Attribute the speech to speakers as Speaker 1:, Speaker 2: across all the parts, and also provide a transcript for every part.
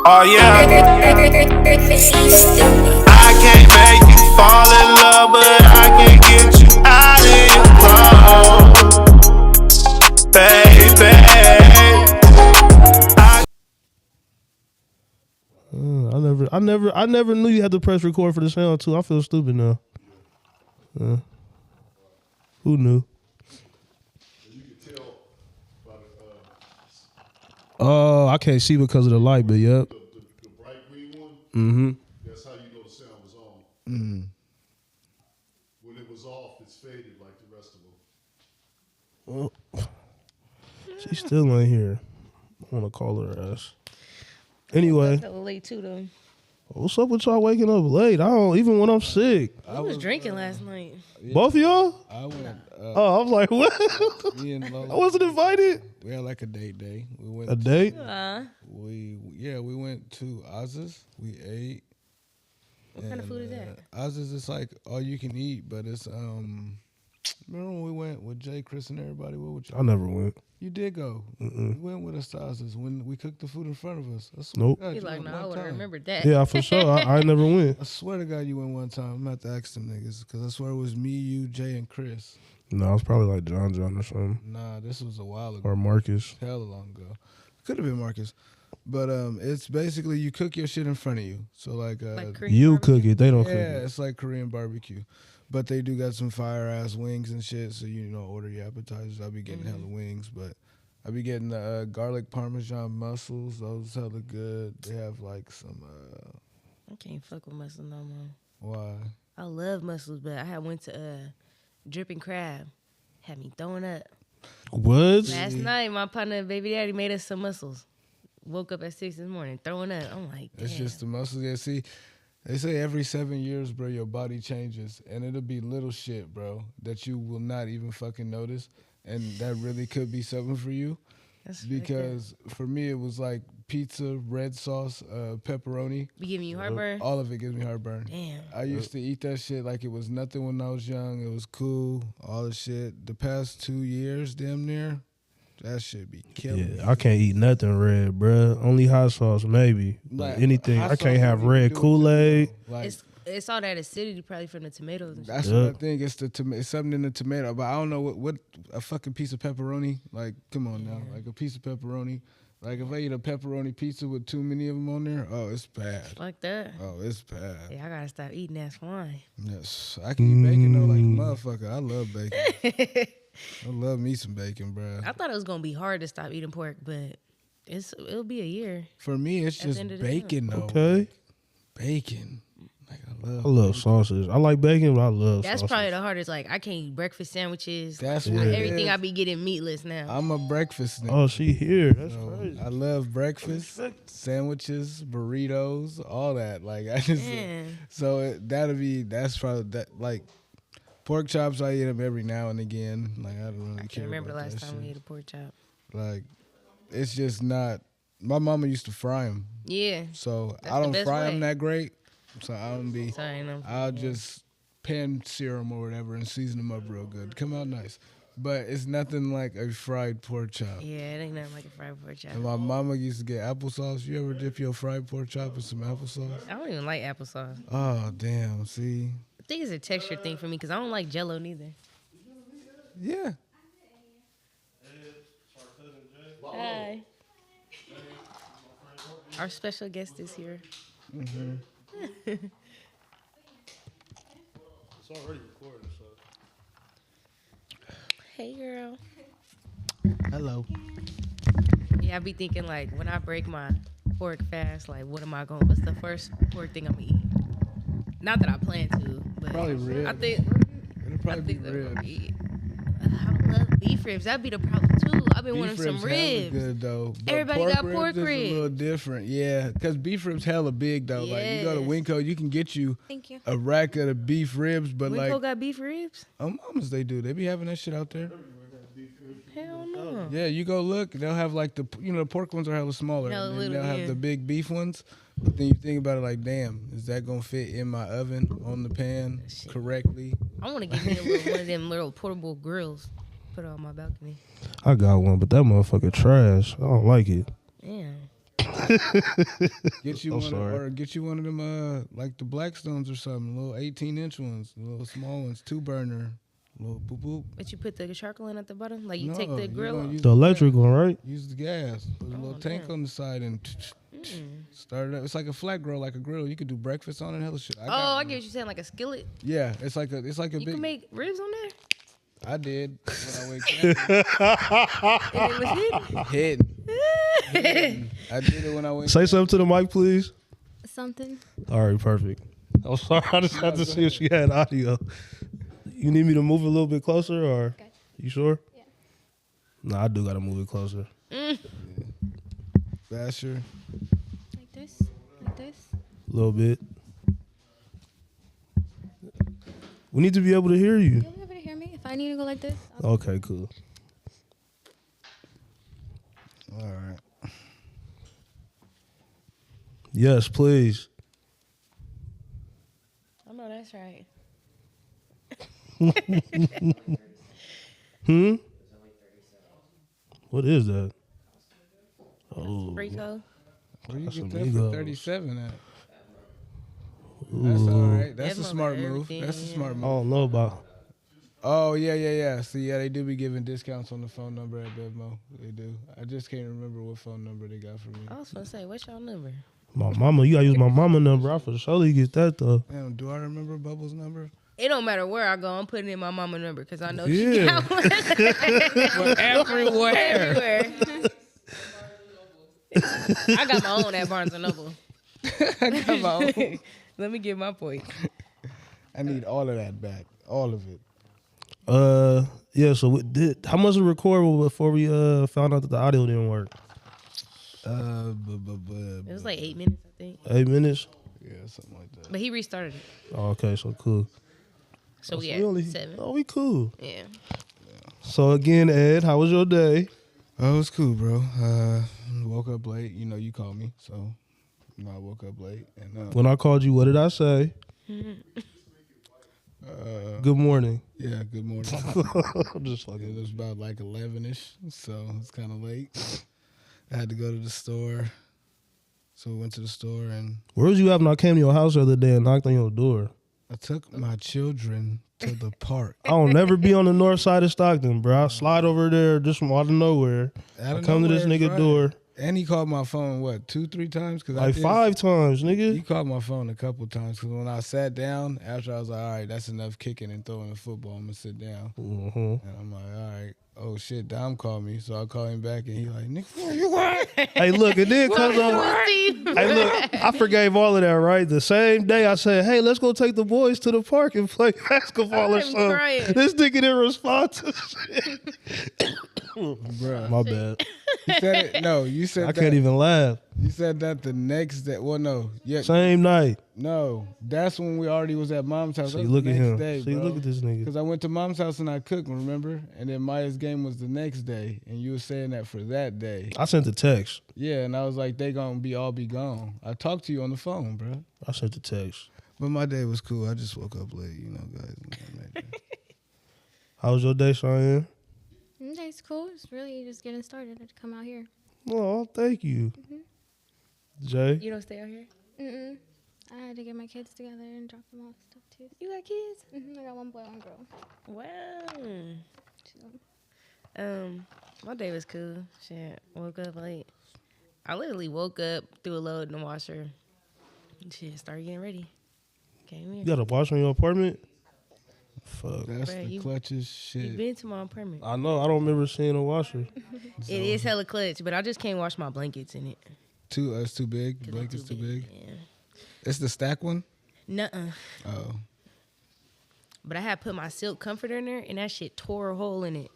Speaker 1: Oh yeah. I can't make you fall in love, but I can get you out of your clothes, baby.
Speaker 2: I never knew you had to press record for the sound too. I feel stupid now. Who knew?
Speaker 3: You can tell by
Speaker 2: Oh, I can't see because of the light, but yep.
Speaker 3: the bright green one.
Speaker 2: Mm-hmm.
Speaker 3: That's how you know the sound was on. When it was off, it's faded like the rest of them.
Speaker 2: She still ain't here. I want to call her ass. Anyway,
Speaker 4: A little late too though.
Speaker 2: what's up with y'all waking up late? I don't even when I'm sick.
Speaker 4: I was drinking last night.
Speaker 5: Yeah,
Speaker 2: Both of y'all?
Speaker 5: I went.
Speaker 2: Oh, I was like, what?
Speaker 5: Me and Lola,
Speaker 2: I wasn't invited.
Speaker 5: We had like a date day. We went.
Speaker 2: A date?
Speaker 5: We went to Oz's. We ate.
Speaker 4: What kind of food is that?
Speaker 5: Oz's is like all you can eat, but it's Remember when we went with Jay, Chris, and everybody? What would you?
Speaker 2: I never went.
Speaker 5: You did go. You went with us to Oz's when we cooked the food in front of us. I swear
Speaker 2: Nope.
Speaker 5: to God,
Speaker 4: He's
Speaker 5: you
Speaker 4: like,
Speaker 5: went
Speaker 4: no, I
Speaker 5: one
Speaker 4: would have
Speaker 5: time.
Speaker 4: remembered that.
Speaker 2: Yeah, for sure. I never went.
Speaker 5: I swear to God, you went one time. I'm about to ask them niggas because I swear it was me, you, Jay, and Chris.
Speaker 2: No, it was probably like John or something.
Speaker 5: Nah, this was a while ago.
Speaker 2: Or Marcus.
Speaker 5: Hella long ago. Could have been Marcus. But it's basically you cook your shit in front of you. So like
Speaker 4: Korean
Speaker 2: You
Speaker 4: barbecue?
Speaker 2: cook it. They don't cook
Speaker 5: yeah,
Speaker 2: it.
Speaker 5: it's like Korean barbecue. But they do got some fire ass wings and shit. So you know, order your appetizers. I'll be getting hella wings, but I'll be getting the garlic parmesan mussels. Those hella good. They have like some
Speaker 4: I can't fuck with mussels no more.
Speaker 5: why?
Speaker 4: I love mussels, but I had went to Dripping Crab. Had me throwing up.
Speaker 2: What?
Speaker 4: Last night, my partner, baby daddy, made us some mussels. Woke up at 6 in the morning, throwing up. I'm like, damn.
Speaker 5: It's just the muscles. Yeah, see, they say every 7 years, bro, your body changes, and it'll be little shit, bro, that you will not even fucking notice, and that really could be something for you.
Speaker 4: That's fucked up.
Speaker 5: Because for me, it was like pizza, red sauce, pepperoni.
Speaker 4: Be giving you heartburn?
Speaker 5: All of it gives me heartburn.
Speaker 4: Damn.
Speaker 5: I used to eat that shit like it was nothing when I was young. It was cool, all the shit. The past 2 years, damn near, that shit be killing me.
Speaker 2: Yeah, I can't eat nothing red, bruh. Only hot sauce, maybe. But
Speaker 5: Like,
Speaker 2: anything.
Speaker 5: hot
Speaker 2: I can't
Speaker 5: sauce
Speaker 2: have
Speaker 5: don't even
Speaker 2: red
Speaker 5: do it to me,
Speaker 2: Kool-Aid.
Speaker 5: though. Like,
Speaker 4: It's all that acidity probably from the tomatoes and shit.
Speaker 5: that's
Speaker 2: Yeah.
Speaker 5: what I think. It's the it's something in the tomato, but I don't know what a fucking piece of pepperoni. Like, come on now, like a piece of pepperoni. Like if I eat a pepperoni pizza with too many of them on there, oh, it's bad.
Speaker 4: Like that.
Speaker 5: Oh, it's bad.
Speaker 4: Yeah, I gotta stop eating that swine.
Speaker 5: Yes, I can eat bacon though, like a motherfucker. I love bacon. I love me some bacon, bro.
Speaker 4: I thought it was gonna be hard to stop eating pork, but it'll be a year.
Speaker 5: For me, it's
Speaker 4: At the
Speaker 5: just
Speaker 4: end of the
Speaker 5: bacon though.
Speaker 2: Okay.
Speaker 5: Bacon. Like
Speaker 2: I love sausage. I like bacon, but I love
Speaker 4: That's
Speaker 2: sausage.
Speaker 4: probably the hardest. Like I can't eat breakfast sandwiches.
Speaker 5: That's
Speaker 4: Like,
Speaker 5: what it
Speaker 4: everything
Speaker 5: is.
Speaker 4: I be getting meatless now.
Speaker 5: I'm a breakfast nigga.
Speaker 2: Oh, she here. That's
Speaker 5: So,
Speaker 2: crazy.
Speaker 5: I love breakfast, sandwiches, burritos, all that. Like I just,
Speaker 4: Man.
Speaker 5: so that's probably that. Like pork chops, I eat them every now and again. Like I don't really
Speaker 4: I
Speaker 5: care.
Speaker 4: can't remember the
Speaker 5: about
Speaker 4: last
Speaker 5: that
Speaker 4: time we
Speaker 5: shit.
Speaker 4: ate a pork chop.
Speaker 5: Like it's just not. My mama used to fry them,
Speaker 4: Yeah.
Speaker 5: so
Speaker 4: That's
Speaker 5: I
Speaker 4: the
Speaker 5: don't
Speaker 4: best
Speaker 5: fry them
Speaker 4: way.
Speaker 5: that great. So I don't be.
Speaker 4: Sorry, no.
Speaker 5: I'll just pan sear 'em or whatever and season them up real good. Come out nice, but it's nothing like a fried pork chop.
Speaker 4: Yeah, it ain't nothing like a fried pork chop.
Speaker 5: And my mama used to get applesauce. You ever dip your fried pork chop in some applesauce?
Speaker 4: I don't even like applesauce.
Speaker 5: Oh, damn. See?
Speaker 4: I think it's a texture thing for me because I don't like Jello neither.
Speaker 5: Yeah.
Speaker 4: Hi. Our special guest is here.
Speaker 2: It's already recording, so.
Speaker 4: Hey, girl.
Speaker 5: Hello.
Speaker 4: Yeah, I be thinking like when I break my pork fast, like what's the first pork thing I'm gonna eat? Not that I plan to, but
Speaker 5: Probably ribs.
Speaker 4: I think
Speaker 5: It'll probably be
Speaker 4: that
Speaker 5: ribs.
Speaker 4: I love beef ribs. That'd be the problem too. I've been wanting
Speaker 5: Beef
Speaker 4: some
Speaker 5: ribs hella
Speaker 4: ribs.
Speaker 5: good though. But
Speaker 4: Everybody got pork
Speaker 5: is a
Speaker 4: ribs.
Speaker 5: little different, yeah. Because beef ribs hella big though. Like you go to
Speaker 4: Yes.
Speaker 5: Winco, you can get you
Speaker 4: Thank you.
Speaker 5: a rack of the beef ribs, but
Speaker 4: Winco
Speaker 5: like
Speaker 4: got beef ribs?
Speaker 5: mamas they do. They be having that shit out there.
Speaker 4: Hell no.
Speaker 5: Yeah, you go look. They'll have like the pork ones are hella smaller.
Speaker 4: Hella
Speaker 5: and then
Speaker 4: little,
Speaker 5: they'll have
Speaker 4: yeah.
Speaker 5: the big beef ones. But then you think about it like, damn, is that gonna fit in my oven on the pan correctly?
Speaker 4: I want to get me one of them little portable grills. Put it on my balcony.
Speaker 2: I got one, but that motherfucker trash. I don't like it.
Speaker 4: Damn.
Speaker 5: Get you
Speaker 2: I'm
Speaker 5: one,
Speaker 2: sorry.
Speaker 5: or get you one of them, like the Blackstones or something, little 18-inch ones, little small ones, 2-burner, little boop boop.
Speaker 4: But you put the charcoal in at the bottom, like you
Speaker 5: No,
Speaker 4: take the
Speaker 5: you
Speaker 4: grill
Speaker 5: gonna
Speaker 4: off.
Speaker 5: use
Speaker 2: The electric one, right?
Speaker 5: Use the gas. Put a little tank
Speaker 4: damn.
Speaker 5: on the side and start it up. It's like a flat grill, like a grill. You could do breakfast on it. Hella shit.
Speaker 4: Oh, I get what you're saying, like a skillet.
Speaker 5: Yeah, it's like a
Speaker 4: You
Speaker 5: big.
Speaker 4: can make ribs on there.
Speaker 5: I did when I went camping.
Speaker 4: And it was hidden.
Speaker 5: Hidden. I did it when I went.
Speaker 2: Say something to the mic, please.
Speaker 6: Something.
Speaker 2: All right, perfect. I'm sorry. I just had to see if she had audio. You need me to move it a little bit closer, or
Speaker 6: Okay.
Speaker 2: you sure?
Speaker 6: Yeah.
Speaker 2: No, I do gotta move it closer.
Speaker 5: Basher.
Speaker 6: Like this. Like this.
Speaker 2: A little bit. We need to be able to hear you.
Speaker 6: You'll be able to hear me if I need to go like this. I'll
Speaker 2: Okay, cool.
Speaker 5: All right.
Speaker 2: Yes, please.
Speaker 4: I know that's right.
Speaker 2: What is that? Oh,
Speaker 4: Rico.
Speaker 5: Where you
Speaker 2: That's
Speaker 5: get
Speaker 2: some
Speaker 5: that
Speaker 2: Migos.
Speaker 5: for 37 at? That's all right. That's a
Speaker 4: Devin
Speaker 5: smart
Speaker 4: over
Speaker 5: move.
Speaker 4: everything,
Speaker 5: That's a
Speaker 4: yeah.
Speaker 5: smart
Speaker 2: I
Speaker 5: move.
Speaker 2: don't know about.
Speaker 5: Oh yeah. See, yeah, they do be giving discounts on the phone number at Bevmo. They do. I just can't remember what phone number they got for me.
Speaker 4: I was gonna say, what's your number?
Speaker 2: My mama, you gotta use my mama number. I for sure get that though.
Speaker 5: Damn, do I remember Bubbles' number?
Speaker 4: It don't matter where I go. I'm putting in my mama number because I know
Speaker 2: Yeah.
Speaker 4: she got one
Speaker 5: Everywhere.
Speaker 4: everywhere. I got my own at Barnes and Noble.
Speaker 5: I got my own.
Speaker 4: Let me get my point.
Speaker 5: I need all of that back. All of it.
Speaker 2: Yeah. So how much to record before we found out that the audio didn't work?
Speaker 4: It was like 8 minutes, I think.
Speaker 2: 8 minutes.
Speaker 5: Yeah, something like that.
Speaker 4: But he restarted it.
Speaker 2: Oh, okay, so cool.
Speaker 4: So we
Speaker 2: So
Speaker 4: at
Speaker 2: only
Speaker 4: 7.
Speaker 2: Oh, we cool.
Speaker 4: Yeah.
Speaker 2: So again, Ed, how was your day?
Speaker 5: Oh, it was cool, bro. Woke up late. You know, you called me, so I woke up late. And
Speaker 2: When I called you, what did I say? Good morning.
Speaker 5: yeah, good morning.
Speaker 2: I'm just
Speaker 5: It
Speaker 2: fucking.
Speaker 5: was about like 11ish, so it's kind of late. I had to go to the store, so we went to the store and
Speaker 2: Where was you at when I came to your house the other day and knocked on your door?
Speaker 5: I took my children to the park.
Speaker 2: I don't never be on the north side of Stockton, bro. I slide over there just from out of nowhere.
Speaker 5: Out
Speaker 2: I
Speaker 5: of
Speaker 2: come to this
Speaker 5: nowhere,
Speaker 2: nigga
Speaker 5: right.
Speaker 2: door
Speaker 5: And he called my phone, what, 2-3 times? Cause
Speaker 2: like 5 times,
Speaker 5: He
Speaker 2: nigga.
Speaker 5: called my phone a couple times because when I sat down, after I was like, all right, that's enough kicking and throwing the football. I'm going to sit down.
Speaker 2: Mm-hmm.
Speaker 5: And I'm like, all right. Oh, shit, Dom called me. So I call him back and he like, nigga, where you at?
Speaker 2: Hey, look, and then cause hey, look, I forgave all of that, right? The same day I said, hey, let's go take the boys to the park and play basketball or
Speaker 4: I'm
Speaker 2: something.
Speaker 4: crying.
Speaker 2: This nigga didn't respond to shit.
Speaker 5: Bruh.
Speaker 2: My bad.
Speaker 5: You said it. No, you said
Speaker 2: I
Speaker 5: that.
Speaker 2: can't even laugh.
Speaker 5: You said that the next day. Well, no. Yeah.
Speaker 2: Same night.
Speaker 5: No. That's when we already was at mom's house.
Speaker 2: See,
Speaker 5: That's
Speaker 2: look
Speaker 5: the
Speaker 2: at
Speaker 5: next
Speaker 2: him.
Speaker 5: Day,
Speaker 2: See, look at this nigga.
Speaker 5: Because I went to mom's house and I cooked, remember? And then Maya's game was the next day. And you were saying that for that day.
Speaker 2: I sent the text.
Speaker 5: Yeah, and I was like, they gonna all be gone. I talked to you on the phone, bro.
Speaker 2: I sent the text.
Speaker 5: But my day was cool. I just woke up late, you know, guys.
Speaker 2: How was your day, Cheyenne?
Speaker 6: It's cool. It's really just getting started to come out here.
Speaker 2: Oh, thank you. Jay?
Speaker 4: You don't stay out here?
Speaker 6: Mm-mm. I had to get my kids together and drop them off stuff too.
Speaker 4: You got kids?
Speaker 6: I got one boy, one girl.
Speaker 4: Wow.
Speaker 6: So,
Speaker 4: My day was cool. Shit, woke up late. I literally woke up, threw a load in the washer. And shit, started getting ready. Came
Speaker 2: You
Speaker 4: in.
Speaker 2: got a washer in your apartment? Fuck.
Speaker 5: That's
Speaker 4: Bruh,
Speaker 5: the
Speaker 4: you-
Speaker 5: clutchest
Speaker 4: You
Speaker 5: shit.
Speaker 4: been to my apartment.
Speaker 2: I know. I don't remember seeing a washer.
Speaker 4: It is hella clutch, but I just can't wash my blankets in it.
Speaker 5: It's too big.
Speaker 4: 'Cause
Speaker 5: Blanket's too big.
Speaker 4: Yeah.
Speaker 5: It's the stack one?
Speaker 4: Nuh-uh.
Speaker 5: Oh.
Speaker 4: But I had put my silk comforter in there, and that shit tore a hole in it.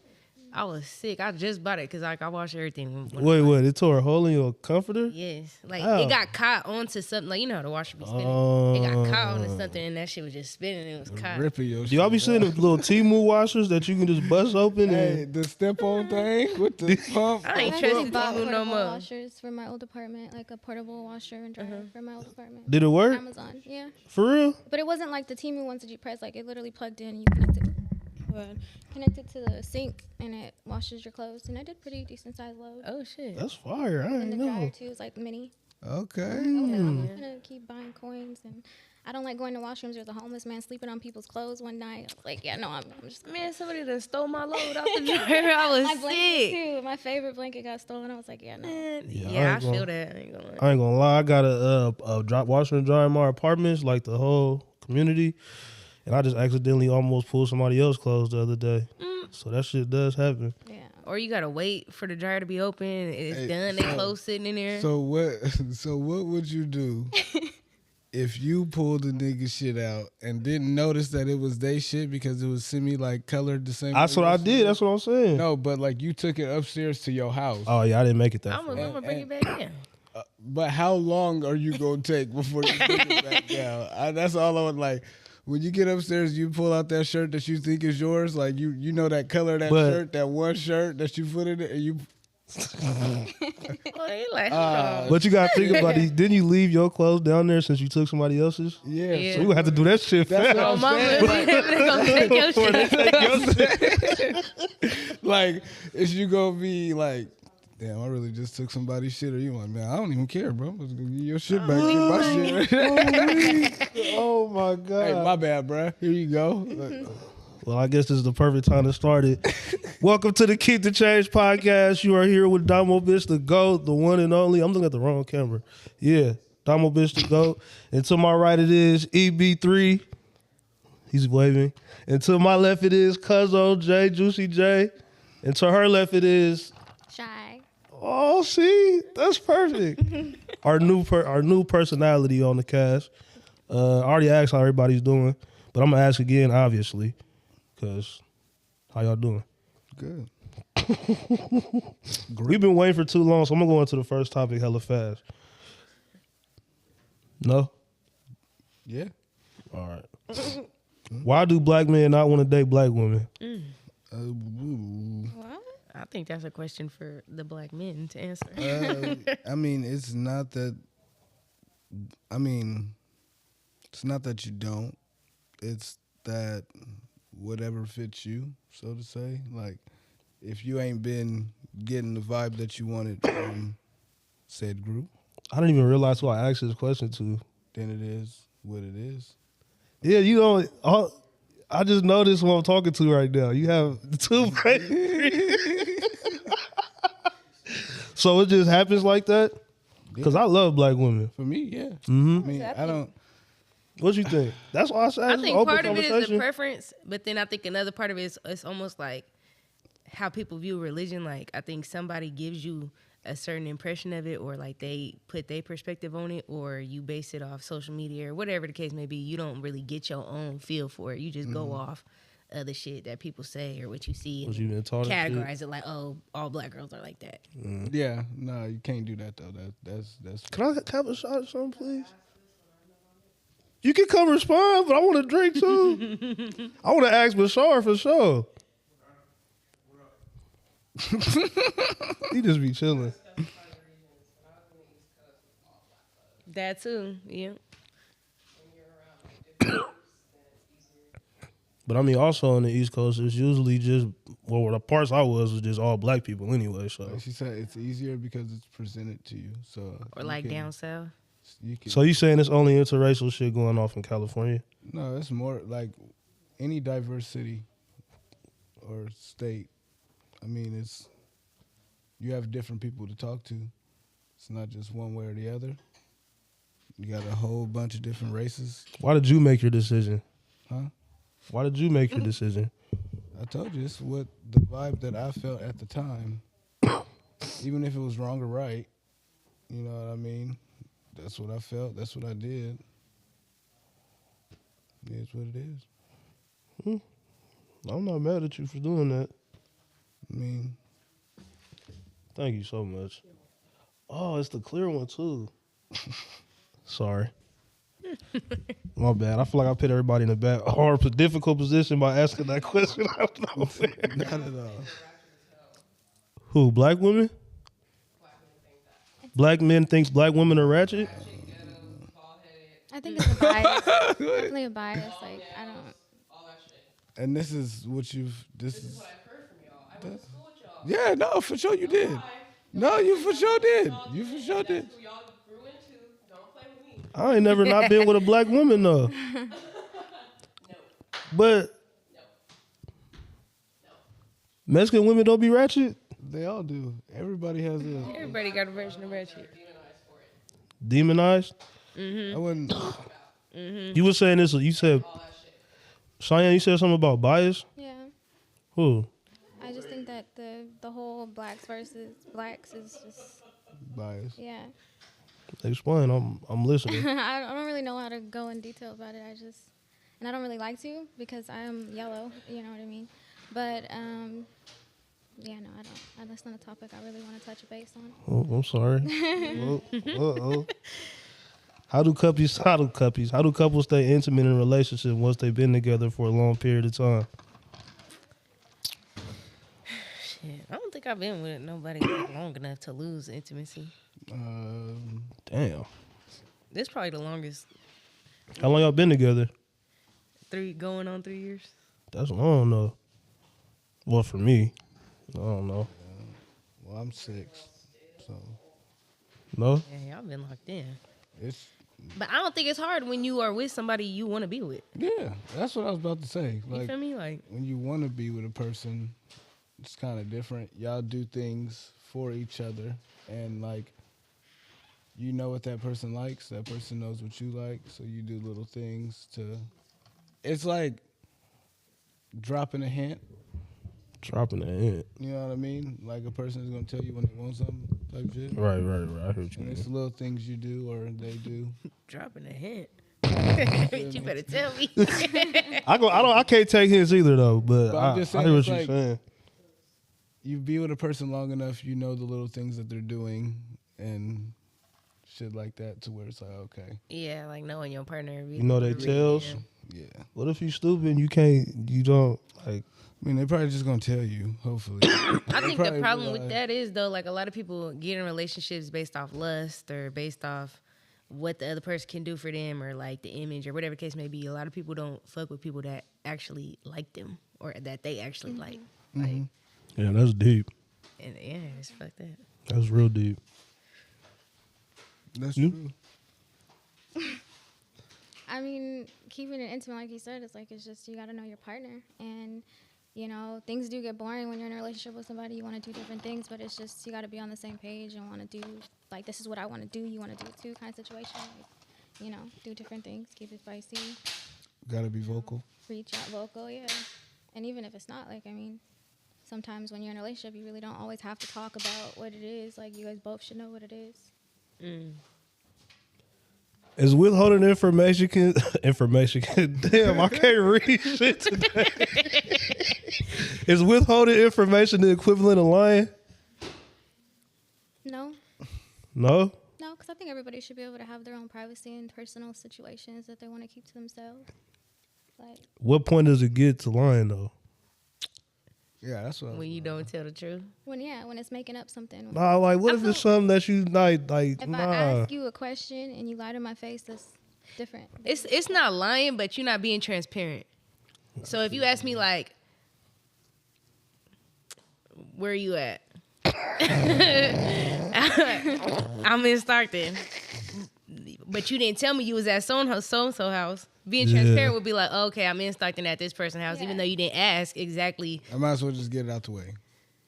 Speaker 4: I was sick. I just bought it because like I wash everything. when I buy it.
Speaker 2: It tore a hole in your comforter?
Speaker 4: Yes. Like
Speaker 2: How?
Speaker 4: it got caught onto something. Like you know how the washer be spinning. It got caught onto something, and that shit was just spinning. And it was caught.
Speaker 5: Ripping your
Speaker 2: Do
Speaker 5: shit.
Speaker 2: y'all be seeing the little Temu washers that you can just bust open?
Speaker 5: Hey,
Speaker 2: And
Speaker 5: the step-on thing with the pump.
Speaker 4: I ain't
Speaker 6: I
Speaker 4: trusting
Speaker 6: just bought
Speaker 4: Temu no
Speaker 6: portable
Speaker 4: more.
Speaker 6: washers for my old apartment, like a portable washer and dryer for my old apartment.
Speaker 2: did it work?
Speaker 6: Amazon, yeah.
Speaker 2: For real?
Speaker 6: But it wasn't like the Temu ones that you press. Like it literally plugged in and you connected. connected to the sink, and it washes your clothes. And I did pretty decent sized load.
Speaker 4: Oh shit.
Speaker 2: That's fire. I
Speaker 6: And
Speaker 2: ain't
Speaker 6: the
Speaker 2: know.
Speaker 6: dryer too is like mini.
Speaker 5: Okay.
Speaker 6: I'm gonna keep buying coins, and I don't like going to washrooms. There's a homeless man sleeping on people's clothes one night. I was like, yeah, no, I'm just.
Speaker 4: Man, somebody done stole my load out the dryer. I was
Speaker 6: My blanket
Speaker 4: sick.
Speaker 6: too. My favorite blanket got stolen. I was like, yeah, no.
Speaker 4: Man,
Speaker 2: Yeah, I
Speaker 4: yeah, I
Speaker 2: ain't gonna-
Speaker 4: feel that. I ain't gonna lie.
Speaker 2: I ain't gonna lie. I got a drop washer and dryer in my apartments, like the whole community, and I just accidentally almost pulled somebody else's clothes the other day. So that shit does happen.
Speaker 6: Yeah.
Speaker 4: Or you gotta wait for the dryer to be open. It's done. They clothes sitting in there.
Speaker 5: So what? So what would you do if you pulled the nigga shit out and didn't notice that it was they shit because it was semi like colored the same?
Speaker 2: That's
Speaker 5: way
Speaker 2: what
Speaker 5: your
Speaker 2: I
Speaker 5: shit
Speaker 2: did.
Speaker 5: is?
Speaker 2: That's what I'm saying.
Speaker 5: No, but like you took it upstairs to your house.
Speaker 2: Oh yeah, I didn't make it that
Speaker 4: I'm
Speaker 2: far.
Speaker 4: gonna bring it back in.
Speaker 5: But how long are you gonna take before you take it back down? That's all I would like. When you get upstairs, you pull out that shirt that you think is yours. Like you know that color of that
Speaker 2: But-
Speaker 5: shirt, that one shirt that you put in it, and you.
Speaker 4: Well, they like, hold on.
Speaker 2: But you gotta think about it. Didn't you leave your clothes down there since you took somebody else's?
Speaker 5: Yeah.
Speaker 4: Yeah.
Speaker 2: So we gonna have to do that shit
Speaker 5: That's
Speaker 2: fast.
Speaker 5: what
Speaker 4: Oh,
Speaker 5: I'm
Speaker 4: mama,
Speaker 5: saying.
Speaker 4: they gonna take your shit.
Speaker 5: Like, is you gonna be like, damn, I really just took somebody's shit, or you like, man, I don't even care, bro. I'm just gonna give you your shit back. Get my shit.
Speaker 2: Oh my god.
Speaker 5: Hey, my bad, bro. Here you go. Like,
Speaker 2: Well, I guess this is the perfect time to start it. Welcome to the Keep the Change podcast. You are here with Damo Bitch, the GOAT, the one and only. I'm looking at the wrong camera. Yeah, Damo Bitch, the GOAT. And to my right it is EB3. He's waving. And to my left it is Cuzzo J, Juicy J. And to her left it is,
Speaker 6: Shy.
Speaker 2: oh, see, that's perfect. our new personality on the cast. I already asked how everybody's doing, but I'm gonna ask again, obviously. Cause how y'all doing?
Speaker 5: good.
Speaker 2: We've been waiting for too long, so I'm gonna go into the first topic hella fast. No?
Speaker 5: Yeah.
Speaker 2: All right. Why do black men not want to date black women?
Speaker 6: What?
Speaker 4: I think that's a question for the black men to answer.
Speaker 5: I mean, it's not that. I mean, it's not that you don't. It's that whatever fits you, so to say. Like, if you ain't been getting the vibe that you wanted from said group,
Speaker 2: I didn't even realize who I asked this question to.
Speaker 5: then it is what it is.
Speaker 2: Yeah, you know, I just noticed who I'm talking to right now. You have two. So it just happens like that? Because I love black women.
Speaker 5: For me, yeah.
Speaker 2: Mm-hmm.
Speaker 5: I mean, I don't.
Speaker 2: What you think? That's why I said
Speaker 4: I
Speaker 2: it's an
Speaker 4: think
Speaker 2: open
Speaker 4: part of it is the
Speaker 2: conversation.
Speaker 4: preference, but then I think another part of it is it's almost like how people view religion. Like, I think somebody gives you a certain impression of it, or like they put their perspective on it, or you base it off social media or whatever the case may be. You don't really get your own feel for it. You just go off other shit that people say or what you see
Speaker 2: What
Speaker 4: and
Speaker 2: you been taught and shit?
Speaker 4: categorize it like, oh, all black girls are like that.
Speaker 5: Yeah, no, you can't do that though. That's.
Speaker 2: Can I have a shot or something, please? You can come respond, but I want to drink too. I want to ask Bashar for sure. He just be chilling.
Speaker 4: That too, yeah.
Speaker 2: But I mean, also on the East Coast, it's usually just, well, the parts I was just all black people anyway. So,
Speaker 5: Like she said, it's easier because it's presented to you. So.
Speaker 4: Or
Speaker 5: you
Speaker 4: like
Speaker 5: can-
Speaker 4: down south.
Speaker 5: You can.
Speaker 2: so you saying it's only interracial shit going off in California?
Speaker 5: No, it's more like any diverse city or state. I mean, it's you have different people to talk to. It's not just one way or the other. You got a whole bunch of different races.
Speaker 2: Why did you make your decision?
Speaker 5: Huh?
Speaker 2: Why did you make your decision?
Speaker 5: I told you, it's what the vibe that I felt at the time. Even if it was wrong or right, you know what I mean? That's what I felt. That's what I did. It's what it is.
Speaker 2: I'm not mad at you for doing that.
Speaker 5: I mean,
Speaker 2: Thank you so much. Oh, it's the clear one too. Sorry. My bad. I feel like I put everybody in a bad, hard, difficult position by asking that question. I don't know.
Speaker 5: not at all.
Speaker 2: Who? Black women? Black men thinks black women are ratchet?
Speaker 6: I think it's a bias. Definitely a bias. Like, I don't.
Speaker 5: And this is what
Speaker 7: This is what I've heard from y'all. I went to school with y'all.
Speaker 5: Yeah, no, for sure you did. No, you for sure did. You for sure did.
Speaker 7: That's who y'all grew into. Don't play with me.
Speaker 2: I ain't never not been with a black woman though.
Speaker 7: No.
Speaker 2: But
Speaker 7: No. No.
Speaker 2: Mexican women don't be ratchet.
Speaker 5: They all do. Everybody has a.
Speaker 4: Everybody got a version of ratchet.
Speaker 7: Demonized for it.
Speaker 2: Demonized.
Speaker 5: I wouldn't.
Speaker 2: You were saying this. You said,
Speaker 7: All that shit.
Speaker 2: Cheyenne, you said something about bias.
Speaker 6: Yeah.
Speaker 2: Who?
Speaker 6: I just think that the whole blacks versus blacks is just
Speaker 5: Bias.
Speaker 6: yeah.
Speaker 2: Explain. I'm listening.
Speaker 6: I don't really know how to go in detail about it. I don't really like to because I am yellow. You know what I mean? But yeah, no, I don't. That's not a topic I really want to touch base on.
Speaker 2: Oh, I'm sorry. Uh-oh. How do couples stay intimate in a relationship once they've been together for a long period of time?
Speaker 4: Shit, I don't think I've been with nobody like long enough to lose intimacy.
Speaker 2: Damn.
Speaker 4: This probably the longest.
Speaker 2: How long y'all been together?
Speaker 4: Going on 3 years.
Speaker 2: That's long though. Well, for me, I don't know.
Speaker 5: Well, I'm 6, so
Speaker 2: No?
Speaker 4: Yeah, y'all been locked in.
Speaker 5: it's
Speaker 4: But I don't think it's hard when you are with somebody you want to be with.
Speaker 5: yeah. That's what I was about to say.
Speaker 4: You
Speaker 5: Like
Speaker 4: feel me? Like,
Speaker 5: when you want to be with a person, it's kind of different. Y'all do things for each other, and like you know what that person likes. That person knows what you like, so you do little things to. It's like dropping a hint.
Speaker 2: Dropping the hint.
Speaker 5: You know what I mean? Like a person is gonna tell you when they want something, type shit.
Speaker 2: Right. I heard you.
Speaker 5: And it's the little things you do or they do.
Speaker 4: dropping a hint. You better tell me.
Speaker 2: I can't take hints either though, but
Speaker 5: But I'm
Speaker 2: I
Speaker 5: just
Speaker 2: hear
Speaker 5: saying,
Speaker 2: what
Speaker 5: it's
Speaker 2: you're
Speaker 5: like-
Speaker 2: saying.
Speaker 5: You be with a person long enough, you know the little things that they're doing and shit like that, to where it's like, okay,
Speaker 4: Yeah, like knowing your partner.
Speaker 2: You know they tells.
Speaker 5: yeah.
Speaker 2: What if you stupid and you don't like?
Speaker 5: I mean, they're probably just gonna tell you. Hopefully,
Speaker 4: I think the
Speaker 5: probably
Speaker 4: problem with
Speaker 5: realize-
Speaker 4: that is though, like a lot of people get in relationships based off lust or based off what the other person can do for them or like the image or whatever the case may be. A lot of people don't fuck with people that actually like them or that they actually like. Like,
Speaker 2: Yeah, that's deep.
Speaker 4: and yeah, it's fucked up.
Speaker 2: That's real deep.
Speaker 5: That's
Speaker 2: You?
Speaker 5: true.
Speaker 6: I mean, keeping it intimate, like you said, it's just you got to know your partner. And, you know, things do get boring when you're in a relationship with somebody. You want to do different things, but it's just you got to be on the same page and want to do, like, this is what I want to do. You want to do it too kind of situation. Like, you know, do different things, keep it spicy,
Speaker 5: Gotta be vocal.
Speaker 6: reach out vocal, yeah. And even if it's not, like, I mean, sometimes when you're in a relationship, you really don't always have to talk about what it is. Like, you guys both should know what it is.
Speaker 2: Is withholding information damn, I can't read shit today. Is withholding information the equivalent of lying?
Speaker 6: No,
Speaker 2: No?
Speaker 6: no, because I think everybody should be able to have their own privacy and personal situations that they want to keep to themselves. Like,
Speaker 2: What point does it get to lying though?
Speaker 5: Yeah, that's what.
Speaker 4: When you don't tell the truth.
Speaker 6: when it's making up something.
Speaker 2: Nah, like what
Speaker 6: I
Speaker 2: if it's
Speaker 6: feel-
Speaker 2: something that you like
Speaker 6: If
Speaker 2: nah.
Speaker 6: I ask you a question and you lie to my face, that's different.
Speaker 4: It's not lying, but you're not being transparent. So if you ask me like, where are you at? I'm in Stockton. But you didn't tell me you was at so-and-so house. Being
Speaker 2: Yeah.
Speaker 4: transparent would be like, oh, okay, I'm in Stockton at this person's house, even
Speaker 6: Yeah.
Speaker 4: though you didn't ask exactly.
Speaker 5: I might as well just get it out the way.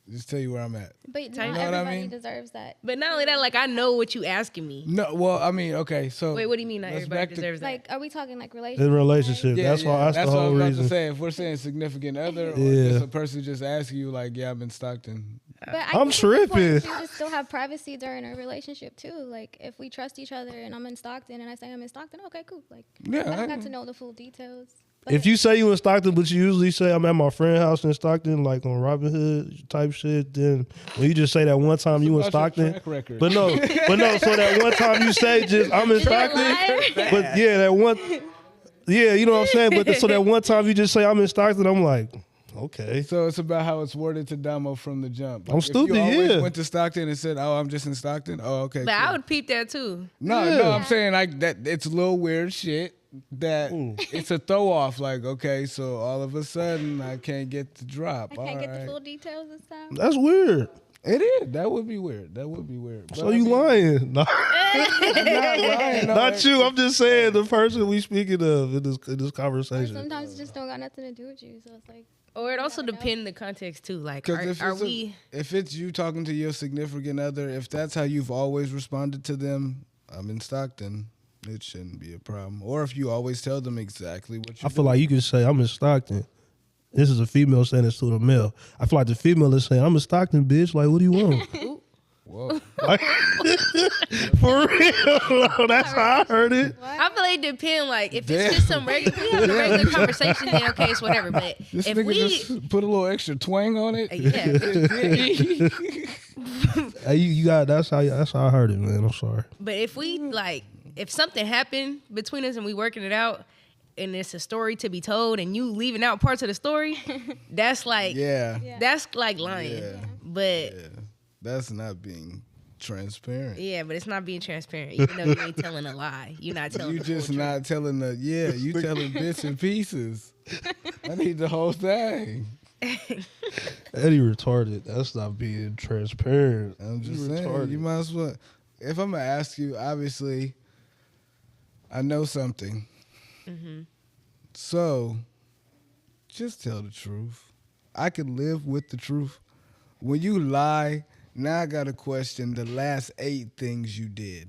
Speaker 5: Just tell you where I'm at.
Speaker 6: But
Speaker 4: You
Speaker 6: not
Speaker 4: know
Speaker 5: what I
Speaker 6: everybody
Speaker 5: mean?
Speaker 6: deserves that.
Speaker 4: But not only that, like I know what you asking me.
Speaker 5: No, well, I mean, okay, so
Speaker 4: Wait, what do you mean not
Speaker 5: let's
Speaker 4: everybody
Speaker 5: back to-
Speaker 4: deserves that?
Speaker 6: Like, are we talking like
Speaker 2: In
Speaker 6: relationship?
Speaker 2: a relationship.
Speaker 5: Yeah,
Speaker 2: that's why that's the
Speaker 5: what I
Speaker 2: whole
Speaker 5: was about
Speaker 2: reason.
Speaker 5: to say. If we're saying significant other, or
Speaker 2: Yeah.
Speaker 5: just a person just asking you, like, yeah, I'm in Stockton.
Speaker 6: But I
Speaker 2: I'm
Speaker 6: think it's important
Speaker 2: tripping.
Speaker 6: too to still have privacy during a relationship too. Like, if we trust each other and I'm in Stockton and I say I'm in Stockton, okay, cool. Like,
Speaker 5: Yeah,
Speaker 6: I don't
Speaker 5: I-
Speaker 6: got to know the full details. But
Speaker 2: If you say you in Stockton, but you usually say I'm at my friend's house in Stockton, like on Robin Hood type shit, then when you just say that one time you in
Speaker 5: About your
Speaker 2: Stockton,
Speaker 5: track record.
Speaker 2: but no, so that one time you say just I'm in
Speaker 6: Is that
Speaker 2: Stockton,
Speaker 6: live?
Speaker 2: but yeah, that one, yeah, you know what I'm saying. But so that one time you just say I'm in Stockton, I'm like, okay,
Speaker 5: So it's about how it's worded to Damo from the jump.
Speaker 2: I'm
Speaker 5: if
Speaker 2: stupid,
Speaker 5: you always
Speaker 2: yeah.
Speaker 5: went to Stockton and said, "Oh, I'm just in Stockton." Oh, okay.
Speaker 4: But
Speaker 5: cool.
Speaker 4: I would peep that too.
Speaker 5: No,
Speaker 2: Yeah.
Speaker 5: I'm saying like that. It's a little weird shit. that it's a throw off. Like, okay, so all of a sudden I can't get the drop.
Speaker 6: I can't get the
Speaker 5: Alright.
Speaker 6: full details this time.
Speaker 2: That's weird.
Speaker 5: It is. That would be weird. But
Speaker 2: So you lying? No,
Speaker 5: I'm not lying. No,
Speaker 2: not you. I'm just saying the person we speaking of in this
Speaker 6: Or
Speaker 2: conversation.
Speaker 6: sometimes it just don't got nothing to do with you. So it's like,
Speaker 4: Or it also
Speaker 6: never know.
Speaker 4: depends the context too. Like,
Speaker 5: 'Cause
Speaker 4: are we?
Speaker 5: if it's you talking to your significant other, if that's how you've always responded to them, I'm in Stockton. It shouldn't be a problem. Or if you always tell them exactly what you
Speaker 2: I feel like you could say I'm in Stockton. This is a female saying this to the male. I feel like the female is saying I'm in Stockton, bitch. Like, what do you want?
Speaker 5: Whoa.
Speaker 2: Like, for real, no, that's how I heard it.
Speaker 4: I feel like it depends. Like, if it's just some regular, we having a regular conversation, then okay, it's whatever. But
Speaker 5: This
Speaker 4: if
Speaker 5: nigga
Speaker 4: we,
Speaker 5: just put a little extra twang on it.
Speaker 4: yeah,
Speaker 2: Hey, you got that's how I heard it, man. I'm sorry.
Speaker 4: but if we like, if something happened between us and we working it out, and it's a story to be told, and you leaving out parts of the story, that's like,
Speaker 5: Yeah.
Speaker 6: Yeah.
Speaker 4: that's like lying.
Speaker 5: Yeah.
Speaker 4: But
Speaker 5: Yeah. That's not being transparent.
Speaker 4: yeah, but it's not being transparent. Even though you ain't telling a lie, you're not telling.
Speaker 5: You
Speaker 4: the full
Speaker 5: just
Speaker 4: truth.
Speaker 5: not telling you telling bits and pieces. I need the whole thing.
Speaker 2: Eddie retarded. That's not being transparent.
Speaker 5: I'm just
Speaker 2: You
Speaker 5: saying,
Speaker 2: retarded.
Speaker 5: you might as well. If I'm gonna ask you, obviously, I know something. So, just tell the truth. I can live with the truth. When you lie, now I gotta question the last 8 things you did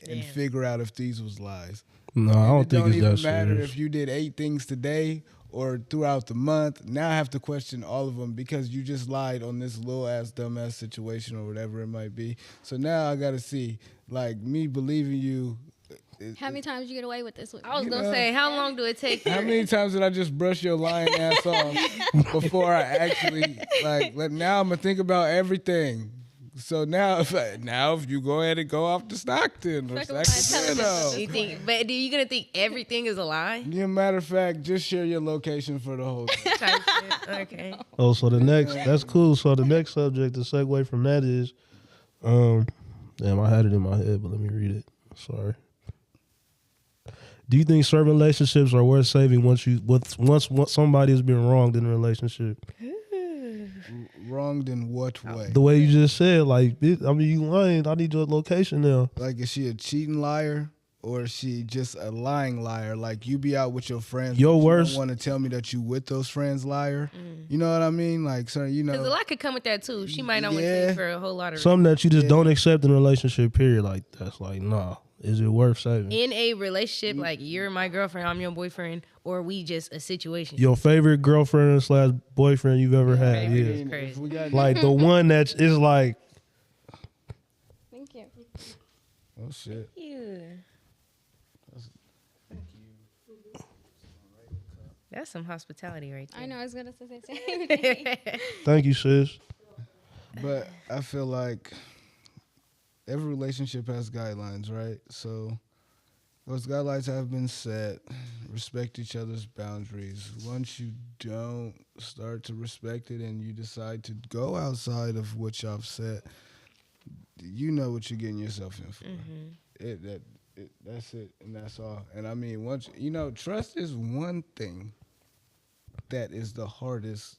Speaker 5: and
Speaker 4: Damn.
Speaker 5: figure out if these was lies.
Speaker 2: No, I don't
Speaker 5: It
Speaker 2: think
Speaker 5: don't
Speaker 2: it's
Speaker 5: even
Speaker 2: that
Speaker 5: matter
Speaker 2: serious.
Speaker 5: if you did 8 things today or throughout the month. Now I have to question all of them because you just lied on this little ass dumbass situation or whatever it might be. So now I gotta see, like, me believing you.
Speaker 6: how many times you get away with this? With
Speaker 4: I was
Speaker 5: You
Speaker 4: gonna
Speaker 5: know.
Speaker 4: say, how long do it take?
Speaker 5: How many times did I just brush your lying ass off before I actually like? Now I'm gonna think about everything. So now, if you go ahead and go off to Stockton or
Speaker 6: Second lie, tell us
Speaker 5: Sacramento,
Speaker 4: You think? But do you gonna think everything is a lie?
Speaker 5: yeah, matter of fact, just share your location for the whole day.
Speaker 4: Type shit. Okay.
Speaker 2: Oh, so the next that's cool. So the next subject, the segue from that is, damn, I had it in my head, but let me read it. Sorry. Do you think certain relationships are worth saving once somebody has been wronged in a relationship?
Speaker 5: Wronged in what way?
Speaker 2: The way you just said, like, I mean, you lying. I need your location now.
Speaker 5: Like, is she a cheating liar or is she just a lying liar? Like, you be out with your friends.
Speaker 2: Your
Speaker 5: but you
Speaker 2: worst-
Speaker 5: don't want to tell me that you with those friends, liar. You know what I mean? Like, sir, you
Speaker 4: Because a
Speaker 5: know.
Speaker 4: lot could come with that too. She might not want to
Speaker 5: Yeah.
Speaker 4: say for a whole lot of
Speaker 2: Something that you just
Speaker 5: Yeah.
Speaker 2: don't accept in a relationship, period. Like, that's like, nah. Is it worth saving?
Speaker 4: in a relationship. Like, you're my girlfriend, I'm your boyfriend, or we just a situation.
Speaker 2: Your favorite girlfriend / boyfriend you've ever had?
Speaker 4: Favorite.
Speaker 2: Yeah.
Speaker 4: It's crazy.
Speaker 5: If we got,
Speaker 2: Like the one that is like,
Speaker 6: Thank you.
Speaker 5: oh shit.
Speaker 4: Yeah. That's some hospitality right there.
Speaker 6: I know. I was gonna say the same thing.
Speaker 2: thank you, sis.
Speaker 5: But I feel like every relationship has guidelines, right? So those guidelines have been set. Respect each other's boundaries. Once you don't start to respect it and you decide to go outside of what y'all have set, you know what you're getting yourself in for. That's it, and that's all. And I mean, once trust is one thing that is the hardest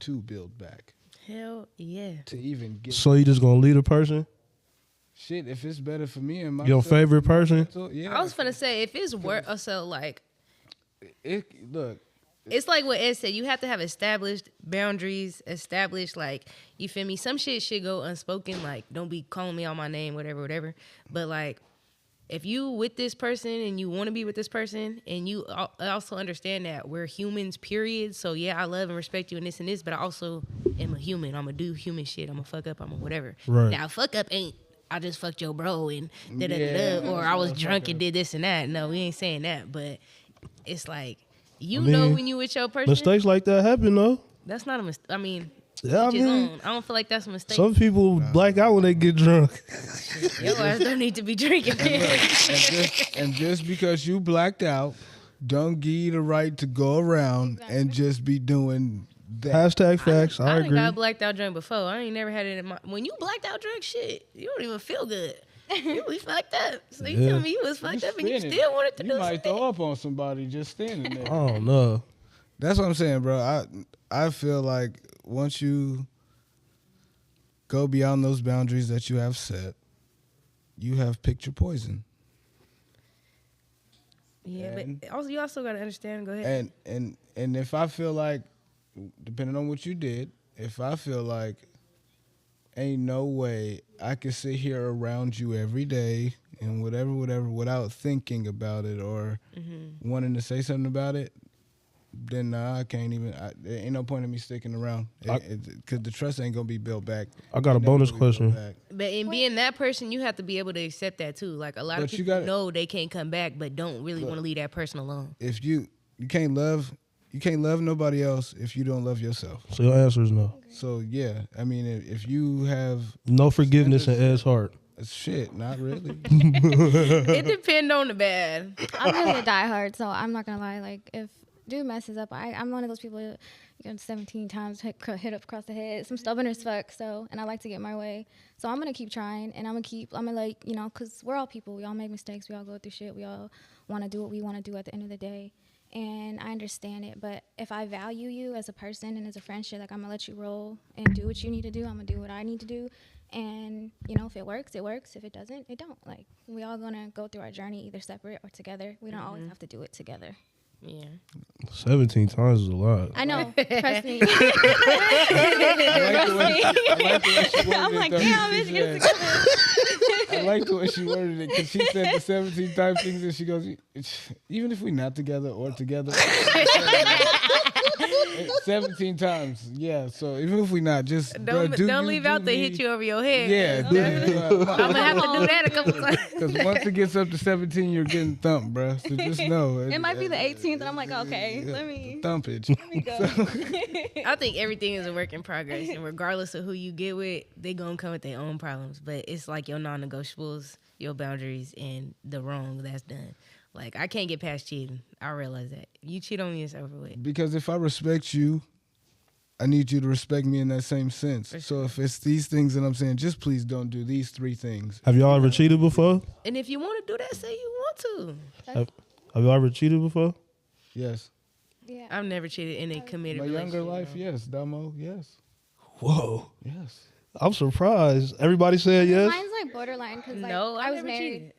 Speaker 5: to build back.
Speaker 4: Hell yeah.
Speaker 5: To even get
Speaker 2: So you just gonna lead a person?
Speaker 5: shit, if it's better for me and my
Speaker 2: Your favorite person?
Speaker 5: yeah.
Speaker 4: I was gonna say, if it's worth, so like,
Speaker 5: Look,
Speaker 4: it's like what Ed said. You have to have established boundaries, established, like, you feel me? Some shit should go unspoken, like, don't be calling me out my name, whatever. But, like, if you with this person and you want to be with this person and you also understand that we're humans, period. So, yeah, I love and respect you and this, but I also am a human. I'm going to do human shit. I'm going to fuck up. I'm going to whatever.
Speaker 2: Right.
Speaker 4: Now, fuck up ain't, I just fucked your bro and
Speaker 5: Yeah,
Speaker 4: or I was drunk and did this and that. No, we ain't saying that. But it's like, you
Speaker 2: I mean,
Speaker 4: know when you with your person.
Speaker 2: Mistakes like that happen though.
Speaker 4: That's not a mistake. I mean,
Speaker 2: Yeah, I
Speaker 4: each his
Speaker 2: mean,
Speaker 4: own. I don't feel like that's a mistake.
Speaker 2: some people black out when they get drunk.
Speaker 4: Your ass don't need to be drinking.
Speaker 5: and just because you blacked out, don't give you the right to go around and just be doing that.
Speaker 2: Hashtag facts. I
Speaker 4: done
Speaker 2: agree.
Speaker 4: got blacked out drunk before. I ain't never had it in my. When you blacked out drunk, shit, you don't even feel good. We fucked up. So you
Speaker 2: Yeah.
Speaker 4: tell me you was fucked up and you
Speaker 5: spinning.
Speaker 4: still wanted to
Speaker 5: You
Speaker 4: do
Speaker 5: might
Speaker 4: something.
Speaker 5: throw up on somebody just standing
Speaker 2: I
Speaker 5: there.
Speaker 2: don't know.
Speaker 5: That's what I'm saying, bro. I feel like once you go beyond those boundaries that you have set, you have picked your poison.
Speaker 4: Yeah,
Speaker 5: And-
Speaker 4: but also you also gotta understand. Go ahead.
Speaker 5: And if I feel like, depending on what you did, if I feel like ain't no way I can sit here around you every day and whatever without thinking about it or wanting to say something about it, then nah, I can't even. There ain't no point in me sticking around because the trust ain't gonna be built back.
Speaker 2: I got a
Speaker 5: It never
Speaker 2: bonus
Speaker 5: will be built
Speaker 2: question.
Speaker 5: back.
Speaker 4: But in being that person, you have to be able to accept that too. Like a lot of
Speaker 5: But you
Speaker 4: people
Speaker 5: gotta-
Speaker 4: know they can't come back, but don't really want to leave that person alone.
Speaker 5: If you can't love nobody else if you don't love yourself.
Speaker 2: So your answer is no.
Speaker 5: So yeah, I mean, if you have
Speaker 2: No forgiveness in Ed's heart.
Speaker 5: shit, not really.
Speaker 4: It depends on the bad.
Speaker 6: I'm really a diehard, so I'm not gonna lie. Like if dude messes up, I'm one of those people who, 17 times hit up across the head. I'm stubborn as fuck, so and I like to get my way. So I'm gonna keep trying, and I'm gonna like because we're all people. We all make mistakes. We all go through shit. We all want to do what we want to do at the end of the day. And I understand it, but if I value you as a person and as a friendship, like I'm gonna let you roll and do what you need to do. I'm gonna do what I need to do, and if it works, it works. If it doesn't, it don't. Like we all gonna go through our journey either separate or together. We don't always have to do it together.
Speaker 4: Yeah.
Speaker 2: 17 times is a lot.
Speaker 6: I know. Trust me.
Speaker 5: I'm
Speaker 6: like, damn, bitch, get it together.
Speaker 5: I like the way she worded it because she said the 17 times things and she goes, even if we're not together or together, 17 times. Yeah, so even if we're not, just
Speaker 4: Don't leave out the hit you over your head.
Speaker 5: Yeah,
Speaker 4: I'm gonna have to do that a couple times.
Speaker 5: because once it gets up to 17, you're getting thumped, bro. So just know.
Speaker 6: It might be the 18th, and I'm like, okay, let me
Speaker 5: thumpage.
Speaker 6: go.
Speaker 4: I think everything is a work in progress, and regardless of who you get with, they gonna come with their own problems. But it's like your non-negotiables, your boundaries, and the wrong that's done. Like I can't get past cheating. I realize that. You cheat on me, it's over with.
Speaker 5: Because if I respect you, I need you to respect me in that same sense. So if it's these things that I'm saying, just please don't do these 3 things.
Speaker 2: Have y'all ever cheated before?
Speaker 4: And if you want to do that, say you want to.
Speaker 2: Have y'all ever cheated before?
Speaker 5: Yes.
Speaker 6: Yeah.
Speaker 4: I've never cheated in a committed
Speaker 5: My
Speaker 4: relationship.
Speaker 5: younger life, yes. Damo, yes.
Speaker 2: Whoa.
Speaker 5: Yes.
Speaker 2: I'm surprised. Everybody said yes.
Speaker 6: Mine's like borderline because like
Speaker 4: No,
Speaker 6: I
Speaker 4: I
Speaker 6: was
Speaker 4: never
Speaker 6: married.
Speaker 4: cheated.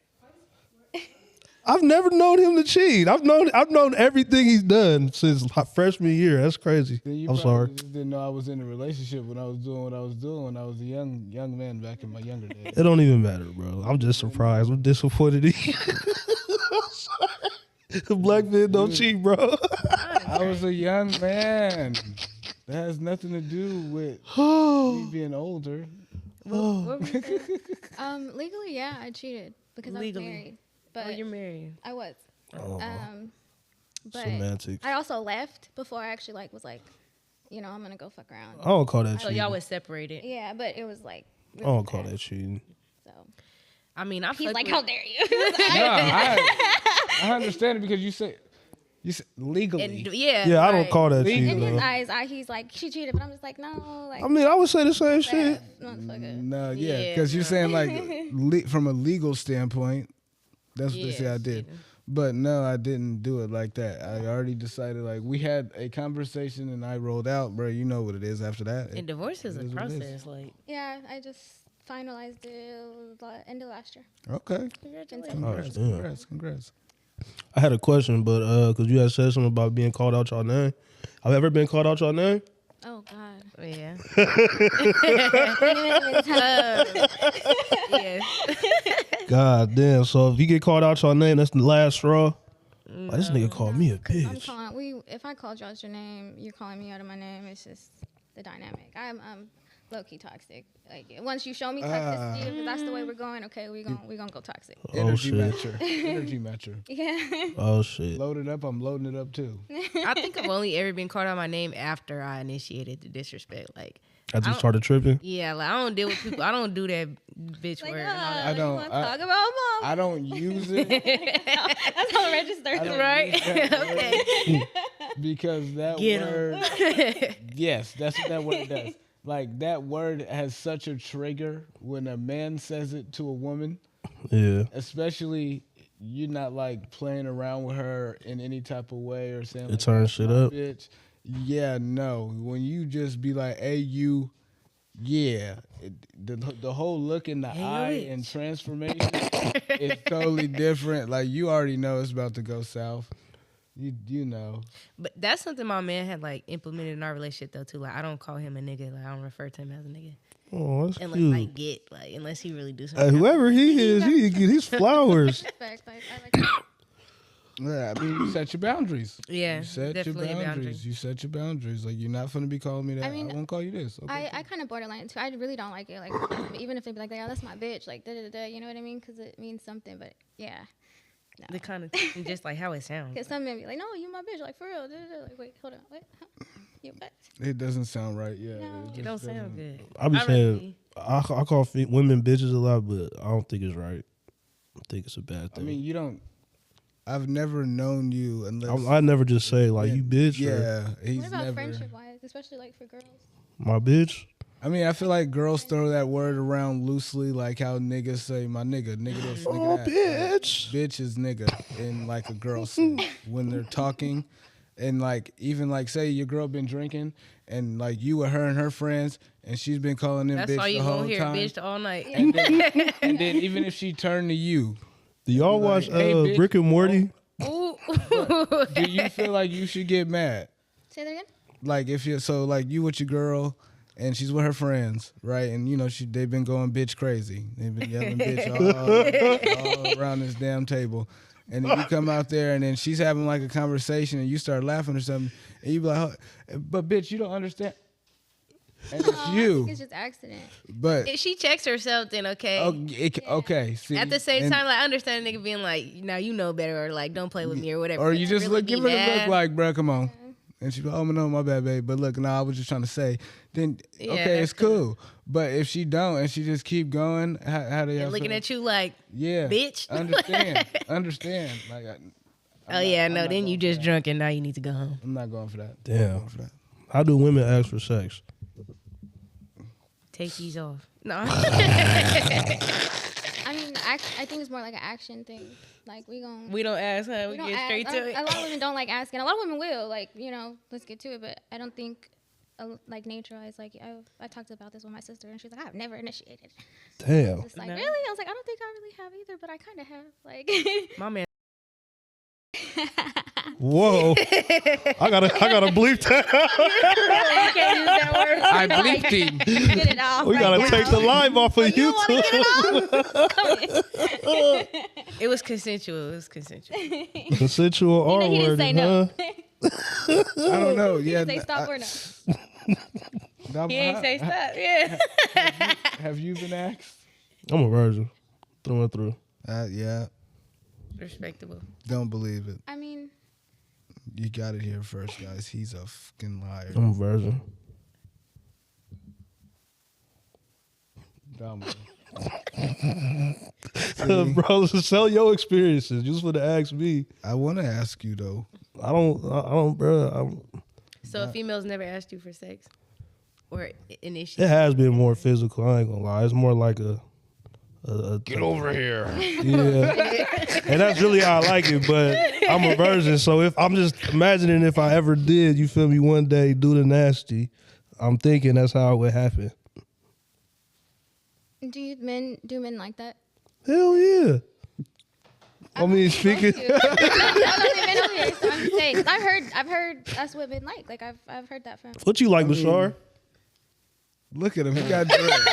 Speaker 2: I've never known him to cheat. I've known everything he's done since freshman year. That's crazy.
Speaker 5: Then you
Speaker 2: I'm
Speaker 5: probably
Speaker 2: sorry.
Speaker 5: just didn't know I was in a relationship when I was doing what I was doing when I was a young man back in my younger days.
Speaker 2: It don't even matter, bro. I'm just surprised. I'm disappointed in you. Black men don't cheat, bro.
Speaker 5: I was a young man. That has nothing to do with me being older.
Speaker 4: What were you saying?
Speaker 6: Legally, yeah, I cheated because
Speaker 4: Legally.
Speaker 6: I was married.
Speaker 4: Oh,
Speaker 6: But
Speaker 4: you're married.
Speaker 6: I was.
Speaker 2: Oh,
Speaker 6: But
Speaker 2: semantics.
Speaker 6: I also left before I actually was like, I'm gonna go fuck around.
Speaker 2: I don't call that
Speaker 4: So
Speaker 2: cheating.
Speaker 4: y'all was separated.
Speaker 6: Yeah, but it was like.
Speaker 2: I
Speaker 6: Really
Speaker 2: don't call
Speaker 6: bad,
Speaker 2: that cheating.
Speaker 6: So
Speaker 4: I mean, I
Speaker 6: he's
Speaker 4: fucked
Speaker 6: like,
Speaker 4: with-
Speaker 6: how dare you?
Speaker 5: I understand it because you say legally.
Speaker 4: And, yeah.
Speaker 2: Yeah, I don't
Speaker 4: right.
Speaker 2: call that
Speaker 5: Legal.
Speaker 6: In
Speaker 2: cheating.
Speaker 6: his
Speaker 2: though.
Speaker 6: eyes, he's like, she cheated, but I'm just like, no, like.
Speaker 2: I mean, I would say the same shit.
Speaker 6: Motherfucker.
Speaker 5: No, yeah,
Speaker 4: Yeah,
Speaker 5: because you're
Speaker 4: no.
Speaker 5: saying like from a legal standpoint, that's what they say I
Speaker 4: Yes,
Speaker 5: did.
Speaker 4: cheating.
Speaker 5: But no, I didn't do it like that. I already decided like we had a conversation and I rolled out, bro. You know what it is after that.
Speaker 4: And divorce is a
Speaker 5: It is what it is.
Speaker 4: process. Like,
Speaker 6: Yeah, I just finalized it end of last year.
Speaker 5: Okay.
Speaker 4: congratulations.
Speaker 5: Congrats,
Speaker 2: damn.
Speaker 5: congrats.
Speaker 2: I had a question, but because you had said something about being called out your name. Have you ever been called out your name?
Speaker 6: Oh God.
Speaker 4: Yeah.
Speaker 6: Time.
Speaker 4: Yes.
Speaker 2: God damn. So if you get called out your name, that's the last straw. Like, this nigga called me a
Speaker 6: I'm
Speaker 2: bitch.
Speaker 6: calling. If I called you out your name, you're calling me out of my name. It's just the dynamic. I'm low key toxic. Like once you show me toxicity, if that's the way we're going, okay, we gonna go toxic.
Speaker 2: Oh
Speaker 5: Energy
Speaker 2: shit.
Speaker 5: matcher. Energy matcher.
Speaker 6: Yeah.
Speaker 2: Oh shit.
Speaker 5: Load it up. I'm loading it up too.
Speaker 4: I think I've only ever been called out my name after I initiated the disrespect. Like,
Speaker 2: I just started tripping.
Speaker 4: yeah, like I don't deal with people. I don't do that bitch
Speaker 6: Like,
Speaker 4: word. and all that.
Speaker 5: I don't-
Speaker 6: You want to talk about mom?
Speaker 5: I don't use it.
Speaker 6: That's how registered.
Speaker 5: I don't
Speaker 4: Right?
Speaker 5: use that word
Speaker 4: Okay.
Speaker 5: because that
Speaker 4: Get 'em.
Speaker 5: word. Yes, that's what that word does. Like that word has such a trigger when a man says it to a woman.
Speaker 2: Yeah.
Speaker 5: especially you not like playing around with her in any type of way or saying
Speaker 2: It
Speaker 5: like,
Speaker 2: turns
Speaker 5: "That's
Speaker 2: shit
Speaker 5: my
Speaker 2: up."
Speaker 5: bitch." Yeah, no. When you just be like, "Hey, you," yeah, the whole look in the
Speaker 4: Hey, yo,
Speaker 5: eye
Speaker 4: bitch.
Speaker 5: and transformation is totally different. Like you already know it's about to go south. You know.
Speaker 4: But that's something my man had like implemented in our relationship though too. Like I don't call him a nigga. Like I don't refer to him as a nigga
Speaker 2: Oh, that's
Speaker 4: unless
Speaker 2: cute.
Speaker 4: I get like unless he really do something.
Speaker 2: Whoever he is, he get his flowers.
Speaker 6: Respect. I like that.
Speaker 5: Yeah, I mean, you set your boundaries.
Speaker 4: Yeah,
Speaker 5: You set
Speaker 4: definitely
Speaker 5: your
Speaker 4: a
Speaker 5: boundaries.
Speaker 4: boundary.
Speaker 5: You set your boundaries. Like you're not gonna be calling me that. I,
Speaker 6: I mean,
Speaker 5: won't call you this. Okay.
Speaker 6: I kind of borderline too. I really don't like it. Like even if they be like, "Oh, that's my bitch," like da da da. You know what I mean? Because it means something. But yeah,
Speaker 4: The kind of thing, just like how it sounds.
Speaker 6: because some men be like, "No, you my bitch." Like for real. Da, da, da. Like wait, hold on, what? Huh? You what?
Speaker 5: It doesn't sound right. Yeah.
Speaker 6: No.
Speaker 4: It
Speaker 5: just
Speaker 4: don't
Speaker 5: doesn't-
Speaker 4: sound good.
Speaker 2: I be
Speaker 4: I
Speaker 2: saying
Speaker 4: really-
Speaker 2: I call women bitches a lot, but I don't think it's right. I think it's a bad
Speaker 5: I
Speaker 2: thing.
Speaker 5: mean, you don't. I've never known you unless.
Speaker 2: I never just say like you bitch or
Speaker 5: Yeah, he's
Speaker 6: What about
Speaker 5: never.
Speaker 6: friendship wise, especially like for girls?
Speaker 2: my bitch.
Speaker 5: I mean, I feel like girls throw that word around loosely, like how niggas say "my nigga," nigga this,
Speaker 2: Oh,
Speaker 5: nigga that.
Speaker 2: bitch.
Speaker 5: Bitch is nigga in like a girl sense when they're talking, and like even like say your girl been drinking and like you with her and her friends, and she's been calling them
Speaker 4: That's
Speaker 5: bitch
Speaker 4: all you
Speaker 5: the whole
Speaker 4: gonna hear,
Speaker 5: time.
Speaker 4: bitch, all night.
Speaker 5: And then even if she turned to you,
Speaker 2: Do y'all
Speaker 5: Be like,
Speaker 2: watch
Speaker 5: "Hey, bitch."
Speaker 2: Rick and Morty?
Speaker 4: Ooh.
Speaker 5: do you feel like you should get mad?
Speaker 6: Say that again.
Speaker 5: Like if you so like you with your girl and she's with her friends, right? And you know they've been going bitch crazy. They've been yelling bitch all around this damn table. And then you come out there and then she's having like a conversation and you start laughing or something and you be like, "Oh, but bitch, you don't understand." And it's
Speaker 6: I
Speaker 5: you.
Speaker 6: think it's just accident.
Speaker 5: But
Speaker 4: If she checks herself, then okay.
Speaker 5: okay. See,
Speaker 4: At the same
Speaker 5: and-
Speaker 4: time, like I understand a nigga being like, now you know better, or like don't play with me or whatever.
Speaker 5: or
Speaker 4: but
Speaker 5: you
Speaker 4: to
Speaker 5: just
Speaker 4: really
Speaker 5: look,
Speaker 4: be
Speaker 5: give her the look
Speaker 4: mad,
Speaker 5: like, bro, come on. And she go, oh no, my bad, babe. But look, nah, I was just trying to say. Then
Speaker 4: Yeah,
Speaker 5: okay,
Speaker 4: that's
Speaker 5: it's cool. But if she don't and she just keep going, how do y'all
Speaker 4: and looking
Speaker 5: feel?
Speaker 4: at you like,
Speaker 5: Yeah,
Speaker 4: bitch.
Speaker 5: understand. Like,
Speaker 4: oh yeah,
Speaker 5: I'm
Speaker 4: no,
Speaker 5: not
Speaker 4: then you
Speaker 5: going
Speaker 4: just
Speaker 5: for that.
Speaker 4: drunk and now you need to go home.
Speaker 5: I'm not going for that.
Speaker 2: Damn.
Speaker 5: I'm not going for that.
Speaker 2: How do women ask for sex?
Speaker 4: Take these off. No,
Speaker 6: I mean, I think it's more like an action thing. Like we gon'
Speaker 4: we don't ask her. We
Speaker 6: don't
Speaker 4: get
Speaker 6: ask.
Speaker 4: straight to it.
Speaker 6: A lot of women don't like asking. A lot of women will, like, you know, let's get to it. But I don't think, like, nature-wise, like, I talked about this with my sister, and she's like, I've never initiated.
Speaker 2: Damn.
Speaker 6: It's like,
Speaker 4: No.
Speaker 6: really? I was like, I don't think I really have either, but I kind of have. Like,
Speaker 4: My man.
Speaker 2: Whoa. I gotta bleep that.
Speaker 4: You can't use that word.
Speaker 5: I bleeped him.
Speaker 6: get it off.
Speaker 2: We
Speaker 6: right
Speaker 2: gotta
Speaker 6: now.
Speaker 2: take the live off of
Speaker 6: You want to
Speaker 2: YouTube.
Speaker 6: get it off?
Speaker 4: It was consensual. It was consensual.
Speaker 2: Consensual R
Speaker 6: He didn't
Speaker 2: word,
Speaker 6: say no.
Speaker 2: huh?
Speaker 5: I don't know.
Speaker 6: He
Speaker 5: Yeah,
Speaker 6: didn't say stop or no.
Speaker 4: He ain't say stop. Yeah.
Speaker 5: Have you been asked?
Speaker 2: I'm a virgin. Through and through.
Speaker 5: Yeah.
Speaker 4: Respectable.
Speaker 5: Don't believe it.
Speaker 6: I mean,
Speaker 5: You got it here first, guys. He's a fucking liar.
Speaker 2: I'm a virgin.
Speaker 5: Dumb.
Speaker 2: Bro, sell your experiences. You just want to ask me.
Speaker 5: I want to ask you though.
Speaker 2: I don't, bro.
Speaker 4: So females never asked you for sex, or
Speaker 2: It
Speaker 4: initiate?
Speaker 2: has been more physical. I ain't gonna lie. It's more like a
Speaker 5: Get over here.
Speaker 2: yeah. And that's really how I like it. But I'm a virgin, so if I'm just imagining if I ever did, you feel me, one day do the nasty, I'm thinking that's how it would happen.
Speaker 6: do men like that?
Speaker 2: Hell yeah. I mean, speaking.
Speaker 6: No, men over here, so I'm just saying. 'Cause I've heard that's what men like. Like I've heard that from.
Speaker 2: What you like, Bashar?
Speaker 5: Look at him. He got dreads.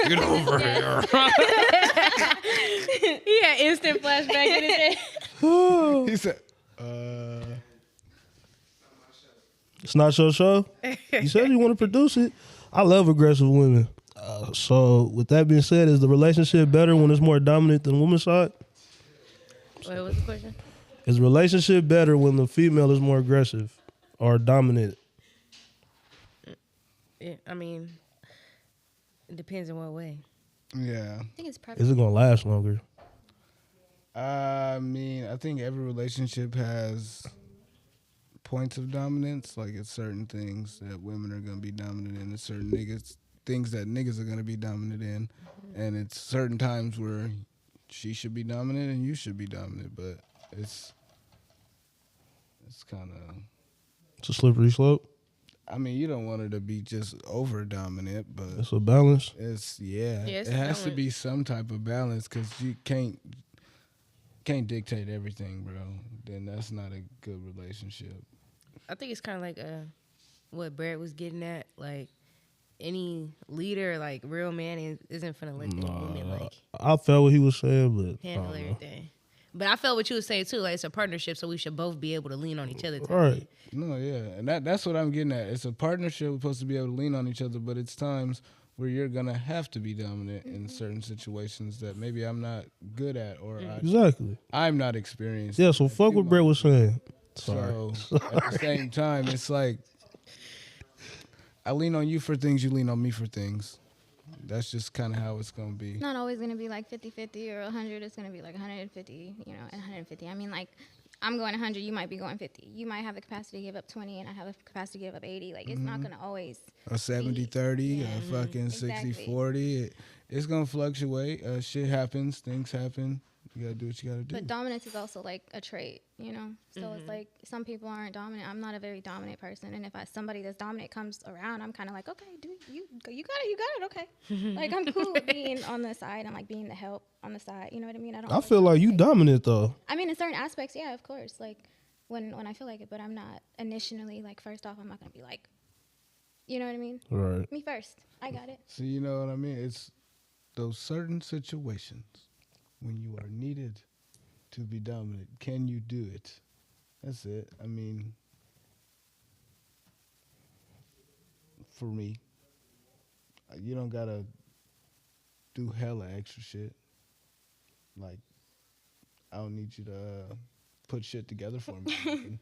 Speaker 7: Get over here.
Speaker 4: He had instant flashback in his head.
Speaker 5: He said,
Speaker 2: It's not your show. You said you want to produce it. I love aggressive women. So with that being said, is the relationship better when it's more dominant than the woman's side?
Speaker 4: What was the question?
Speaker 2: Is the relationship better when the female is more aggressive or dominant?
Speaker 4: Yeah, I mean, it depends in what way.
Speaker 5: yeah.
Speaker 6: I think it's preference.
Speaker 2: Is it gonna last longer?
Speaker 5: I mean, I think every relationship has points of dominance. Like it's certain things that women are gonna be dominant in, and certain niggas things that niggas are gonna be dominant in, and it's certain times where she should be dominant and you should be dominant, but it's kind of.
Speaker 2: It's a slippery slope.
Speaker 5: I mean, you don't want her to be just over dominant, but
Speaker 2: It's a balance.
Speaker 5: it's
Speaker 4: it's
Speaker 5: it
Speaker 4: a
Speaker 5: has to
Speaker 4: balance.
Speaker 5: be some type of balance because you can't dictate everything, bro. Then that's not a good relationship.
Speaker 4: I think it's kind of like what Brad was getting at. Like any leader, like real man, isn't finna let the woman like
Speaker 2: I felt what he was saying, but I
Speaker 4: handle
Speaker 2: don't know.
Speaker 4: everything. But I felt what you were saying too. Like it's a partnership, so we should both be able to lean on each other. type
Speaker 2: Right.
Speaker 4: thing.
Speaker 5: No, yeah, and that's what I'm getting at. It's a partnership. We're supposed to be able to lean on each other, but it's times where you're gonna have to be dominant in certain situations that maybe I'm not good at or
Speaker 2: Exactly.
Speaker 5: I'm not experienced.
Speaker 2: Yeah, so
Speaker 5: at
Speaker 2: fuck
Speaker 5: too
Speaker 2: what Brett
Speaker 5: much.
Speaker 2: was saying. Sorry.
Speaker 5: So at the same time, it's like I lean on you for things, you lean on me for things. That's just kind of how it's gonna be.
Speaker 6: Not always going to be like 50-50 or 100. It's going to be like 150, you know, and 150. I mean, like, I'm going 100, you might be going 50. You might have the capacity to give up 20, and I have the capacity to give up 80. Like, it's not going to always.
Speaker 5: A 70-30, a fucking
Speaker 6: Exactly.
Speaker 5: 60-40. It's gonna fluctuate. Shit happens, things happen. You gotta do what you gotta do.
Speaker 6: But dominance is also like a trait, you know? So it's like some people aren't dominant. I'm not a very dominant person. And if somebody that's dominant comes around, I'm kind of like, okay, dude, you got it, okay. Like, I'm cool with being on the side and like being the help on the side. You know what I mean?
Speaker 2: I feel like you dominant though.
Speaker 6: I mean, in certain aspects, yeah, of course. Like, when I feel like it, but I'm not initially, like, first off, I'm not going to be like, you know what I mean?
Speaker 2: Right.
Speaker 6: Me first. I got it.
Speaker 5: So you know what I mean? It's those certain situations when you are needed to be dominant. Can you do it? That's it. I mean, for me, you don't gotta do hella extra shit. Like, I don't need you to put shit together for me.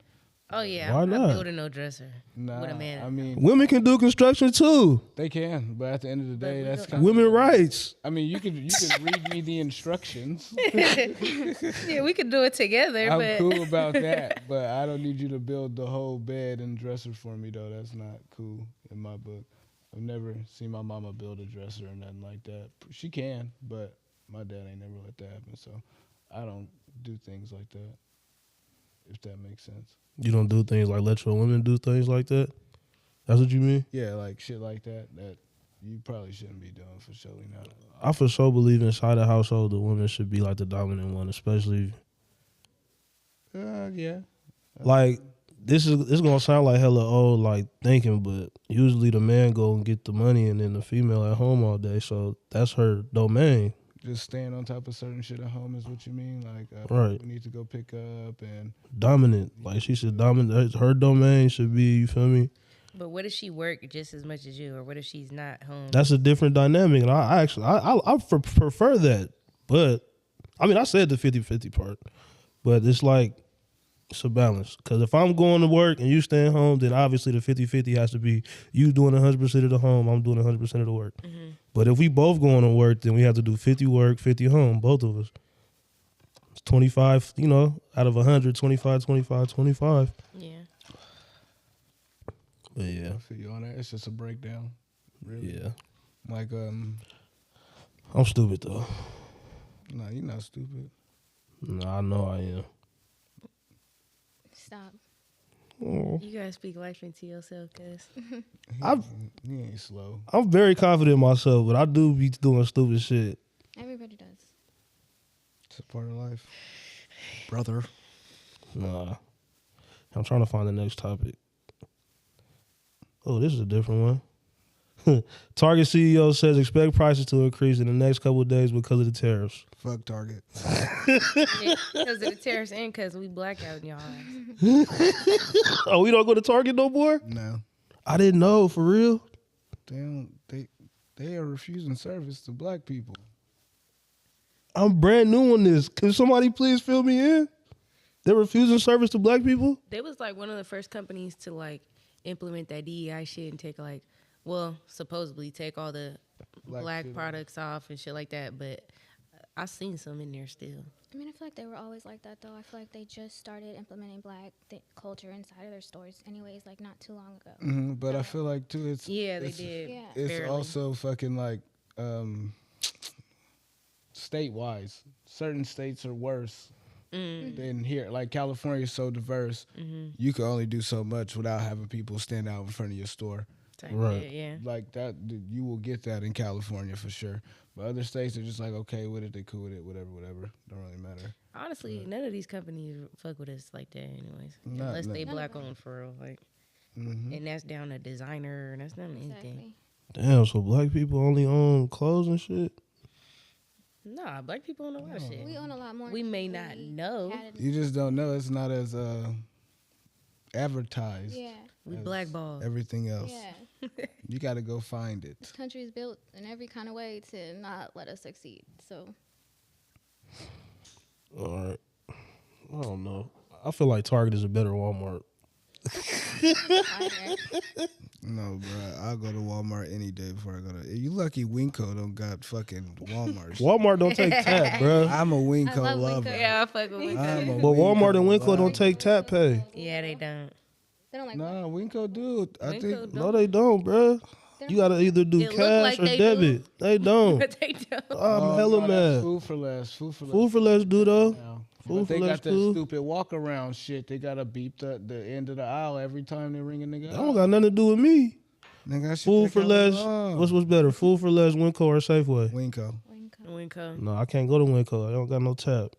Speaker 4: Oh yeah,
Speaker 2: Why
Speaker 4: I'm
Speaker 2: not?
Speaker 4: not building no dresser
Speaker 5: Nah,
Speaker 4: with a man.
Speaker 5: I mean,
Speaker 2: Women can do construction too.
Speaker 5: they can, but at the end of the day,
Speaker 4: we
Speaker 5: that's
Speaker 4: don't-
Speaker 5: kind
Speaker 2: Women rights.
Speaker 5: I mean, you could read me the instructions.
Speaker 4: Yeah, we could do it together,
Speaker 5: I'm
Speaker 4: but
Speaker 5: cool about that, but I don't need you to build the whole bed and dresser for me, though. That's not cool in my book. I've never seen my mama build a dresser or nothing like that. She can, but my dad ain't never let that happen, so I don't do things like that, if that makes sense.
Speaker 2: You don't do things like let your women do things like that. That's what you mean?
Speaker 5: Yeah, like shit like that you probably shouldn't be doing for sure. Not.
Speaker 2: I for sure believe inside a household the woman should be like the dominant one, especially
Speaker 5: Yeah.
Speaker 2: like this gonna sound like hella old like thinking, but usually the man go and get the money and then the female at home all day, so that's her domain.
Speaker 5: Just staying on top of certain shit at home is what you mean? Like,
Speaker 2: Right.
Speaker 5: we need to go pick up and...
Speaker 2: Dominant, like she should dominate. Her domain should be, you feel me?
Speaker 4: but what if she work just as much as you, or what if she's not home?
Speaker 2: That's a different dynamic, and I actually prefer that. But I mean, I said the 50-50 part, but it's like it's a balance. Because if I'm going to work and you staying home, then obviously the 50-50 has to be you doing 100% of the home, I'm doing 100% of the work. But if we both going to work, then we have to do 50 work, 50 home, both of us. It's 25, out of 100, 25, 25, 25.
Speaker 4: Yeah.
Speaker 2: But yeah,
Speaker 5: I feel you on that. It's just a breakdown. Really.
Speaker 2: yeah.
Speaker 5: Like,
Speaker 2: I'm stupid though.
Speaker 5: nah, you're not stupid.
Speaker 2: Nah, I know I am.
Speaker 6: Stop.
Speaker 2: Oh.
Speaker 4: You gotta speak life into yourself, cause
Speaker 5: He ain't slow.
Speaker 2: I'm very confident in myself, but I do be doing stupid shit.
Speaker 6: Everybody does.
Speaker 5: It's a part of life.
Speaker 7: Brother.
Speaker 2: Nah. I'm trying to find the next topic. Oh, this is a different one. Target CEO says expect prices to increase in the next couple of days because of the tariffs.
Speaker 5: Fuck Target.
Speaker 4: because of the tariffs and because we black out in y'all eyes.
Speaker 2: Oh, we don't go to Target no more?
Speaker 5: No.
Speaker 2: I didn't know, for real.
Speaker 5: They are refusing service to black people.
Speaker 2: I'm brand new on this. Can somebody please fill me in? They're refusing service to black people?
Speaker 4: They was like one of the first companies to like implement that DEI shit and take like, well, supposedly take all the black
Speaker 5: shit
Speaker 4: products off and shit like that. But I seen some in there still.
Speaker 6: I mean, I feel like they were always like that, though. I feel like they just started implementing black culture inside of their stores, anyways, like not too long ago.
Speaker 5: But I feel like too, it's
Speaker 4: Yeah, they
Speaker 5: it's-
Speaker 4: did.
Speaker 6: Yeah.
Speaker 5: It's
Speaker 4: Barely.
Speaker 5: also fucking like state-wise. Certain states are worse than here. Like California is so diverse, you can only do so much without having people stand out in front of your store.
Speaker 4: Type
Speaker 2: Right.
Speaker 4: shit, yeah.
Speaker 5: Like that, you will get that in California for sure. But other states are just like okay with it, they cool with it, whatever. Don't really matter.
Speaker 4: Honestly, none of these companies fuck with us like that, anyways.
Speaker 5: Not-
Speaker 4: Unless they
Speaker 6: None of
Speaker 4: black
Speaker 6: them.
Speaker 4: owned for real, like,
Speaker 5: Mm-hmm.
Speaker 4: and that's down to designer, and that's not anything.
Speaker 6: Exactly.
Speaker 2: Damn, so black people only own clothes and shit?
Speaker 4: Nah, black people own a lot of shit.
Speaker 6: We own a lot more.
Speaker 4: We
Speaker 6: than
Speaker 4: may not know.
Speaker 6: had it-
Speaker 5: You just don't know. It's not as advertised.
Speaker 6: Yeah.
Speaker 4: We
Speaker 5: as
Speaker 4: blackballed.
Speaker 5: Everything else.
Speaker 6: Yeah.
Speaker 5: You got to go find it.
Speaker 6: This country is built in every kind of way to not let us succeed. So
Speaker 2: All right. I don't know. I feel like Target is a better Walmart.
Speaker 6: I-
Speaker 5: No, bro. I'll go to Walmart any day before I go to. You lucky Winco don't got fucking Walmart. shit.
Speaker 2: Walmart don't take tap, bro.
Speaker 5: I'm a Winco
Speaker 6: I love
Speaker 5: lover.
Speaker 6: Winco.
Speaker 4: Yeah, I fuck with
Speaker 5: I'm
Speaker 4: Winco.
Speaker 5: a
Speaker 2: But Walmart and
Speaker 5: Winco
Speaker 2: Winkler don't
Speaker 5: lover.
Speaker 2: take tap pay.
Speaker 4: Yeah, they don't.
Speaker 6: they don't like.
Speaker 5: Nah, Winco do. I
Speaker 4: Winco
Speaker 5: think.
Speaker 2: No, they don't, bro. You gotta either do
Speaker 4: It look
Speaker 2: cash
Speaker 4: like
Speaker 2: or
Speaker 4: they
Speaker 2: debit.
Speaker 4: do.
Speaker 2: They don't.
Speaker 4: But they don't.
Speaker 2: I'm hella
Speaker 5: no, that's
Speaker 2: mad.
Speaker 5: Food for less. Food for less.
Speaker 2: Food for less do though.
Speaker 5: now.
Speaker 2: Food
Speaker 5: But they
Speaker 2: for less
Speaker 5: got that
Speaker 2: do.
Speaker 5: stupid walk around shit. They gotta beep the end of the aisle every time they ring a nigga.
Speaker 2: That don't got nothing to do with me.
Speaker 5: Nigga, I should
Speaker 2: Food
Speaker 5: take
Speaker 2: for
Speaker 5: out
Speaker 2: less.
Speaker 5: the law.
Speaker 2: What's better? Food for less, Winco or Safeway?
Speaker 5: Winco?
Speaker 6: Winco.
Speaker 4: Winco.
Speaker 2: No, I can't go to Winco. I don't got no tap.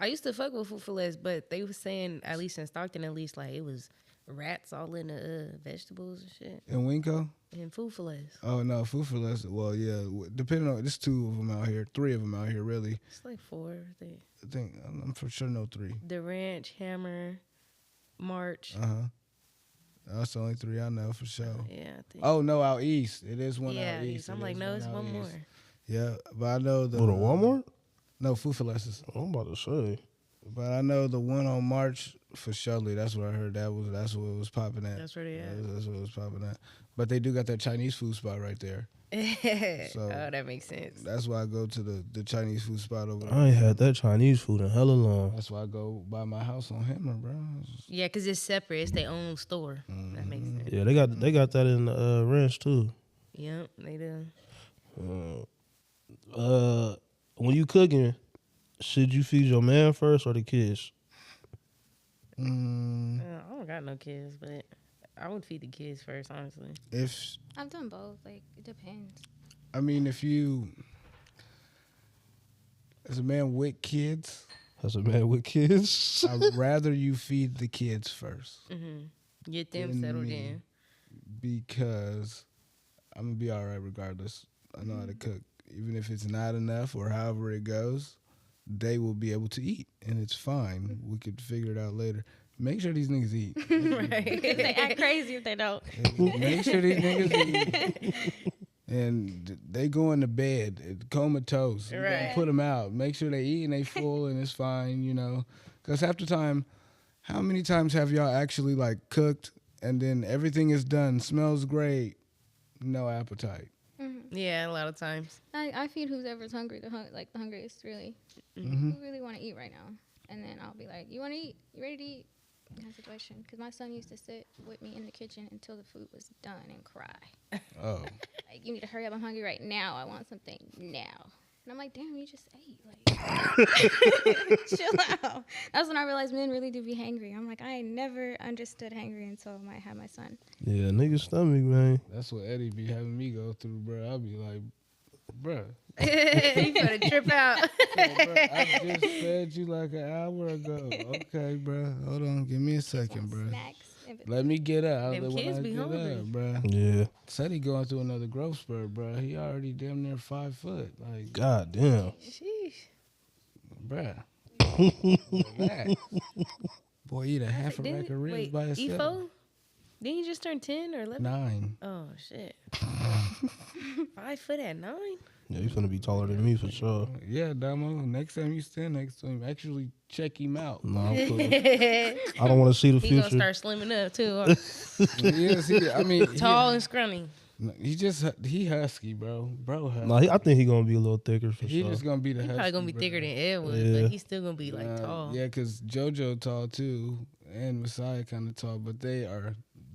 Speaker 4: I used to fuck with Food for Less, but they was saying, at least in Stockton, at least, like, it was rats all in the vegetables and shit.
Speaker 5: And Winco?
Speaker 4: And Food for Less.
Speaker 5: Oh no, Food for less. Well, yeah. Depending on, there's 2 of them out here, 3 of them out here, really.
Speaker 4: It's like 4, I think.
Speaker 5: I think I'm for sure no 3.
Speaker 4: The Ranch, Hammer, March.
Speaker 5: That's the only 3 I know for sure.
Speaker 4: Yeah, I think.
Speaker 5: Oh no, out east. It is one
Speaker 4: yeah,
Speaker 5: out east.
Speaker 4: I'm
Speaker 5: It
Speaker 4: like,
Speaker 5: is
Speaker 4: no, it's
Speaker 5: out
Speaker 4: one
Speaker 5: east.
Speaker 4: more.
Speaker 5: Yeah, but I know the
Speaker 2: Go to Walmart?
Speaker 5: No, Food for less is.
Speaker 2: I'm about to say.
Speaker 5: But I know the one on March for surely. That's what I heard. That's what it was popping at.
Speaker 4: That's where they at.
Speaker 5: That's what it was popping at. But they do got that Chinese food spot right there. So-
Speaker 4: Oh, that makes sense.
Speaker 5: That's why I go to the Chinese food spot over there.
Speaker 2: I ain't had that Chinese food in hella long.
Speaker 5: That's why I go by my house on Hammer, bro.
Speaker 4: Yeah, because it's separate. It's their own store. That makes sense.
Speaker 2: Yeah, they got that in Ranch too.
Speaker 4: Yep, they do.
Speaker 2: When you cooking, should you feed your man first or the kids?
Speaker 4: I don't got no kids, but I would feed the kids first, honestly.
Speaker 5: If
Speaker 6: I've done both. Like it depends.
Speaker 5: I mean, if you as a man with kids,
Speaker 2: As a man with kids,
Speaker 5: I'd rather you feed the kids first
Speaker 4: Get them
Speaker 5: Then
Speaker 4: settled
Speaker 5: me.
Speaker 4: in.
Speaker 5: because I'm gonna be all right regardless. I know how to cook, even if it's not enough or however it goes. They will be able to eat, and it's fine. We could figure it out later. Make sure these niggas eat.
Speaker 6: They act crazy if they don't.
Speaker 5: Make sure these niggas eat. And they going to bed comatose. You gotta
Speaker 4: Right.
Speaker 5: put them out. Make sure they eat and they full and it's fine, you know. Because half the time, how many times have y'all actually like cooked and then everything is done, smells great, no appetite?
Speaker 4: Yeah, a lot of times.
Speaker 6: I feed whoever's hungry, the hungriest, really.
Speaker 5: Mm-hmm.
Speaker 6: Who really want to eat right now? And then I'll be like, you want to eat? You ready to eat? Kind of situation. Because my son used to sit with me in the kitchen until the food was done and cry.
Speaker 5: Oh.
Speaker 6: Like, you need to hurry up. I'm hungry right now. I want something now. And I'm like, damn, you just ate. Like, chill out. That's when I realized men really do be hangry. I'm like, I never understood hangry until I had my son.
Speaker 2: yeah, nigga stomach, man.
Speaker 5: That's what Eddie be having me go through, bro. I'll be like, bruh,
Speaker 4: You better trip out.
Speaker 5: bruh, I just fed you like an hour ago. Okay, bruh. Hold on. Give me a second, bruh.
Speaker 6: Snacks. in between.
Speaker 5: Let me get up.
Speaker 4: Them
Speaker 5: When
Speaker 4: kids
Speaker 5: I
Speaker 4: be
Speaker 5: get
Speaker 4: hungry.
Speaker 5: up, bruh.
Speaker 2: Yeah,
Speaker 5: Said he going through another growth spurt, bruh. He already damn near 5 foot. Like,
Speaker 2: god damn.
Speaker 4: Sheesh.
Speaker 5: bruh. Relax. Boy, eat a half a rack of ribs
Speaker 4: wait,
Speaker 5: by himself.
Speaker 4: Efo? Didn't you just turn 10 or 11?
Speaker 5: 9.
Speaker 4: Oh, shit. 5 foot at 9?
Speaker 2: Yeah, he's gonna be taller than me for sure.
Speaker 5: Yeah, Damo. Next time you stand next to him, actually check him out.
Speaker 2: No, I'm cool. I don't want to see the
Speaker 4: He gonna
Speaker 2: future.
Speaker 4: start slimming up, too. Huh?
Speaker 5: Yes, I mean,
Speaker 4: Tall and scrawny.
Speaker 5: No, he husky, bro. Bro, husky.
Speaker 2: No, I think he gonna be a little thicker for
Speaker 5: He
Speaker 2: sure.
Speaker 5: just gonna be the
Speaker 4: He's
Speaker 5: husky.
Speaker 4: probably gonna be
Speaker 5: bro.
Speaker 4: thicker than Edward,
Speaker 2: Yeah.
Speaker 4: but he's still gonna be like tall.
Speaker 5: Yeah, because JoJo tall too, and Messiah kind of tall, but they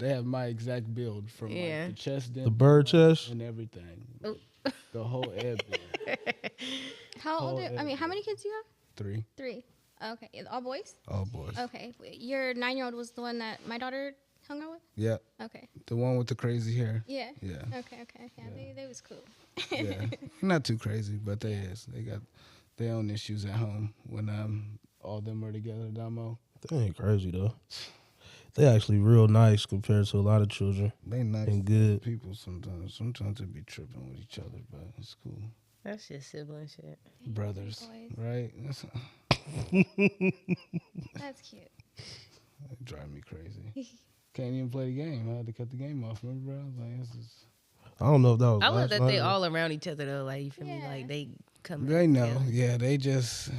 Speaker 5: have my exact build from
Speaker 4: Yeah.
Speaker 5: like the chest,
Speaker 2: The bird chest.
Speaker 5: and everything.
Speaker 4: Oh.
Speaker 5: The whole Ed build.
Speaker 6: How old?
Speaker 5: Oh,
Speaker 6: I mean, how many kids do you have?
Speaker 5: 3.
Speaker 6: 3. Okay, all boys.
Speaker 5: Oh boys.
Speaker 6: Okay, your 9-year-old was the one that my daughter hung out with.
Speaker 5: Yeah,
Speaker 6: Okay.
Speaker 5: the one with the crazy hair.
Speaker 6: Yeah.
Speaker 5: Yeah,
Speaker 6: Okay. Yeah, they was cool.
Speaker 5: yeah. Not too crazy, but they got their own issues at home when all of them are together. Damo.
Speaker 2: They ain't crazy though. They actually real nice compared to a lot of children.
Speaker 5: They nice
Speaker 2: And good.
Speaker 5: people sometimes. Sometimes they be tripping with each other, but it's cool.
Speaker 4: That's just sibling shit.
Speaker 5: Brothers,
Speaker 6: Boys.
Speaker 5: right?
Speaker 6: That's cute.
Speaker 5: That drive me crazy. Can't even play the game. I had to cut the game off. Remember, bro? I was like, this is.
Speaker 2: I don't know if that was.
Speaker 4: I love
Speaker 2: last
Speaker 4: that
Speaker 2: night
Speaker 4: they
Speaker 2: or-
Speaker 4: all around each other though. Like you feel me?
Speaker 6: Yeah.
Speaker 4: Like they come.
Speaker 5: They know.
Speaker 4: together.
Speaker 5: Yeah, they just.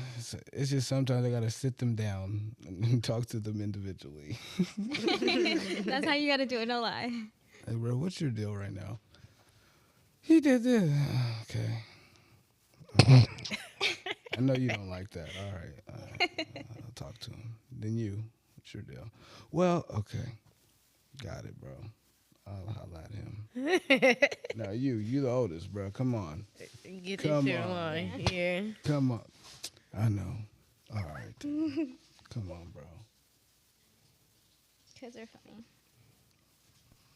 Speaker 5: It's just sometimes I gotta sit them down and talk to them individually.
Speaker 6: That's how you gotta do it. No lie.
Speaker 5: Hey, bro, what's your deal right now? He did this. Okay. I know you don't like that. All right. I'll talk to him. Then you. What's your deal? Well, okay. Got it, bro. I'll holla at him. No, you the oldest, bro. Come on.
Speaker 4: Get
Speaker 5: Come
Speaker 4: that shit
Speaker 5: on.
Speaker 4: on. Yeah.
Speaker 5: Come on. I know. All right. Come on, bro.
Speaker 6: Because they're funny.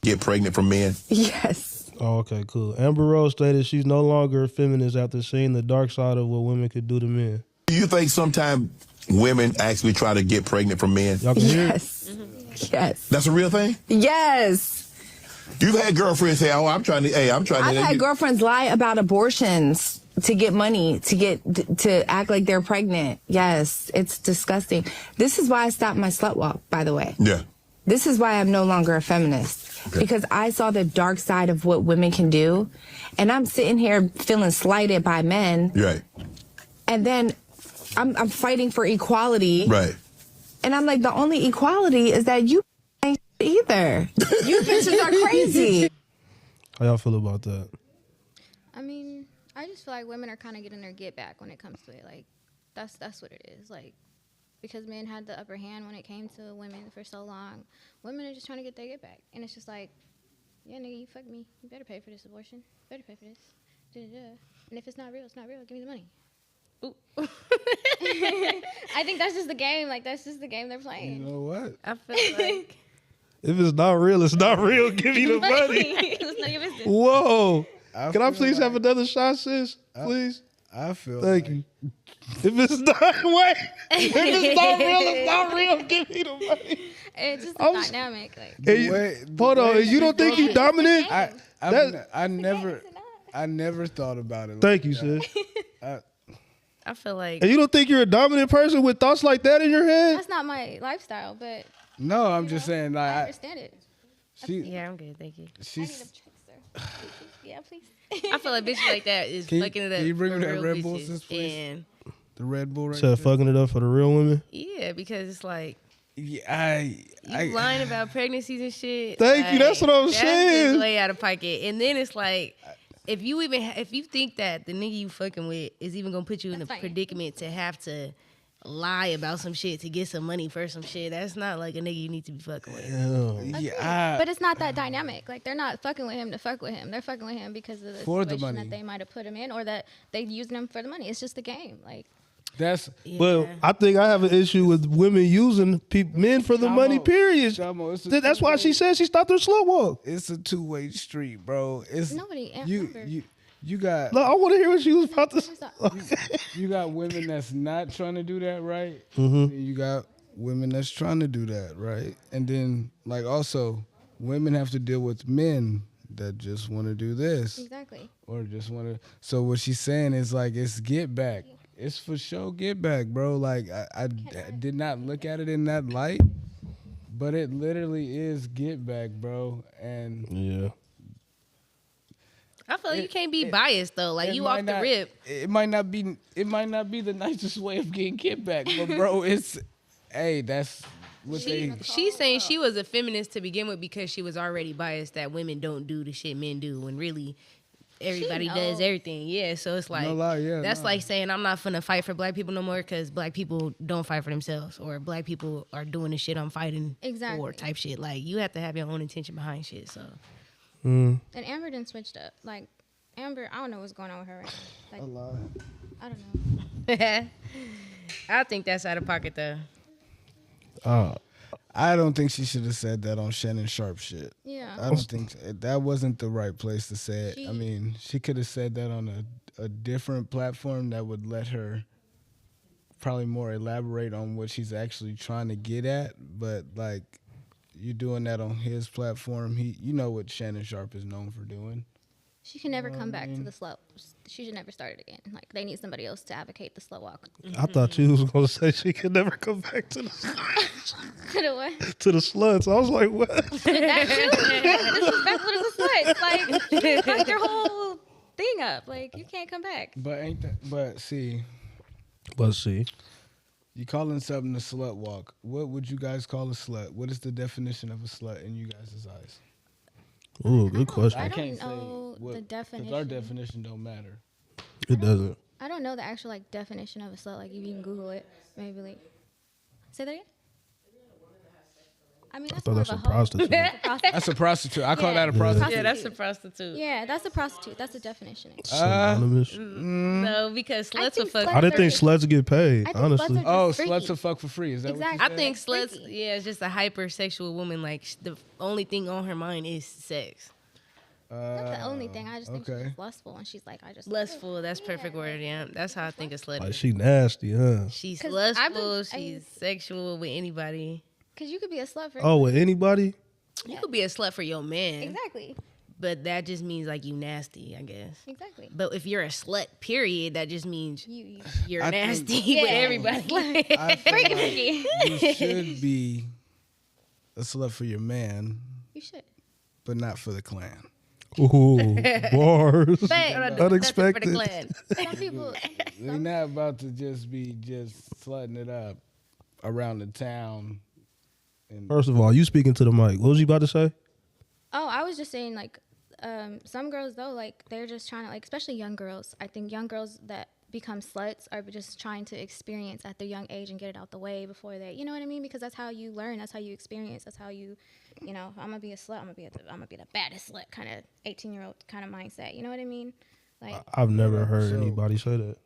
Speaker 1: Get pregnant from men.
Speaker 8: Yes.
Speaker 2: Oh, okay, cool. Amber Rose stated she's no longer a feminist after seeing the dark side of what women could do to men.
Speaker 1: Do you think sometimes women actually try to get pregnant from men?
Speaker 2: Y'all can hear it?
Speaker 8: Yes. Yes.
Speaker 1: That's a real thing?
Speaker 8: Yes.
Speaker 1: You've had girlfriends say, "Oh, I'm trying to."
Speaker 8: I've had girlfriends lie about abortions to get money, to act like they're pregnant. Yes, it's disgusting. This is why I stopped my slut walk, by the way.
Speaker 1: Yeah.
Speaker 8: This is why I'm no longer a feminist.
Speaker 1: Okay.
Speaker 8: Because I saw the dark side of what women can do. And I'm sitting here feeling slighted by men.
Speaker 1: Right.
Speaker 8: And then I'm fighting for equality.
Speaker 1: Right.
Speaker 8: And I'm like, the only equality is that you ain't either. You bitches are crazy.
Speaker 2: How y'all feel about that?
Speaker 6: I mean, I just feel like women are kind of getting their get back when it comes to it. Like, that's what it is. Like, because men had the upper hand when it came to women for so long, women are just trying to get their get back. And it's just like, yeah, nigga, you fucked me. You better pay for this abortion. You better pay for this. Da-da-da. And if it's not real, it's not real. Give me the money.
Speaker 4: Ooh.
Speaker 6: I think that's just the game. Like, that's just the game they're
Speaker 5: You
Speaker 6: playing.
Speaker 5: know what?
Speaker 4: I feel like
Speaker 2: If it's not real, it's not real. Give me the money.
Speaker 6: It's none of your business.
Speaker 2: Whoa. Can I
Speaker 5: feel
Speaker 2: please have
Speaker 5: like-
Speaker 2: another shot, sis? Please.
Speaker 5: I feel
Speaker 2: Thank
Speaker 5: like
Speaker 2: you. If it's not, wait. If it's not real, it's not real. Give me the money.
Speaker 6: It's just
Speaker 2: I'm
Speaker 6: the
Speaker 2: s-
Speaker 6: dynamic. Like,
Speaker 2: Hey, you-
Speaker 5: Wait,
Speaker 2: hold on.
Speaker 5: wait,
Speaker 2: You don't think you dominant?
Speaker 5: I never thought about it.
Speaker 2: Thank you, sis.
Speaker 4: I feel like
Speaker 2: And you don't think you're a dominant person with thoughts like that in your head?
Speaker 6: that's not my lifestyle, but
Speaker 5: No, I'm just saying,
Speaker 6: I
Speaker 5: like,
Speaker 6: understand it.
Speaker 4: yeah, I'm good, thank you.
Speaker 6: I need a
Speaker 5: she's.
Speaker 6: trickster. Yeah, please.
Speaker 4: I feel like bitches like that is
Speaker 5: Can you-
Speaker 4: fucking it up.
Speaker 5: can you bring
Speaker 4: for
Speaker 5: me that
Speaker 4: real
Speaker 5: Red Bull,
Speaker 4: bitches.
Speaker 5: sis, please?
Speaker 4: And
Speaker 5: The Red Bull right
Speaker 2: Said
Speaker 5: there.
Speaker 2: fucking it up for the real women.
Speaker 4: yeah, because it's like
Speaker 5: Yeah,
Speaker 4: you lying about pregnancies and shit.
Speaker 2: Thank you, that's what I'm
Speaker 4: that's
Speaker 2: saying.
Speaker 4: just way out of pocket. And then it's like, if you think that the nigga you fucking with is even gonna put you in a
Speaker 6: That's fine.
Speaker 4: predicament to have to lie about some shit to get some money for some shit, that's not like a nigga you need to be fucking with.
Speaker 5: yeah.
Speaker 6: But it's not that dynamic. Like, they're not fucking with him to fuck with him. They're fucking with him because of the
Speaker 5: For the
Speaker 6: situation
Speaker 5: money.
Speaker 6: that they might have put him in, or that they using him for the money. It's just a game. Like,
Speaker 5: That's
Speaker 2: Well, I think I have an issue with women using men for the money, period.
Speaker 5: Shamo, it's a
Speaker 2: That's why she said she stopped her slow walk.
Speaker 5: It's a two-way street, bro. It's
Speaker 6: Nobody-
Speaker 5: you got
Speaker 2: Look, I want to hear what she was about to say.
Speaker 5: you got women that's not trying to do that right.
Speaker 2: Mm-hmm.
Speaker 5: And you got women that's trying to do that right. And then like also women have to deal with men that just want to do this
Speaker 6: exactly.
Speaker 5: or just want to. So what she's saying is like it's get back. It's for sure get back, bro. Like I did not look at it in that light, but it literally is get back, bro. And
Speaker 2: Yeah.
Speaker 4: I feel like you can't be biased though. Like
Speaker 5: it
Speaker 4: you
Speaker 5: might
Speaker 4: off the
Speaker 5: not-
Speaker 4: rip.
Speaker 5: It might not be the nicest way of getting get back, but bro, it's hey, that's
Speaker 4: She's saying she was a feminist to begin with because she was already biased that women don't do the shit men do, when really everybody does everything. Yeah, so it's like
Speaker 5: No lie, yeah,
Speaker 4: that's
Speaker 5: no.
Speaker 4: like saying I'm not finna fight for black people no more because black people don't fight for themselves, or black people are doing the shit I'm fighting
Speaker 6: Exactly.
Speaker 4: for type shit. Like, you have to have your own intention behind shit. So
Speaker 6: And Amber done switched up. Like, Amber, I don't know what's going on with her right now. Like,
Speaker 5: A lot.
Speaker 6: I don't know.
Speaker 4: I think that's out of pocket though.
Speaker 5: I don't think she should have said that on Shannon Sharp shit.
Speaker 6: Yeah.
Speaker 5: I don't think that wasn't the right place to say it.
Speaker 6: She-
Speaker 5: I mean, she could have said that on a different platform that would let her probably more elaborate on what she's actually trying to get at. But like, you doing that on his platform, you know what Shannon Sharp is known for doing.
Speaker 6: She can never come back to the slow. She should never start it again. Like, they need somebody else to advocate the slow walk.
Speaker 2: I thought you was gonna say she could never come back to the
Speaker 6: To the what?
Speaker 2: to the sluts. I was like, what?
Speaker 6: That too. Disrespectful to the sluts. Like, you fucked your whole thing up. Like, you can't come back.
Speaker 5: But ain't that? But see,
Speaker 2: Let's see.
Speaker 5: you calling something a slut walk. What would you guys call a slut? What is the definition of a slut in you guys' eyes?
Speaker 2: Ooh, good question.
Speaker 6: I don't know the definition.
Speaker 5: Because our definition don't matter.
Speaker 2: It doesn't.
Speaker 6: I don't know the actual like definition of a slut. Like, if you can Google it, maybe like. Say that again. I mean,
Speaker 2: I
Speaker 6: that's
Speaker 2: thought
Speaker 6: more
Speaker 2: that's
Speaker 6: of
Speaker 2: a
Speaker 6: hoe.
Speaker 2: prostitute.
Speaker 5: That's a prostitute. I call
Speaker 6: Yeah.
Speaker 5: that a prostitute.
Speaker 4: Yeah, that's a prostitute.
Speaker 6: Yeah, that's a prostitute. That's the definition.
Speaker 2: Synonymous.
Speaker 4: No, because
Speaker 6: I
Speaker 4: sluts will
Speaker 6: think
Speaker 4: fuck.
Speaker 6: sluts
Speaker 2: I didn't
Speaker 6: are
Speaker 2: think
Speaker 6: just-
Speaker 2: sluts get paid.
Speaker 6: I think
Speaker 2: Honestly,
Speaker 6: sluts are
Speaker 5: Oh,
Speaker 6: just freaky.
Speaker 5: sluts will fuck for free. Is that
Speaker 6: Exactly.
Speaker 5: what
Speaker 4: I
Speaker 5: you
Speaker 4: think
Speaker 5: said?
Speaker 4: sluts,
Speaker 6: Freaky.
Speaker 4: yeah, it's just a hypersexual woman. Like, the only thing on her mind is sex.
Speaker 6: Not the only thing. I just think
Speaker 5: okay.
Speaker 6: she's lustful, and she's like, I just
Speaker 4: Lustful, that's perfect word, yeah. That's how I think a slut
Speaker 2: like
Speaker 4: is.
Speaker 2: she nasty, huh?
Speaker 4: She's
Speaker 6: 'Cause
Speaker 4: lustful,
Speaker 6: I mean-
Speaker 4: she's sexual with anybody.
Speaker 6: Because you could be a slut for
Speaker 2: Oh, with anybody?
Speaker 4: You could be a slut for your man,
Speaker 6: exactly,
Speaker 4: but that just means like you nasty, I guess.
Speaker 6: exactly.
Speaker 4: But if you're a slut, period, that just means
Speaker 6: You
Speaker 4: you're
Speaker 5: I think-
Speaker 4: nasty with
Speaker 6: Yeah.
Speaker 4: everybody.
Speaker 5: I feel like
Speaker 6: freaky.
Speaker 5: you should be a slut for your man,
Speaker 6: You should.
Speaker 5: but not for the clan.
Speaker 2: Ooh, bars.
Speaker 6: But
Speaker 2: Unexpected.
Speaker 4: For the clan.
Speaker 6: some people,
Speaker 5: They're not about to just be slutting it up around the town. And
Speaker 2: First of all, you speaking to the mic. What was you about to say?
Speaker 6: oh, I was just saying, like, some girls though, like, they're just trying to, like, especially young girls. I think young girls that become sluts are just trying to experience at their young age and get it out the way before they, you know what I mean? Because that's how you learn. That's how you experience. That's how you know, I'm gonna be a slut. I'm gonna be the baddest slut kind of 18-year-old kind of mindset. You know what I mean? Like,
Speaker 2: I've never heard
Speaker 5: So-
Speaker 2: anybody say that.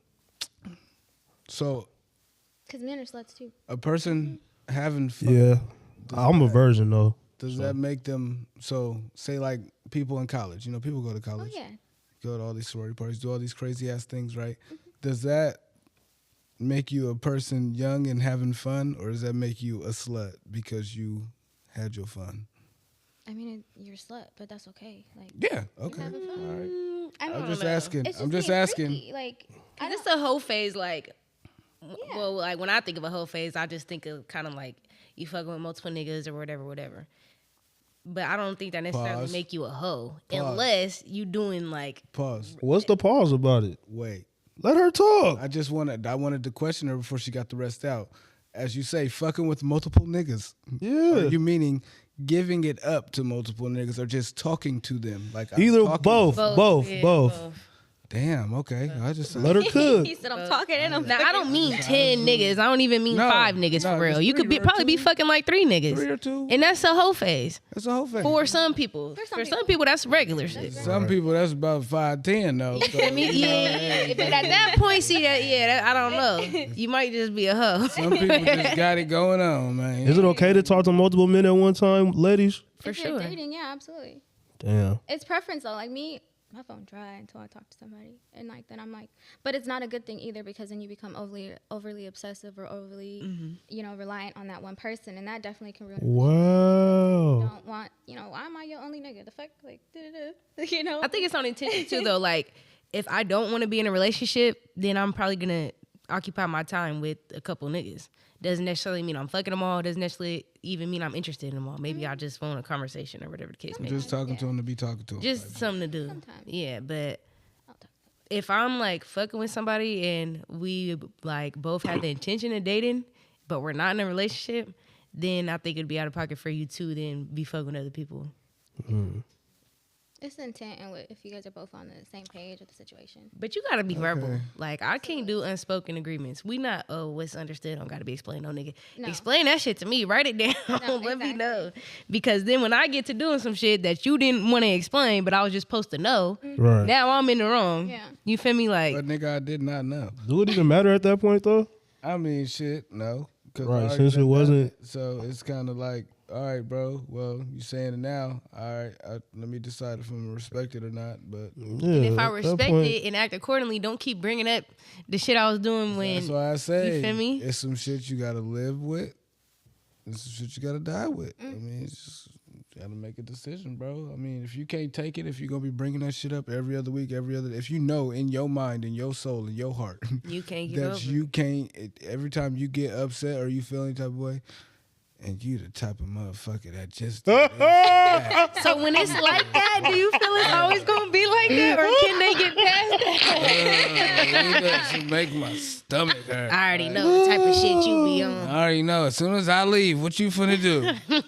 Speaker 5: so
Speaker 6: because men are sluts too.
Speaker 5: a person having fun,
Speaker 2: Yeah, I'm a virgin though.
Speaker 5: does that make them, so say like people in college, you know, people go to
Speaker 6: Oh
Speaker 5: college,
Speaker 6: yeah.
Speaker 5: go to all these sorority parties, do all these crazy ass things, right? Does that make you a person young and having fun, or does that make you a slut because you had your fun?
Speaker 6: I mean, you're a slut, but that's okay. Like,
Speaker 5: Yeah, okay.
Speaker 6: having fun.
Speaker 5: All right.
Speaker 6: I
Speaker 5: I'm
Speaker 6: don't
Speaker 5: just
Speaker 6: know.
Speaker 5: asking.
Speaker 6: It's
Speaker 5: I'm just
Speaker 6: being
Speaker 5: asking.
Speaker 6: freaky. Like, I
Speaker 4: It's
Speaker 6: don't.
Speaker 4: a whole phase, like, well, like when I think of a whole phase, I just think of kind of like you fucking with multiple niggas or whatever. But I don't think that necessarily
Speaker 5: Pause.
Speaker 4: make you a hoe
Speaker 5: Pause.
Speaker 4: unless you doing like
Speaker 5: Pause.
Speaker 2: What's the pause about it?
Speaker 5: Wait.
Speaker 2: Let her talk.
Speaker 5: I wanted to question her before she got the rest out. As you say, fucking with multiple niggas.
Speaker 2: Yeah.
Speaker 5: Are you meaning giving it up to multiple niggas or just talking to them? Like I'm
Speaker 2: Either
Speaker 5: talking-
Speaker 2: both.
Speaker 4: yeah,
Speaker 5: Damn. Okay. I just
Speaker 2: Let her cook.
Speaker 6: He said I'm talking and I'm.
Speaker 4: Now I don't mean 10 niggas. I don't even mean
Speaker 5: No,
Speaker 4: 5 niggas
Speaker 5: no,
Speaker 4: for real.
Speaker 5: just
Speaker 4: You could
Speaker 5: three or
Speaker 4: probably be
Speaker 5: two.
Speaker 4: fucking like 3 niggas.
Speaker 5: 3 or 2.
Speaker 4: And that's a whole phase.
Speaker 5: That's a whole thing.
Speaker 4: For some people. For some people, that's regular shit.
Speaker 5: Some people, that's about 5'10" though. So,
Speaker 4: I mean, yeah. But at that point, see that, I don't know. You might just be a hoe.
Speaker 5: some people just got it going on, man.
Speaker 2: Is it okay to talk to multiple men at one time, ladies?
Speaker 4: For
Speaker 6: If
Speaker 4: sure.
Speaker 6: you're dating, yeah, absolutely.
Speaker 2: Damn.
Speaker 6: It's preference though. Like me, my phone dry until I talk to somebody, and like then I'm like, but it's not a good thing either because then you become overly obsessive or overly, reliant on that one person, and that definitely can ruin.
Speaker 2: Wow.
Speaker 6: Don't want, why am I your only nigga? The fuck, like, you know.
Speaker 4: I think it's on intention too, though. Like, if I don't want to be in a relationship, then I'm probably gonna occupy my time with a couple niggas. Doesn't necessarily mean I'm fucking them all. Doesn't necessarily even mean I'm interested in them all. Maybe I just want a conversation or whatever the case may be.
Speaker 5: Just talking to him to be talking to him.
Speaker 4: Just something to do.
Speaker 6: Sometimes.
Speaker 4: Yeah, but
Speaker 6: I'll talk.
Speaker 4: if I'm like fucking with somebody and we like both have the intention of dating, but we're not in a relationship, then I think it'd be out of pocket for you to then be fucking other people.
Speaker 6: It's the intent and if you guys are both on the same page with the situation.
Speaker 4: But you gotta be verbal. Like, I can't do unspoken agreements. We not, what's understood don't gotta be explained, no nigga.
Speaker 6: No.
Speaker 4: Explain that shit to me. Write it down. Let me
Speaker 6: exactly.
Speaker 4: know. Because then when I get to doing some shit that you didn't want to explain, but I was just supposed to know,
Speaker 2: Right.
Speaker 4: now I'm in the wrong.
Speaker 6: Yeah.
Speaker 4: You feel me? Like,
Speaker 5: But nigga, I did not know.
Speaker 2: Do it even matter at that point though?
Speaker 5: I mean, shit, no. 'Cause I
Speaker 2: Right,
Speaker 5: already
Speaker 2: since it
Speaker 5: done
Speaker 2: wasn't-
Speaker 5: it. So it's kind of like, all right, bro. Well, you saying it now. All right, let me decide if I'm gonna respect it or not. But
Speaker 2: Yeah.
Speaker 4: if I
Speaker 2: at that
Speaker 4: respect
Speaker 2: point-
Speaker 4: it and act accordingly, don't keep bringing up the shit I was doing when.
Speaker 5: that's why I say,
Speaker 4: you feel me?
Speaker 5: it's some shit you gotta live with. It's some shit you gotta die with. I mean, it's just you gotta make a decision, bro. I mean, if you can't take it, if you're gonna be bringing that shit up every other week, if you know in your mind, in your soul, in your heart,
Speaker 4: You can't get
Speaker 5: that
Speaker 4: over
Speaker 5: you can't. Every time you get upset or you feel any type of way, and you the type of motherfucker that just.
Speaker 4: So when it's like that, do you feel it's always gonna be like that, or can they get past that?
Speaker 5: That make my stomach hurt.
Speaker 4: I already know the type of shit you be on.
Speaker 5: I already know. As soon as I leave, what you finna do?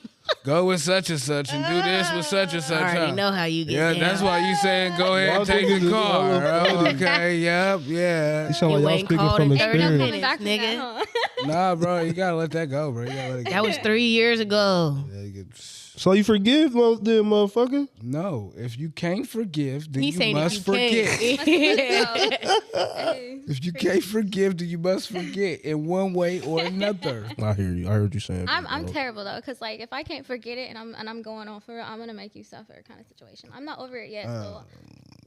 Speaker 5: Go with such and such and do this with such and such.
Speaker 4: I already
Speaker 5: huh?
Speaker 4: know how you get
Speaker 5: Yeah,
Speaker 4: down.
Speaker 5: that's why you saying go ahead and take the car. Okay, yep, yeah.
Speaker 2: You sound like
Speaker 4: You
Speaker 2: y'all
Speaker 4: ain't
Speaker 2: speaking
Speaker 4: called
Speaker 2: from
Speaker 4: in
Speaker 6: Ain't no
Speaker 4: 30
Speaker 2: experience.
Speaker 6: coming back from
Speaker 4: Nigga.
Speaker 6: that, huh?
Speaker 5: Nah, bro, you gotta let that go, bro. You gotta let it go.
Speaker 4: That was 3 years ago.
Speaker 5: Yeah, you get-
Speaker 2: So you forgive most them motherfucker?
Speaker 5: No, if you can't forgive, then
Speaker 4: He's
Speaker 5: you
Speaker 4: saying
Speaker 5: must
Speaker 4: if you
Speaker 5: forget.
Speaker 4: can't.
Speaker 5: If you can't forgive, then you must forget in one way or another.
Speaker 2: I hear you. I heard you saying.
Speaker 6: I'm terrible though, cause like if I can't forget it and I'm going on for it, I'm gonna make you suffer kind of situation. I'm not over it yet, so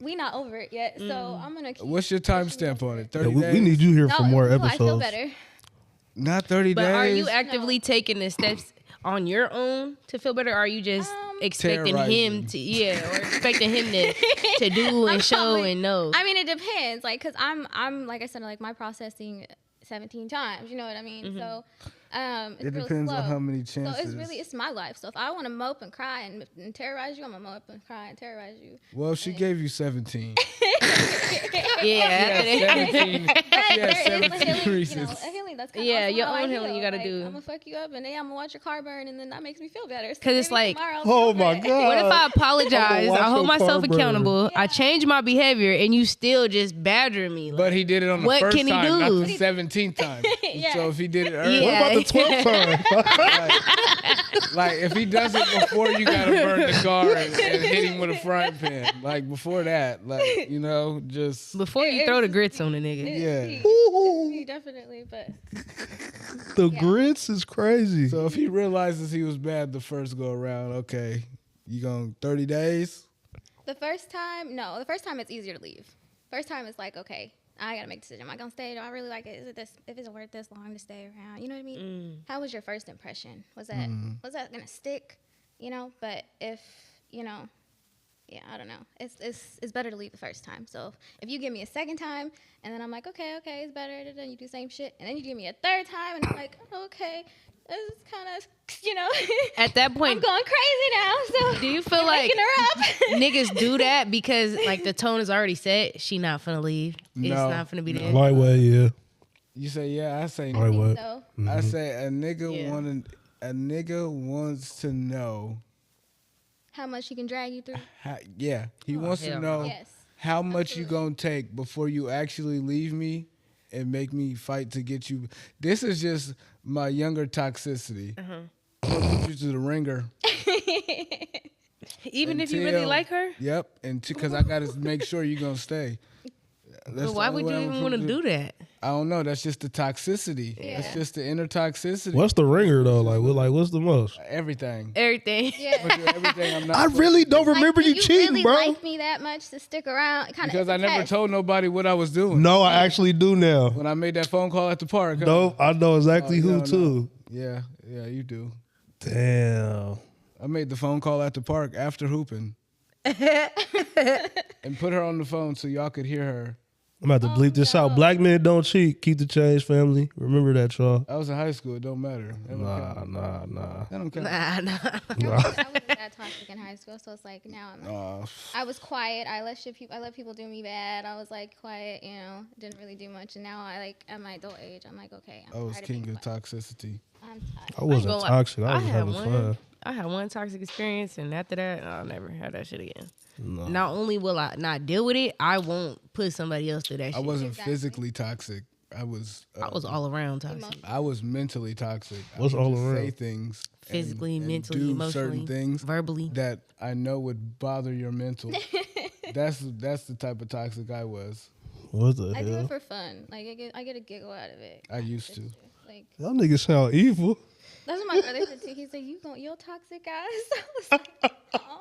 Speaker 6: we not over it yet. So I'm gonna. Keep
Speaker 5: What's your timestamp on it? 30
Speaker 2: we
Speaker 5: days?
Speaker 2: need you here
Speaker 6: no,
Speaker 2: for more
Speaker 6: ooh,
Speaker 2: episodes.
Speaker 6: I feel better.
Speaker 5: Not 30
Speaker 4: But
Speaker 5: days.
Speaker 4: are you actively taking the steps on your own to feel better? Or are you just expecting him
Speaker 5: terrorizing.
Speaker 4: to, or expecting him to do and show
Speaker 6: probably-
Speaker 4: and know?
Speaker 6: I mean, it depends. Like, cause I'm like I said, like my processing 17 times. You know what I mean?
Speaker 4: Mm-hmm.
Speaker 6: So, it's
Speaker 5: It
Speaker 6: real
Speaker 5: depends on
Speaker 6: slow.
Speaker 5: how many
Speaker 6: So
Speaker 5: chances.
Speaker 6: it's my life. So if I want to mope and cry and terrorize you, I'm gonna mope and cry and terrorize you.
Speaker 5: Well, she gave you 17.
Speaker 4: Yeah.
Speaker 5: 17.
Speaker 6: But
Speaker 5: Yeah,
Speaker 6: there is a
Speaker 5: 17
Speaker 6: healing,
Speaker 5: reasons.
Speaker 6: a healing that's kind
Speaker 4: Yeah,
Speaker 6: of
Speaker 4: your
Speaker 6: how I
Speaker 4: own healing
Speaker 6: heal.
Speaker 4: you gotta
Speaker 6: Like,
Speaker 4: do.
Speaker 6: I'm gonna fuck you up, and then I'm gonna watch your car burn, and then that makes me feel better. So
Speaker 4: 'Cause it's
Speaker 6: maybe
Speaker 4: like,
Speaker 6: tomorrow I'll
Speaker 2: Oh
Speaker 6: feel
Speaker 2: my
Speaker 6: better.
Speaker 2: god.
Speaker 4: What if I apologize?
Speaker 2: watch
Speaker 4: I hold
Speaker 2: your
Speaker 4: myself
Speaker 2: car burn.
Speaker 4: accountable. I change my behavior, and you still just badger me.
Speaker 5: But he did it on the
Speaker 4: What
Speaker 5: first
Speaker 4: can he
Speaker 5: time, not
Speaker 4: do?
Speaker 5: the 17th time.
Speaker 6: Yeah.
Speaker 5: So if he did it early,
Speaker 4: Yeah.
Speaker 2: What about the 12th time?
Speaker 5: like if he does it before you gotta burn the car and hit him with a frying pan. Like before that, like, you know, just
Speaker 4: Before you throw the grits on the nigga.
Speaker 5: yeah.
Speaker 6: Me, definitely, but
Speaker 2: The grits is crazy.
Speaker 5: So if he realizes he was bad the first go around, okay, you going 30 days?
Speaker 6: the first time it's easier to leave. First time it's like, okay, I gotta make a decision. Am I gonna stay? Do I really like it? Is it this? If it's worth this long to stay around, you know what I mean? How was your first impression? Was that gonna stick? You know, but if you know, yeah, I don't know. It's better to leave the first time. So if you give me a second time, and then I'm like, okay, it's better. Then you do the same shit, and then you give me a third time, and I'm like, okay, this is kind of, you know.
Speaker 4: At that
Speaker 6: I'm
Speaker 4: point,
Speaker 6: going crazy now. So
Speaker 4: do you feel
Speaker 6: you're
Speaker 4: like
Speaker 6: waking her up?
Speaker 4: niggas do that because like the tone is already set? She not finna leave. It's
Speaker 5: No,
Speaker 4: not finna be there.
Speaker 2: Lightweight, yeah.
Speaker 5: You say yeah, I say no.
Speaker 2: Lightweight.
Speaker 6: So
Speaker 5: I say a nigga
Speaker 4: Yeah.
Speaker 5: a nigga wants to know
Speaker 6: how much he can drag you through?
Speaker 5: how, he wants to
Speaker 4: hell
Speaker 5: know
Speaker 6: Yes.
Speaker 5: how much you gonna take before you actually leave me and make me fight to get you. This is just my younger toxicity. I'll put you to the ringer.
Speaker 4: Even if you really
Speaker 5: until-
Speaker 4: like her?
Speaker 5: Yep, and because I gotta make sure you're gonna stay. That's
Speaker 4: But why
Speaker 5: the only
Speaker 4: would you
Speaker 5: way I'm
Speaker 4: even want to
Speaker 5: gonna
Speaker 4: do that?
Speaker 5: I don't know. That's just the toxicity. That's just the inner toxicity.
Speaker 2: What's the ringer though? Like, what's the most?
Speaker 5: Everything.
Speaker 4: Everything.
Speaker 6: Yeah.
Speaker 5: I'ma do everything I'm not.
Speaker 2: I really don't remember
Speaker 6: do
Speaker 2: you cheating,
Speaker 6: really
Speaker 2: bro.
Speaker 6: like me that much to stick around? Kind
Speaker 5: Because I never told nobody what I was doing.
Speaker 2: No, I actually do now.
Speaker 5: When I made that phone call at the park. huh?
Speaker 2: No, I know exactly
Speaker 5: Oh,
Speaker 2: who
Speaker 5: you don't
Speaker 2: too.
Speaker 5: Yeah, you do.
Speaker 2: Damn.
Speaker 5: I made the phone call at the park after hooping. And put her on the phone so y'all could hear her.
Speaker 2: I'm about to bleep this out. Black men don't cheat. Keep the change, family. Remember that, y'all.
Speaker 5: I was in high school. It don't matter. That don't count.
Speaker 2: Nah.
Speaker 5: That don't count.
Speaker 4: Nah.
Speaker 6: I wasn't that toxic in high school, so it's like now I'm.
Speaker 5: Aw,
Speaker 6: I was quiet. I let people do me bad. I was like quiet, didn't really do much. And now I'm my adult age. I'm like, okay.
Speaker 5: I was
Speaker 6: tired of being
Speaker 5: king of
Speaker 6: quiet.
Speaker 5: toxicity.
Speaker 2: I wasn't
Speaker 4: gonna lie.
Speaker 2: toxic. I was
Speaker 4: had
Speaker 2: having
Speaker 4: one.
Speaker 2: fun.
Speaker 4: I had one toxic experience, and after that, I'll never have that shit again.
Speaker 2: No.
Speaker 4: Not only will I not deal with it, I won't put somebody else through that shit.
Speaker 5: I wasn't
Speaker 6: Exactly.
Speaker 5: physically toxic. I was
Speaker 4: all around toxic.
Speaker 5: I was mentally toxic.
Speaker 2: What's
Speaker 5: I would
Speaker 2: all
Speaker 5: just
Speaker 2: around?
Speaker 5: Say things
Speaker 4: Physically,
Speaker 5: and
Speaker 4: mentally,
Speaker 5: do
Speaker 4: emotionally,
Speaker 5: certain things
Speaker 4: verbally.
Speaker 5: that I know would bother your mental. That's the type of toxic I was.
Speaker 2: What the
Speaker 6: I do
Speaker 2: hell?
Speaker 6: it for fun. Like I get a giggle out of it.
Speaker 5: I used to.
Speaker 6: Like
Speaker 2: Y'all niggas sound evil.
Speaker 6: that's what my brother said too. He's like, you're toxic ass. I was like, oh.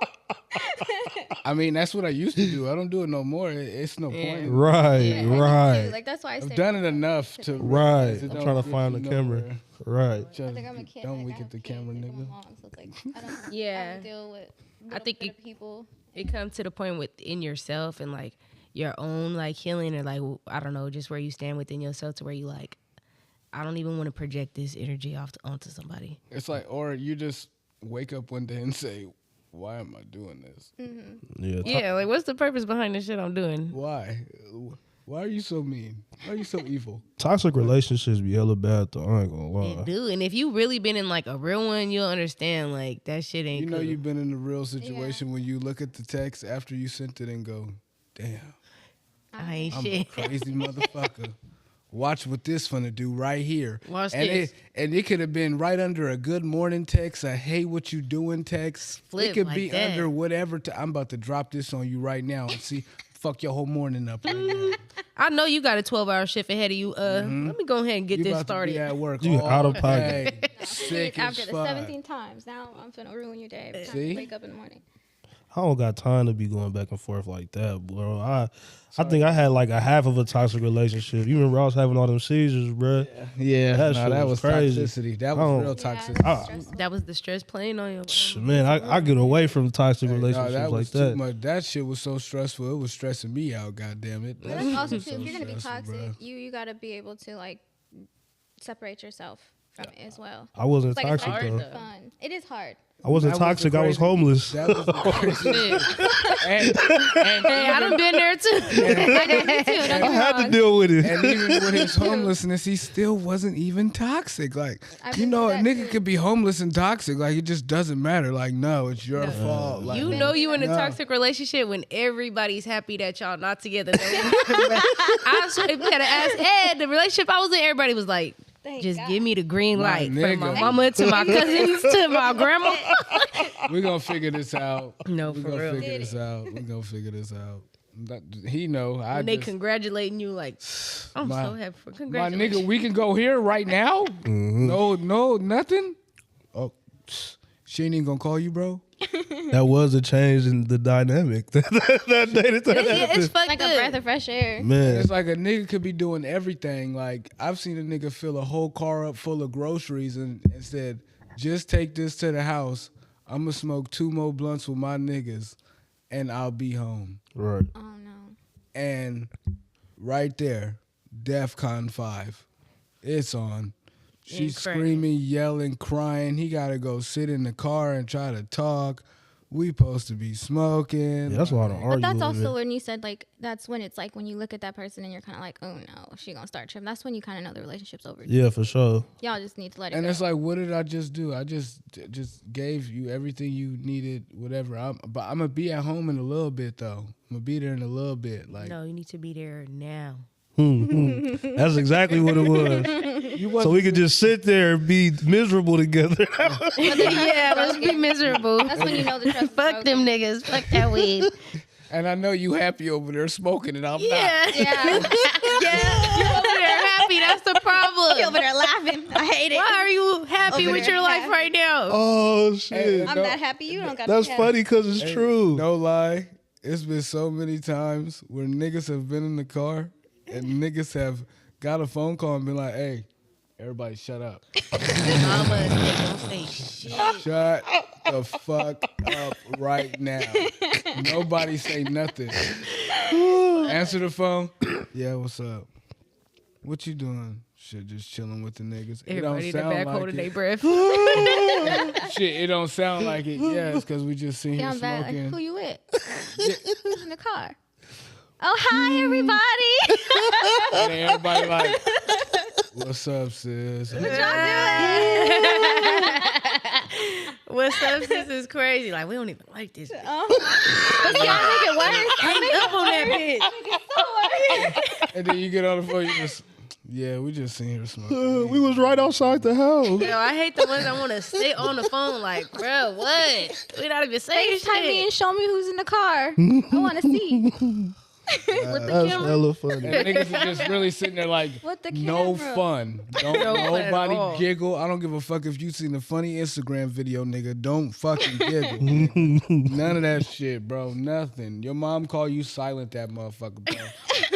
Speaker 5: I mean, that's what I used to do. I don't do it no more. It's no point.
Speaker 2: Right,
Speaker 6: Yeah, I do too.
Speaker 2: right,
Speaker 6: Like that's why I
Speaker 5: I've
Speaker 6: said
Speaker 5: done it enough to.
Speaker 2: right.
Speaker 5: realize it
Speaker 2: I'm
Speaker 5: don't
Speaker 2: trying to
Speaker 5: get
Speaker 2: find
Speaker 5: you
Speaker 2: the camera.
Speaker 5: nowhere.
Speaker 2: Right.
Speaker 6: I think I'm a kid.
Speaker 5: Don't
Speaker 6: like,
Speaker 5: look
Speaker 6: I
Speaker 5: at the
Speaker 6: have
Speaker 5: camera,
Speaker 6: kids, like, my
Speaker 5: nigga.
Speaker 6: mom, so it's like I don't.
Speaker 4: Yeah.
Speaker 6: I don't deal with.
Speaker 4: I think
Speaker 6: little people.
Speaker 4: It comes to the point within yourself and like your own like healing or like I don't know, just where you stand within yourself to where you like, I don't even want to project this energy onto somebody.
Speaker 5: It's like, or you just wake up one day and say, "Why am I doing this?
Speaker 2: Yeah.
Speaker 4: Yeah, like what's the purpose behind the shit I'm doing?
Speaker 5: Why? Why are you so mean? Why are you so evil?"
Speaker 2: Toxic relationships be hella bad though. I ain't gonna lie.
Speaker 4: It do, and if you really been in like a real one, you'll understand like that shit ain't.
Speaker 5: You know
Speaker 4: cool.
Speaker 5: you've been in a real situation when you look at the text after you sent it and go, "Damn,
Speaker 4: I ain't
Speaker 5: I'm a
Speaker 4: shit.
Speaker 5: crazy motherfucker." Watch what this finna do right here.
Speaker 4: Watch
Speaker 5: and
Speaker 4: this.
Speaker 5: It could have been right under a good morning text, a hey what you doing text.
Speaker 4: Flip
Speaker 5: it could
Speaker 4: like
Speaker 5: be
Speaker 4: that.
Speaker 5: under whatever. I'm about to drop this on you right now and see fuck your whole morning up right now.
Speaker 4: I know you got a 12-hour shift ahead of you. Let me go ahead and get
Speaker 5: You
Speaker 4: this
Speaker 5: about to
Speaker 4: started.
Speaker 5: be at work
Speaker 2: You
Speaker 5: all
Speaker 2: out of pocket.
Speaker 5: day, sick as
Speaker 6: After the
Speaker 5: fuck.
Speaker 6: 17 times, now I'm finna ruin your day. Every time
Speaker 5: See?
Speaker 6: you wake up in the morning.
Speaker 2: I don't got time to be going back and forth like that, bro. I think I had like a half of a toxic relationship. You remember I was having all them seizures, bro.
Speaker 5: Yeah,
Speaker 2: That
Speaker 5: no,
Speaker 2: shit
Speaker 5: that
Speaker 2: was
Speaker 5: was
Speaker 2: crazy.
Speaker 5: toxicity. That
Speaker 2: I
Speaker 5: was
Speaker 2: don't-
Speaker 5: real
Speaker 6: Yeah,
Speaker 5: toxicity.
Speaker 4: That was the stress playing on you.
Speaker 2: Man, I get away from toxic
Speaker 5: No,
Speaker 2: relationships
Speaker 5: that was
Speaker 2: like
Speaker 5: too
Speaker 2: that.
Speaker 5: much. That shit was so stressful. It was stressing me out. God damn it.
Speaker 6: But
Speaker 5: That
Speaker 6: that's
Speaker 5: shit
Speaker 6: also
Speaker 5: was
Speaker 6: too.
Speaker 5: so
Speaker 6: If you're gonna be
Speaker 5: stressful,
Speaker 6: toxic,
Speaker 5: bruh.
Speaker 6: you gotta be able to like separate yourself from it as well.
Speaker 2: I wasn't
Speaker 6: It's like it's
Speaker 2: toxic
Speaker 6: hard
Speaker 2: though.
Speaker 6: fun. It is hard.
Speaker 2: I wasn't
Speaker 5: That was the
Speaker 2: toxic. I was
Speaker 5: crazy-
Speaker 2: homeless.
Speaker 5: That was the crazy.
Speaker 4: Shit.
Speaker 5: and
Speaker 4: Hey, I done been there too.
Speaker 2: I had to deal with it.
Speaker 5: And even with his homelessness, he still wasn't even toxic. Like,
Speaker 6: I've
Speaker 5: you
Speaker 6: been
Speaker 5: know,
Speaker 6: through
Speaker 5: a
Speaker 6: that
Speaker 5: nigga
Speaker 6: too.
Speaker 5: could be homeless and toxic. Like, it just doesn't matter. Like, no, it's your fault. Like,
Speaker 4: You know you in a
Speaker 5: No.
Speaker 4: toxic relationship when everybody's happy that y'all not together. I swear, if you had to ask Ed, the relationship I was in, everybody was like,
Speaker 6: Thank
Speaker 4: just
Speaker 6: God.
Speaker 4: give me the green
Speaker 5: My
Speaker 4: light. From my
Speaker 5: nigga.
Speaker 4: mama to my cousins to my grandma.
Speaker 5: we're going to figure this out.
Speaker 4: No,
Speaker 5: We're
Speaker 4: for
Speaker 5: going to
Speaker 4: real.
Speaker 5: figure this out. We're going to figure this out. He know. I
Speaker 4: When they
Speaker 5: just,
Speaker 4: congratulating you, like, I'm
Speaker 5: My-
Speaker 4: so happy for
Speaker 5: my
Speaker 4: congratulations.
Speaker 5: nigga, we can go here right now? No, nothing? Oh, she ain't even going to call you, bro?
Speaker 2: That was a change in the dynamic that day that
Speaker 4: Yeah, it's
Speaker 2: happened.
Speaker 4: fucked
Speaker 6: Like
Speaker 4: up.
Speaker 6: a breath of fresh air.
Speaker 2: Man,
Speaker 5: It's like a nigga could be doing everything. Like, I've seen a nigga fill a whole car up full of groceries and said, just take this to the house. I'm going to smoke 2 more blunts with my niggas and I'll be home.
Speaker 2: right.
Speaker 6: Oh no.
Speaker 5: And right there, DEFCON 5. It's on. She's
Speaker 4: Incredible.
Speaker 5: screaming, yelling, crying. He got to go sit in the car and try to talk. We supposed to be smoking.
Speaker 2: Yeah, that's why I don't
Speaker 6: But
Speaker 2: argue
Speaker 6: that's
Speaker 2: with
Speaker 6: also
Speaker 2: it.
Speaker 6: when you said like that's when it's like when you look at that person and you're kind of like, oh no, she gonna start tripping. That's when you kind of know the relationship's over.
Speaker 2: Yeah, for sure.
Speaker 6: Y'all just need to let it
Speaker 5: And
Speaker 6: go.
Speaker 5: it's like, what did I just do? I just gave you everything you needed, whatever. But I'm gonna be at home in a little bit, though. I'm gonna be there in a little bit. Like,
Speaker 4: No, you need to be there now.
Speaker 2: That's exactly what it was. So we could just sit there and be miserable together.
Speaker 4: Yeah, let's be miserable.
Speaker 6: That's when you know the trust is
Speaker 4: Fuck them
Speaker 6: broken.
Speaker 4: niggas. Fuck that weed.
Speaker 5: and I know you happy over there smoking, and I'm not.
Speaker 4: Yeah.
Speaker 6: Yeah.
Speaker 4: Yeah. You over there happy. That's the problem.
Speaker 6: over there laughing. I hate it.
Speaker 4: Why are you happy
Speaker 6: Over
Speaker 4: with
Speaker 6: there
Speaker 4: your life
Speaker 6: happy.
Speaker 4: right now?
Speaker 2: Oh shit.
Speaker 6: I'm that happy. You don't got.
Speaker 2: That's
Speaker 6: to be happy.
Speaker 2: funny because it's true.
Speaker 5: No lie, it's been so many times where niggas have been in the car and niggas have got a phone call and been like, "Hey, everybody, shut up,
Speaker 4: Mama, they don't say shit.
Speaker 5: shut the fuck up right now. Nobody say nothing. Answer the phone. Yeah, what's up? What you doing? Shit, just chilling with the niggas.
Speaker 4: Everybody in the
Speaker 5: sound
Speaker 4: back
Speaker 5: like
Speaker 4: holding their
Speaker 5: it.
Speaker 4: breath.
Speaker 5: Shit, it don't sound like it. Yeah, it's because we just seen
Speaker 6: Yeah,
Speaker 5: him
Speaker 6: I'm bad. Like,
Speaker 5: smoking.
Speaker 6: who you with? Who's in the car? Oh, hi everybody.
Speaker 5: And everybody like, What's up, sis?
Speaker 4: What's up, sis? Is crazy. Like, we don't even like this.
Speaker 6: But see, I make it worse.
Speaker 4: Hang up on that bitch.
Speaker 5: And then you get on the phone, you just, yeah, we just seen her smoking.
Speaker 2: We was right outside the house.
Speaker 4: Yo, I hate the ones that want to stay on the phone. Like, bro, what? We not even saying
Speaker 6: FaceTime me
Speaker 4: shit.
Speaker 6: and show me who's in the car. I want to see.
Speaker 4: With the
Speaker 2: That's
Speaker 4: camera.
Speaker 2: hella funny.
Speaker 5: And niggas are just really sitting there like,
Speaker 6: With the
Speaker 5: no
Speaker 6: camera.
Speaker 5: fun. Don't
Speaker 4: No fun at all.
Speaker 5: nobody giggle. I don't give a fuck if you seen a funny Instagram video, nigga. Don't fucking giggle. None of that shit, bro. Nothing. Your mom call you, silent that motherfucker, bro.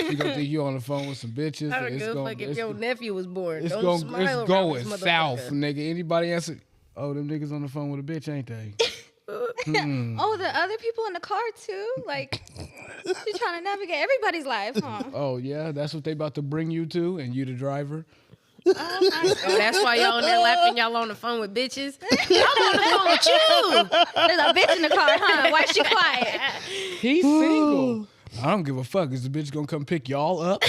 Speaker 5: You gonna think you on the phone with some bitches.
Speaker 4: I don't
Speaker 5: It's
Speaker 4: give a
Speaker 5: gonna-
Speaker 4: fuck if
Speaker 5: it's-
Speaker 4: your nephew was born.
Speaker 5: It's
Speaker 4: Don't
Speaker 5: going
Speaker 4: smile
Speaker 5: it's
Speaker 4: around
Speaker 5: going
Speaker 4: this
Speaker 5: south,
Speaker 4: motherfucker.
Speaker 5: nigga. Anybody answer? Oh, them niggas on the phone with a bitch, ain't they?
Speaker 6: Oh, the other people in the car too. Like, she's trying to navigate everybody's life, huh?
Speaker 5: Oh yeah, that's what they about to bring you to, and you the driver.
Speaker 6: Oh my
Speaker 4: Oh, that's why y'all on there laughing. Y'all on the phone with bitches. I'm on the phone with you.
Speaker 6: There's a bitch in the car, huh? Why is she quiet?
Speaker 5: He's single. I don't give a fuck. Is the bitch gonna come pick y'all up?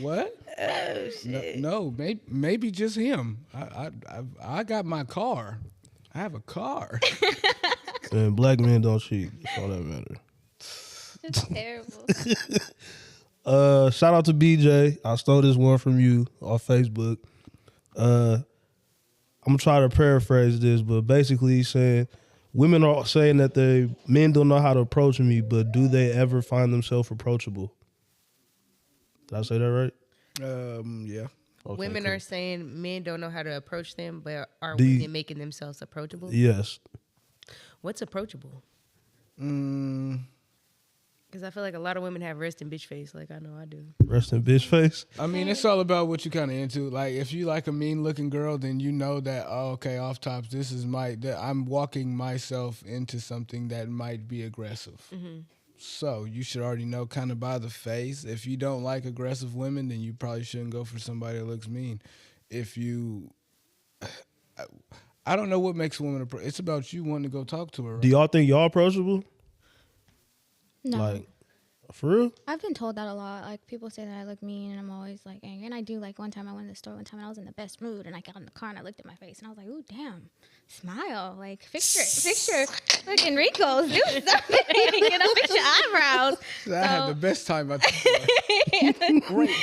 Speaker 5: What?
Speaker 4: Oh, shit.
Speaker 5: No, maybe just him. I got my car. I have a car.
Speaker 2: And black men don't cheat. That's all that matter.
Speaker 6: It's terrible.
Speaker 2: Shout out to BJ. I stole this one from you on Facebook. I'm gonna try to paraphrase this, but basically he's saying women are saying that men don't know how to approach me, but do they ever find themselves approachable? Did I say that right?
Speaker 5: Yeah.
Speaker 2: Okay,
Speaker 4: Women
Speaker 2: cool.
Speaker 4: are saying men don't know how to approach them, but are
Speaker 2: Do you-
Speaker 4: women making themselves approachable?
Speaker 2: Yes.
Speaker 4: What's approachable?
Speaker 5: Mm,
Speaker 4: Because I feel like a lot of women have rest and bitch face. Like, I know I do.
Speaker 2: Rest in bitch face.
Speaker 5: I mean, it's all about what you kind of into. Like, if you like a mean-looking girl, then you know that, oh, okay, off tops, this is I'm walking myself into something that might be aggressive. So you should already know kind of by the face. If you don't like aggressive women, then you probably shouldn't go for somebody that looks mean. If you, I don't know what makes a woman. It's about you wanting to go talk to her. Right?
Speaker 2: Do y'all think y'all approachable?
Speaker 6: No.
Speaker 2: Like, for real?
Speaker 6: I've been told that a lot. Like, people say that I look mean, and I'm always like angry. And I do. Like, one time I went to the store one time, and I was in the best mood, and I got in the car, and I looked at my face, and I was like, ooh, damn, smile. Like, fix your fucking wrinkles. Do something. You know, fix your eyebrows.
Speaker 5: I had the best time. Great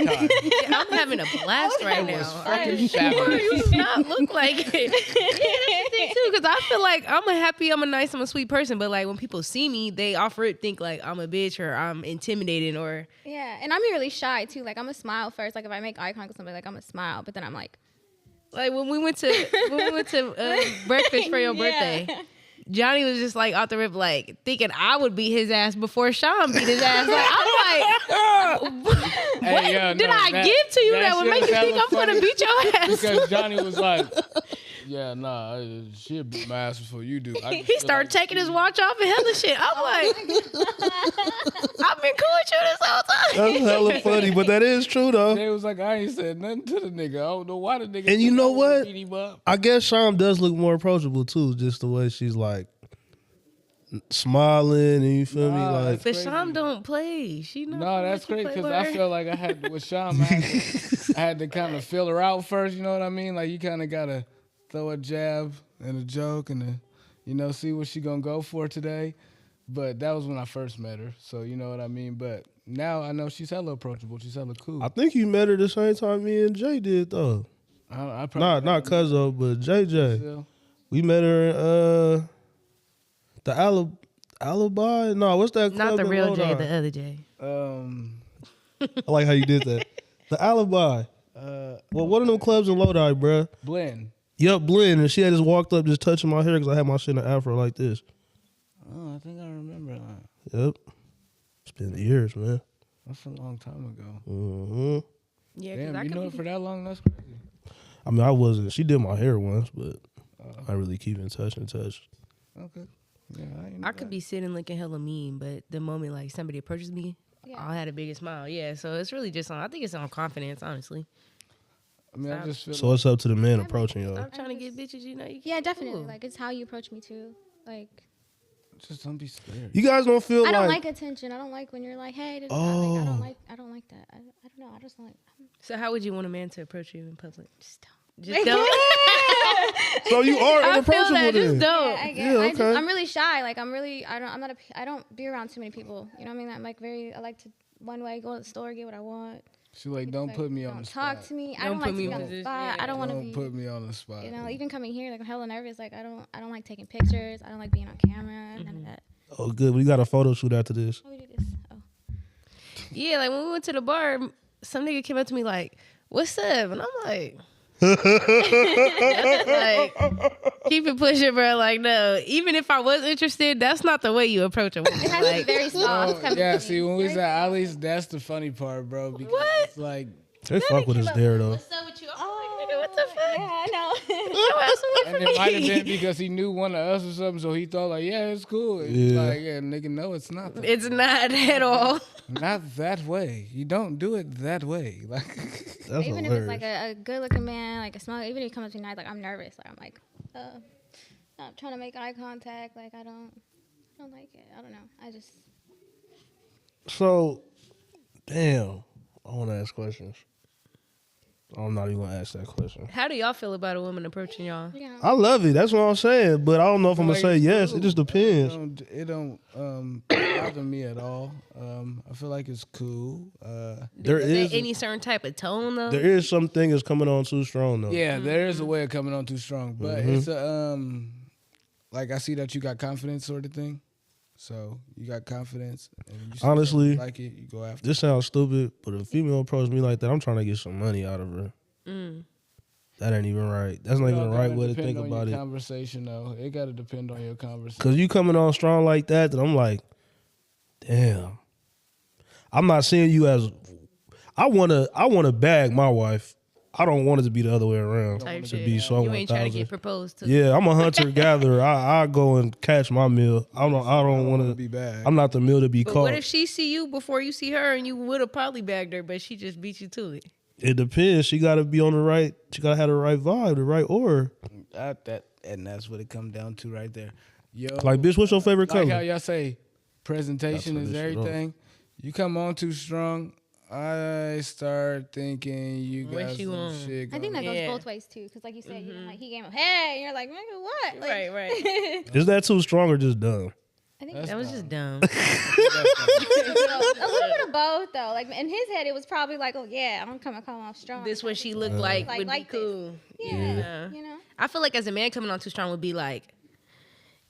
Speaker 5: time.
Speaker 4: Yeah, I'm having a blast right
Speaker 5: It was
Speaker 4: now.
Speaker 5: fucking
Speaker 4: Sure,
Speaker 5: fabulous.
Speaker 4: you do not look like it. Yeah, that's the thing too, because I feel like I'm a nice, I'm a sweet person, but like when people see me, they offer it think like I'm a bitch or I'm intimidating or
Speaker 6: Yeah, and I'm really shy, too. Like, I'm a smile first. Like, if I make eye contact with somebody, like, I'm a smile. But then I'm like,
Speaker 4: like when we went to breakfast for your birthday. Johnny was just like out the rip, like thinking I would beat his ass before Sean beat his ass. Like I'm like, what
Speaker 5: Hey, yeah,
Speaker 4: did
Speaker 5: no,
Speaker 4: I
Speaker 5: that-
Speaker 4: give to you
Speaker 5: that
Speaker 4: that would
Speaker 5: shit
Speaker 4: make
Speaker 5: was
Speaker 4: you think
Speaker 5: hella
Speaker 4: I'm gonna
Speaker 5: funny.
Speaker 4: beat your ass?
Speaker 5: Because Johnny was like, yeah, nah, she'll beat my ass before you do. I just
Speaker 4: He
Speaker 5: feel
Speaker 4: started
Speaker 5: like
Speaker 4: taking his watch off and hella shit. I'm like, I've been cool with you this whole time.
Speaker 2: That's hella funny, but that is true though.
Speaker 5: They was like, I ain't said nothing to the nigga. I don't know why the nigga.
Speaker 2: And you
Speaker 5: think
Speaker 2: know
Speaker 5: I wanna
Speaker 2: what?
Speaker 5: beat him up.
Speaker 2: I guess Sham does look more approachable too, just the way she's like smiling and you feel me,
Speaker 5: Nah,
Speaker 2: like
Speaker 4: But
Speaker 5: crazy.
Speaker 4: Sham don't play. She not.
Speaker 5: No, that's
Speaker 4: let you
Speaker 5: great
Speaker 4: play
Speaker 5: because
Speaker 4: with
Speaker 5: I
Speaker 4: her.
Speaker 5: felt like I had with Sean, I had to kind of feel her out first. You know what I mean? Like you kind of gotta throw a jab and a joke and see what she gonna go for today. But that was when I first met her, so you know what I mean. But now I know she's hella approachable. She's hella cool.
Speaker 2: I think you met her the same time me and Jay did though.
Speaker 5: I probably
Speaker 2: Not Cuzzo, but JJ.
Speaker 5: still.
Speaker 2: We met her in the Alibi. No, what's that?
Speaker 4: Not
Speaker 2: club
Speaker 4: the
Speaker 2: in
Speaker 4: real
Speaker 2: Lodi?
Speaker 4: Jay, the other Jay.
Speaker 2: I like how you did that. The Alibi. Well, one of them clubs in Lodi, bruh.
Speaker 5: Blend.
Speaker 2: Yup, Blend, and she had just walked up, just touching my hair because I had my shit in an afro like this.
Speaker 5: Oh, I think I remember that.
Speaker 2: Yep. It's been years, man.
Speaker 5: That's a long time ago.
Speaker 2: hmm
Speaker 4: Yeah, because
Speaker 5: Damn,
Speaker 4: I
Speaker 5: you know
Speaker 4: could
Speaker 5: it
Speaker 4: be.
Speaker 5: for that long? That's crazy.
Speaker 2: I mean, I wasn't. She did my hair once, but I really keep in touch.
Speaker 5: Okay. Yeah,
Speaker 4: I could be sitting looking hella mean, but the moment like somebody approaches me, I'll have the biggest smile. Yeah, so it's really just on. I think it's on confidence, honestly.
Speaker 5: I mean, I just feel
Speaker 2: So it's up to the man approaching y'all.
Speaker 4: I'm trying to get bitches, you know. You
Speaker 6: yeah,
Speaker 4: keep it
Speaker 6: definitely.
Speaker 4: cool.
Speaker 6: Like, it's how you approach me, too. Like,
Speaker 5: Just don't be scared.
Speaker 2: You guys don't feel
Speaker 6: I don't
Speaker 2: like
Speaker 6: like attention. I don't like when you're like, hey, I
Speaker 2: Oh.
Speaker 6: don't like that. I don't know. I just don't like.
Speaker 4: So how would you want a man to approach you in public? Just don't. Just don't.
Speaker 2: so you are
Speaker 4: I feel
Speaker 2: inapproachable
Speaker 4: that. Just
Speaker 2: then.
Speaker 4: don't.
Speaker 6: Yeah, I get.
Speaker 2: Yeah,
Speaker 6: I
Speaker 2: okay.
Speaker 6: I'm really shy. Like I don't be around too many people. You know what I mean? I'm like I like to one way go to the store, get what I want.
Speaker 5: She like, don't put me on
Speaker 6: Don't
Speaker 5: the spot.
Speaker 6: talk to me. I
Speaker 4: Don't
Speaker 6: don't
Speaker 4: put
Speaker 6: like to
Speaker 4: me
Speaker 6: be on
Speaker 4: in
Speaker 6: the
Speaker 4: position,
Speaker 6: spot.
Speaker 4: yeah.
Speaker 6: I don't want to
Speaker 5: Don't
Speaker 6: be.
Speaker 5: put me on the spot.
Speaker 6: You know, even coming here, like I'm hella nervous. Like I don't like taking pictures. I don't like being on camera. None of that.
Speaker 2: Oh, good. We got a photo shoot after this.
Speaker 6: How we do this? Oh.
Speaker 4: Yeah, like when we went to the bar, some nigga came up to me like, "What's up?" And I'm like, like, keep it pushing, bro. Like, no, even if I was interested, that's not the way you approach a woman.
Speaker 6: It has to
Speaker 4: Like,
Speaker 6: be very soft. coming
Speaker 5: Yeah,
Speaker 6: from
Speaker 5: see,
Speaker 6: me.
Speaker 5: when we
Speaker 6: Very
Speaker 5: was at Ali's, that's the funny part, bro. Because
Speaker 4: What?
Speaker 5: it's like,
Speaker 2: They fuck with us there though.
Speaker 4: what's up with you? I'm like, nigga, what the fuck?
Speaker 6: Yeah, I know.
Speaker 4: Your ass away
Speaker 5: and
Speaker 4: from
Speaker 5: it might have
Speaker 4: me.
Speaker 5: been because he knew one of us or something, so he thought like, yeah, it's cool. It's
Speaker 2: Yeah.
Speaker 5: like, yeah, nigga, no, it's not. That.
Speaker 4: It's not at all.
Speaker 5: Not that way. You don't do it that way. Like,
Speaker 2: That's
Speaker 6: Even if
Speaker 2: hilarious.
Speaker 6: it's like a good looking man, like a small, even if he comes up to me nice, like I'm nervous. Like I'm like, I'm trying to make eye contact. Like I don't like it. I don't know. I just.
Speaker 2: So, damn. I want to ask questions. I'm not even gonna ask that question.
Speaker 4: How do y'all feel about a woman approaching y'all?
Speaker 6: You know,
Speaker 2: I love it. That's what I'm saying. But I don't know if I'm gonna
Speaker 5: like,
Speaker 2: say
Speaker 5: it's
Speaker 2: yes.
Speaker 5: cool.
Speaker 2: It just depends.
Speaker 5: It don't bother me at all. I feel like it's cool.
Speaker 2: There
Speaker 4: Is
Speaker 2: is
Speaker 4: there any certain type of tone though?
Speaker 2: there is something that's coming on too strong though.
Speaker 5: Yeah, there is a way of coming on too strong, but it's a like I see that you got confidence sort of thing. So you got confidence, and you see
Speaker 2: Honestly,
Speaker 5: something you like it, you go after.
Speaker 2: This sounds stupid, but if a female approaches me like that, I'm trying to get some money out of her. That ain't even right. That's not
Speaker 5: It
Speaker 2: even
Speaker 5: all
Speaker 2: the right
Speaker 5: gotta
Speaker 2: way to
Speaker 5: depend
Speaker 2: think
Speaker 5: on your
Speaker 2: about it.
Speaker 5: Conversation though, it got to depend on your conversation.
Speaker 2: Cause you coming on strong like that, then I'm like, damn. I'm not seeing you as I wanna bag my wife. I don't want it to be the other way around.
Speaker 4: Type
Speaker 2: To
Speaker 4: shit.
Speaker 2: be so
Speaker 4: You ain't trying to
Speaker 2: 1,000.
Speaker 4: get proposed to.
Speaker 2: Yeah, I'm a hunter gatherer. I go and catch my meal. I don't want to
Speaker 5: be bad.
Speaker 2: I'm not the meal to be
Speaker 4: But
Speaker 2: caught.
Speaker 4: what if she see you before you see her and you would have probably bagged her, but she just beat you to it?
Speaker 2: It depends. She got to be on the right. She got to have the right vibe, the right aura.
Speaker 5: And that's what it comes down to right there. Yo,
Speaker 2: Like, bitch, what's your favorite
Speaker 5: like how
Speaker 2: color?
Speaker 5: y'all say, presentation
Speaker 2: That's
Speaker 5: is
Speaker 2: what this shit on.
Speaker 5: everything. You come on too strong, I start thinking you
Speaker 4: What
Speaker 5: got
Speaker 4: you
Speaker 5: some
Speaker 4: want?
Speaker 5: shit
Speaker 6: I think that
Speaker 5: going.
Speaker 6: goes
Speaker 4: Yeah.
Speaker 6: both ways too, because like you said, you know, like he gave him, hey, and you're like, nigga, what? Like,
Speaker 4: Right, right.
Speaker 2: Is that too strong or just dumb?
Speaker 6: I think
Speaker 5: That's
Speaker 4: That was just dumb.
Speaker 6: a little bit of both though. Like in his head, it was probably like, oh yeah, I'm coming off strong.
Speaker 4: This what she looked like would be
Speaker 6: like this.
Speaker 4: cool.
Speaker 6: Yeah, you know.
Speaker 4: I feel like as a man coming on too strong would be like,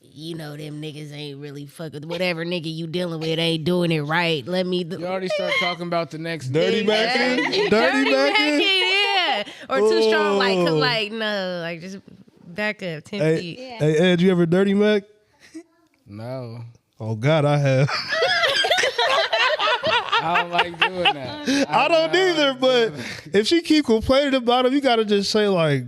Speaker 4: you know, them niggas ain't really fucking whatever nigga you dealing with ain't doing it right. Let me.
Speaker 5: You already start talking about the next
Speaker 2: Dirty
Speaker 5: day.
Speaker 2: Mackin?
Speaker 4: Dirty
Speaker 2: Mackin?
Speaker 4: yeah. Or too strong,
Speaker 2: Oh.
Speaker 4: like no, like just back up 10
Speaker 2: Hey,
Speaker 4: feet.
Speaker 6: Yeah.
Speaker 2: hey, Ed, you ever dirty Mac?
Speaker 5: No,
Speaker 2: Oh God, I have.
Speaker 5: I don't like doing that.
Speaker 2: I don't either. But if she keep complaining about him, you gotta just say like.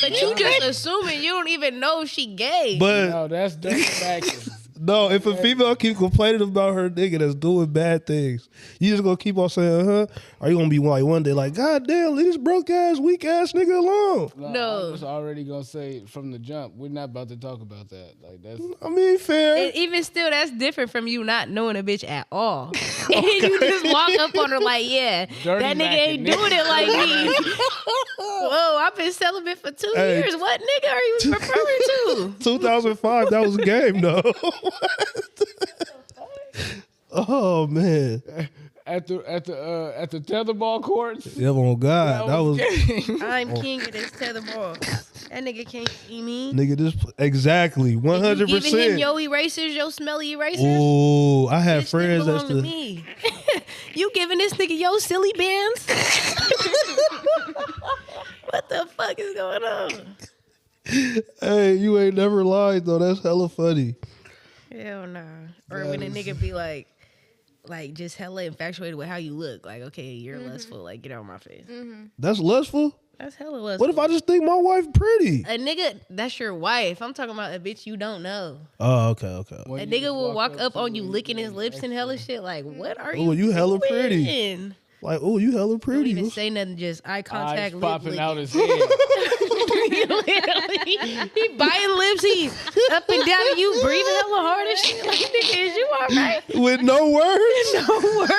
Speaker 4: But you just assuming you don't even know she gay.
Speaker 2: But
Speaker 5: No, that's dirty Mackin.
Speaker 2: no, if a female keep complaining about her nigga that's doing bad things, you just gonna keep on saying, huh? Or you gonna be like one day like, God damn, leave this broke ass, weak ass nigga alone.
Speaker 4: No.
Speaker 5: I was already gonna say from the jump, we're not about to talk about that. Like that's
Speaker 2: I mean, fair.
Speaker 4: And even still, that's different from you not knowing a bitch at all. And you just walk up on her like, yeah,
Speaker 5: Dirty
Speaker 4: that nigga
Speaker 5: Mackin,
Speaker 4: ain't
Speaker 5: nigga.
Speaker 4: doing it like me. Whoa, I've been celibate for 2
Speaker 2: Hey.
Speaker 4: years. What nigga are you referring to?
Speaker 2: 2005, that was game though. Oh man.
Speaker 5: at the tetherball courts.
Speaker 2: Yeah, oh God, that was
Speaker 5: game.
Speaker 4: I'm king of this tetherball. That nigga can't see me.
Speaker 2: nigga. This exactly
Speaker 4: You
Speaker 2: 100%.
Speaker 4: giving him your erasers, your smelly erasers?
Speaker 2: Oh, I had
Speaker 4: Bitch, they
Speaker 2: friends that's
Speaker 4: belong to
Speaker 2: the.
Speaker 4: me. You giving this nigga your silly bands? What the fuck is going on?
Speaker 2: Hey, you ain't never lied though. That's hella funny.
Speaker 4: Hell nah. Or when a nigga be like just hella infatuated with how you look. Like, okay, you're lustful. Like, get out of my face.
Speaker 2: That's lustful.
Speaker 4: That's hella lustful.
Speaker 2: What if I just think my wife pretty?
Speaker 4: A nigga, that's your wife. I'm talking about a bitch you don't know.
Speaker 2: Oh, okay.
Speaker 5: When
Speaker 4: A
Speaker 5: you
Speaker 4: nigga
Speaker 5: just
Speaker 4: will walk up
Speaker 5: to
Speaker 4: on you
Speaker 5: it,
Speaker 4: licking his
Speaker 5: yeah,
Speaker 4: lips and hella shit. Like, what are
Speaker 2: Oh,
Speaker 4: you
Speaker 2: you hella
Speaker 4: doing?
Speaker 2: pretty. Like, oh, you hella
Speaker 4: Don't
Speaker 2: pretty.
Speaker 4: even say nothing. Just eye
Speaker 5: Eyes
Speaker 4: contact, lip
Speaker 5: popping
Speaker 4: licking.
Speaker 5: out his head.
Speaker 4: He biting lips. He up and down, and you breathing hella hard and shit. Like, nigga, is you all right?
Speaker 2: With no words.
Speaker 4: No words.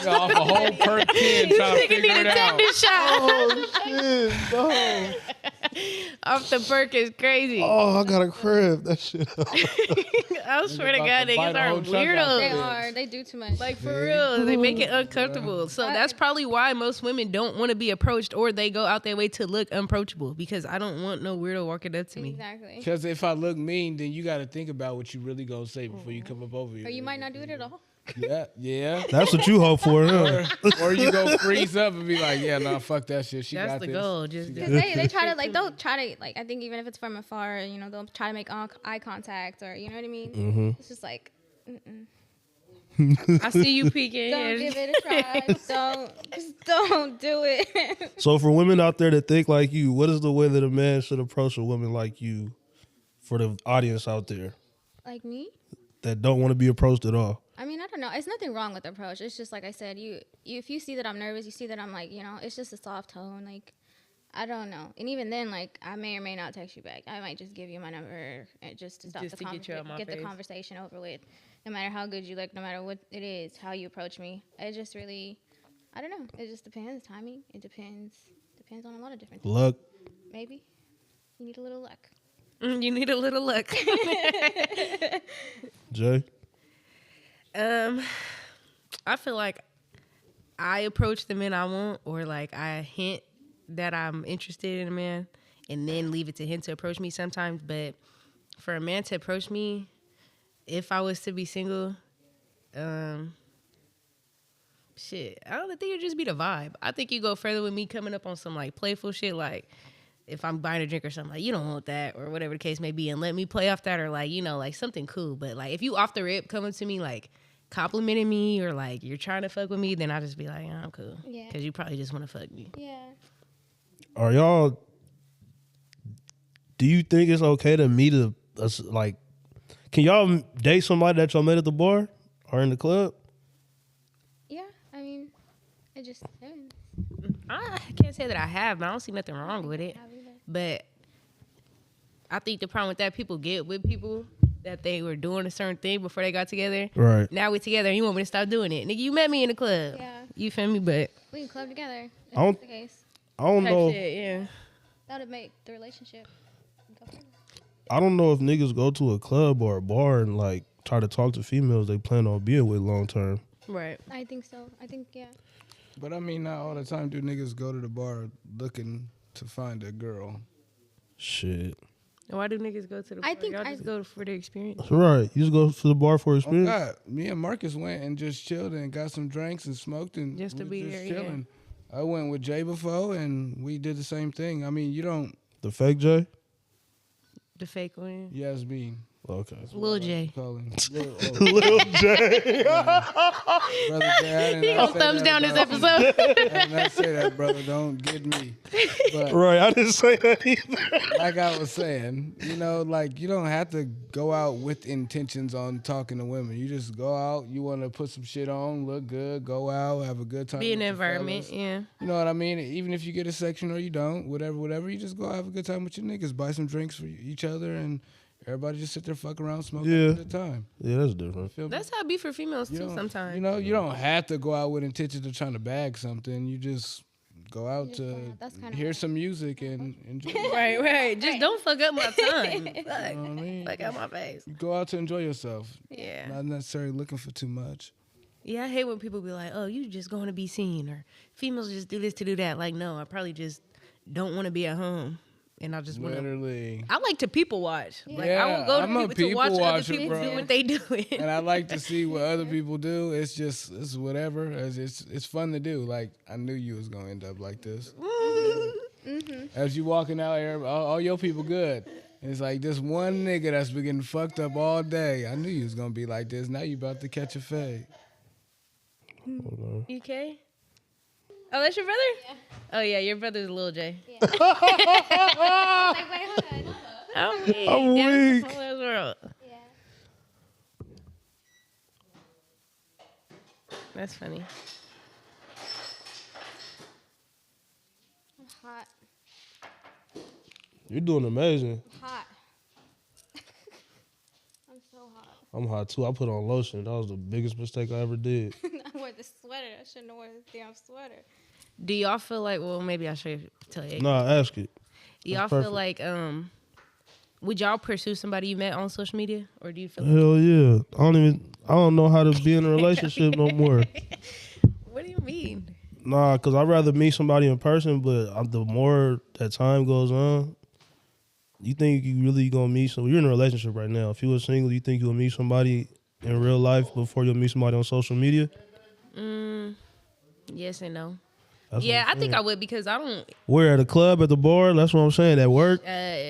Speaker 7: Off a whole perk 10 trying to
Speaker 4: Nigga
Speaker 7: figure
Speaker 4: need
Speaker 7: it
Speaker 4: a
Speaker 7: out.
Speaker 4: tetanus shot.
Speaker 2: Oh shit, no.
Speaker 4: Off the perk is crazy.
Speaker 2: Oh, I got a crib. That shit.
Speaker 4: I swear to
Speaker 7: about
Speaker 4: God,
Speaker 7: to bite
Speaker 4: niggas
Speaker 7: a
Speaker 4: are
Speaker 7: whole chunk out
Speaker 6: They
Speaker 7: there.
Speaker 4: weirdos.
Speaker 6: are. They do too much.
Speaker 4: Like, for real, they make it uncomfortable. So that's probably why most women don't want to be approached, or they go out their way to look unapproachable, because I don't want no weirdo walking up to me.
Speaker 6: Exactly.
Speaker 5: Because if I look mean, then you got to think about what you really gonna say before you come up over here.
Speaker 6: Or you might not do it at all.
Speaker 5: Yeah.
Speaker 2: That's what you hope for, huh?
Speaker 5: Or you go freeze up and be like, yeah, nah, fuck that shit. She
Speaker 4: That's
Speaker 5: got
Speaker 4: the
Speaker 5: this.
Speaker 4: goal. Just
Speaker 6: Because they try to, like, they'll try to, like, I think even if it's from afar, you know, they'll try to make eye contact or, you know what I mean? It's just like,
Speaker 4: I see you peeking.
Speaker 6: don't give it a try. Don't do it.
Speaker 2: So for women out there that think like you, what is the way that a man should approach a woman like you? For the audience out there
Speaker 6: Like me?
Speaker 2: that don't want to be approached at all.
Speaker 6: I mean, I don't know. It's nothing wrong with the approach. It's just like I said, you if you see that I'm nervous, you see that I'm like, you know, it's just a soft tone. Like, I don't know. And even then, like, I may or may not text you back. I might just give you my number just to stop
Speaker 4: Just
Speaker 6: the
Speaker 4: to get you out my
Speaker 6: get the
Speaker 4: face.
Speaker 6: conversation over with. No matter how good you look, no matter what it is, how you approach me. It just really, I don't know. It just depends. Timing. It depends on a lot of different things.
Speaker 2: Luck.
Speaker 6: Maybe you need a little luck.
Speaker 4: You need a little luck.
Speaker 2: Jay.
Speaker 4: I feel like I approach the men I want, or like I hint that I'm interested in a man, and then leave it to him to approach me sometimes. But for a man to approach me, if I was to be single, shit, I don't think it'd just be the vibe. I think you go further with me coming up on some like playful shit, like if I'm buying a drink or something, like, you don't want that, or whatever the case may be, and let me play off that, or like, you know, like something cool. But like if you off the rip coming to me like complimenting me, or like you're trying to fuck with me, then I'll just be like, yeah, I'm cool.
Speaker 6: Yeah.
Speaker 4: Because you probably just want to fuck me.
Speaker 6: Yeah.
Speaker 2: Are y'all? Do you think it's okay to meet like? Can y'all date somebody that y'all met at the bar or in the club?
Speaker 6: Yeah. I mean, it just depends.
Speaker 4: I can't say that I have, but I don't see nothing wrong with it.
Speaker 6: Have either.
Speaker 4: But I think the problem with that, people get with people that they were doing a certain thing before they got together.
Speaker 2: Right.
Speaker 4: Now we're together and you want me to stop doing it. Nigga, you met me in the club.
Speaker 6: Yeah.
Speaker 4: You feel me? But
Speaker 6: We can club together. If
Speaker 2: I don't-
Speaker 6: that's the case.
Speaker 2: I don't
Speaker 4: type
Speaker 2: know.
Speaker 4: shit, yeah.
Speaker 6: That would make the relationship go further.
Speaker 2: I don't know if niggas go to a club or a bar and like try to talk to females they plan on being with long term.
Speaker 4: Right.
Speaker 6: I think so. I think, yeah.
Speaker 5: But I mean, not all the time do niggas go to the bar looking to find a girl.
Speaker 2: Shit.
Speaker 4: Why do niggas go to the bar?
Speaker 6: I think
Speaker 4: Y'all
Speaker 6: I-
Speaker 4: just go for the experience.
Speaker 2: Right. You just go to the bar for
Speaker 5: Oh
Speaker 2: experience.
Speaker 5: God, me and Marcus went and just chilled and got some drinks and smoked and
Speaker 4: Just to
Speaker 5: we
Speaker 4: be
Speaker 5: was
Speaker 4: there, yeah.
Speaker 5: chilling. I went with Jay before and we did the same thing. I mean, you don't.
Speaker 2: The fake J.
Speaker 4: The fake one.
Speaker 5: Yes, me.
Speaker 2: Okay.
Speaker 4: Lil J.
Speaker 5: Call him. Lil,
Speaker 2: Lil J.
Speaker 5: brother Jay, I did
Speaker 4: He
Speaker 5: not
Speaker 4: gonna
Speaker 5: say
Speaker 4: thumbs
Speaker 5: that
Speaker 4: down this
Speaker 5: about you.
Speaker 4: episode.
Speaker 5: I did not say that, brother. Don't get me. But
Speaker 2: Right. I didn't say that either.
Speaker 5: like I was saying, you know, like you don't have to go out with intentions on talking to women. You just go out. You want to put some shit on, look good, go out, have a good time.
Speaker 4: Be in the
Speaker 5: with your
Speaker 4: environment,
Speaker 5: fellas.
Speaker 4: yeah.
Speaker 5: You know what I mean? Even if you get a section or you don't, whatever, you just go have a good time with your niggas, buy some drinks for each other, and everybody just sit there, fuck around, smoke,
Speaker 2: Yeah.
Speaker 5: have a good time.
Speaker 2: Yeah, that's different.
Speaker 5: Feel me?
Speaker 4: That's how it be for females
Speaker 5: You
Speaker 4: too
Speaker 5: don't-
Speaker 4: sometimes.
Speaker 5: You know, you don't have to go out with intentions of trying to bag something. You just go out
Speaker 6: Just
Speaker 5: to
Speaker 6: go out. That's kinda
Speaker 5: hear
Speaker 6: what-
Speaker 5: some music and enjoy. it.
Speaker 4: Right. Just don't fuck up my time.
Speaker 5: You know what I mean?
Speaker 4: Fuck up my face.
Speaker 5: You go out to enjoy yourself,
Speaker 4: Yeah.
Speaker 5: not necessarily looking for too much.
Speaker 4: Yeah, I hate when people be like, oh, you just going to be seen, or females just do this to do that. Like, no, I probably just don't want to be at home. And I just want to.
Speaker 5: Literally.
Speaker 4: I like to people watch. Like, I
Speaker 5: Yeah,
Speaker 4: will go to
Speaker 5: I'm a
Speaker 4: people to watch
Speaker 5: people
Speaker 4: other
Speaker 5: watcher,
Speaker 4: people
Speaker 5: bro.
Speaker 4: do what they doing.
Speaker 5: And I like to see what other people do. It's whatever. It's fun to do. Like I knew you was gonna end up like this. As you walking out here, all your people good. And it's like this one nigga that's been getting fucked up all day. I knew you was gonna be like this. Now you about to catch a fade.
Speaker 4: You okay? Oh, that's your brother? Yeah. Oh, yeah, your brother's Lil J.
Speaker 6: Like, wait, hold on.
Speaker 4: I'm weak.
Speaker 2: I'm
Speaker 4: Yeah, it's
Speaker 2: weak.
Speaker 4: a whole ass world.
Speaker 6: Yeah.
Speaker 4: That's funny.
Speaker 6: I'm hot.
Speaker 2: You're doing amazing.
Speaker 6: Hot. I'm so hot.
Speaker 2: I'm hot too. I put on lotion. That was the biggest mistake I ever did.
Speaker 6: I wore the sweater. I shouldn't have worn this damn sweater.
Speaker 4: Do y'all feel like? Well, maybe I should tell you.
Speaker 2: Nah, ask it.
Speaker 4: Do y'all
Speaker 2: That's
Speaker 4: feel
Speaker 2: perfect.
Speaker 4: like would y'all pursue somebody you met on social media, or do you feel like
Speaker 2: Hell yeah. I don't know how to be in a relationship no more.
Speaker 4: what do you mean?
Speaker 2: Nah, cause I'd rather meet somebody in person, but the more that time goes on, you think you really gonna meet somebody? You're in a relationship right now. If you were single, you think you'll meet somebody in real life before you'll meet somebody on social media?
Speaker 4: Yes and no.
Speaker 2: That's
Speaker 4: Yeah,
Speaker 2: what I'm
Speaker 4: I think
Speaker 2: saying.
Speaker 4: I would because I don't.
Speaker 2: Where, at a club, at the bar? That's what I'm saying. At work?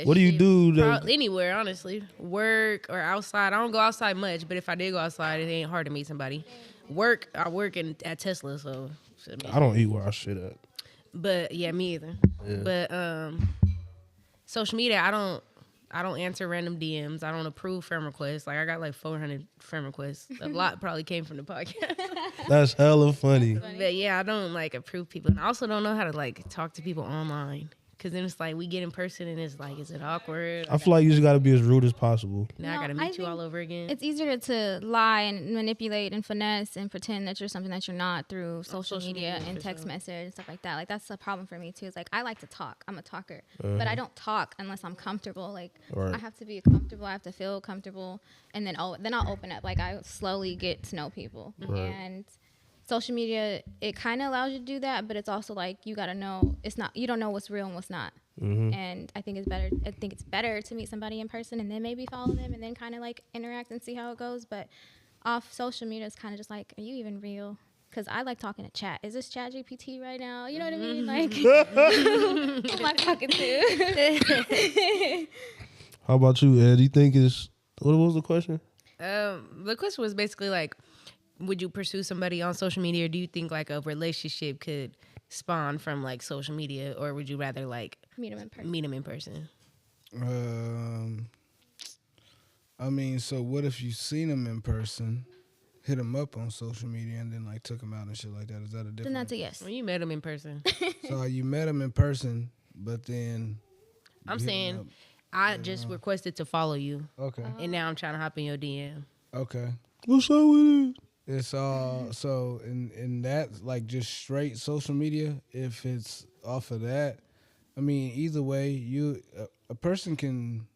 Speaker 2: What do you
Speaker 4: shit,
Speaker 2: do that-
Speaker 4: anywhere, honestly. Work or outside. I don't go outside much, but if I did go outside, it ain't hard to meet somebody. Work, I work at Tesla, so.
Speaker 2: I don't eat where I shit at.
Speaker 4: But yeah, me either.
Speaker 2: Yeah.
Speaker 4: But social media, I don't answer random DMs. I don't approve friend requests. Like I got like 400 friend requests. A lot probably came from the podcast.
Speaker 2: That's hella funny.
Speaker 4: But yeah, I don't like approve people. And I also don't know how to like talk to people online. Cause then it's like we get in person and it's like, is it awkward?
Speaker 2: I feel like you just gotta be as rude as possible.
Speaker 4: Now I
Speaker 6: No,
Speaker 4: gotta
Speaker 6: I
Speaker 4: meet you all
Speaker 6: think
Speaker 4: over again.
Speaker 6: It's easier to lie and manipulate and finesse and pretend that you're something that you're not through social media
Speaker 4: media,
Speaker 6: and
Speaker 4: for
Speaker 6: text
Speaker 4: sure.
Speaker 6: message and stuff like that. Like that's a problem for me too. It's like I like to talk. I'm a talker, but I don't talk unless I'm comfortable. Like
Speaker 2: Right.
Speaker 6: I have to be comfortable. I have to feel comfortable, and then I'll open up. Like I slowly get to know people, and social media it kind of allows you to do that, but it's also like you gotta know you don't know what's real and what's not. And I think it's better to meet somebody in person and then maybe follow them and then kind of like interact and see how it goes. But off social media, it's kind of just like, are you even real? Because I like talking to chat. Is this Chat GPT right now? You know what I mean? Like, who am I talking to?
Speaker 2: How about you, Ed? Do you think it's what was the question?
Speaker 4: The question was basically like, would you pursue somebody on social media, or do you think like a relationship could spawn from like social media, or would you rather like
Speaker 6: Meet them in person.
Speaker 4: meet them in person?
Speaker 5: I mean, so what if you seen them in person, hit them up on social media, and then like took them out and shit like that? Is that a
Speaker 6: Then
Speaker 5: different?
Speaker 6: that's a yes.
Speaker 4: When you met them in person,
Speaker 5: So you met them in person, but then
Speaker 4: I'm
Speaker 5: you hit 'em
Speaker 4: saying
Speaker 5: up.
Speaker 4: I just requested to follow you,
Speaker 5: Okay,
Speaker 4: and now I'm trying to hop in your DM.
Speaker 5: okay.
Speaker 2: What's up with it?
Speaker 5: It's all so in that like just straight social media. If it's off of that, I mean, either way, a person can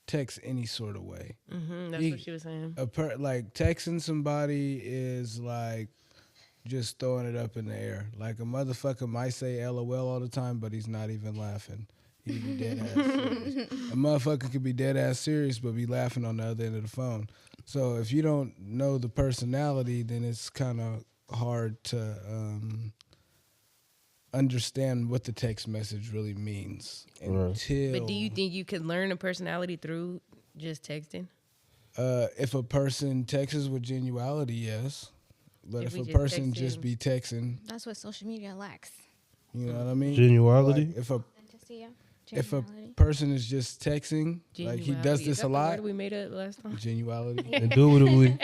Speaker 5: text any sort of way.
Speaker 4: That's
Speaker 5: You-
Speaker 4: what she was saying.
Speaker 5: Like texting somebody is like just throwing it up in the air. Like a motherfucker might say LOL all the time, but he's not even laughing. He be dead ass serious. A motherfucker could be dead ass serious, but be laughing on the other end of the phone. So if you don't know the personality, then it's kind of hard to understand what the text message really means until.
Speaker 4: But do you think you could learn a personality through just texting?
Speaker 5: If a person texts with genuality, yes. But
Speaker 4: If
Speaker 5: if
Speaker 4: we
Speaker 5: a
Speaker 4: just
Speaker 5: person
Speaker 4: texted-
Speaker 5: just be texting,
Speaker 6: That's what social media lacks.
Speaker 5: you know what I mean?
Speaker 2: Genuality?
Speaker 5: Like
Speaker 6: Authenticity, yeah.
Speaker 5: if a
Speaker 6: Genuality.
Speaker 5: person is just texting, like he does
Speaker 4: Genuality.
Speaker 5: this
Speaker 4: Is
Speaker 5: a
Speaker 4: that the
Speaker 5: lot.
Speaker 4: word we made up last time.
Speaker 5: Genuality.
Speaker 2: Indubitably.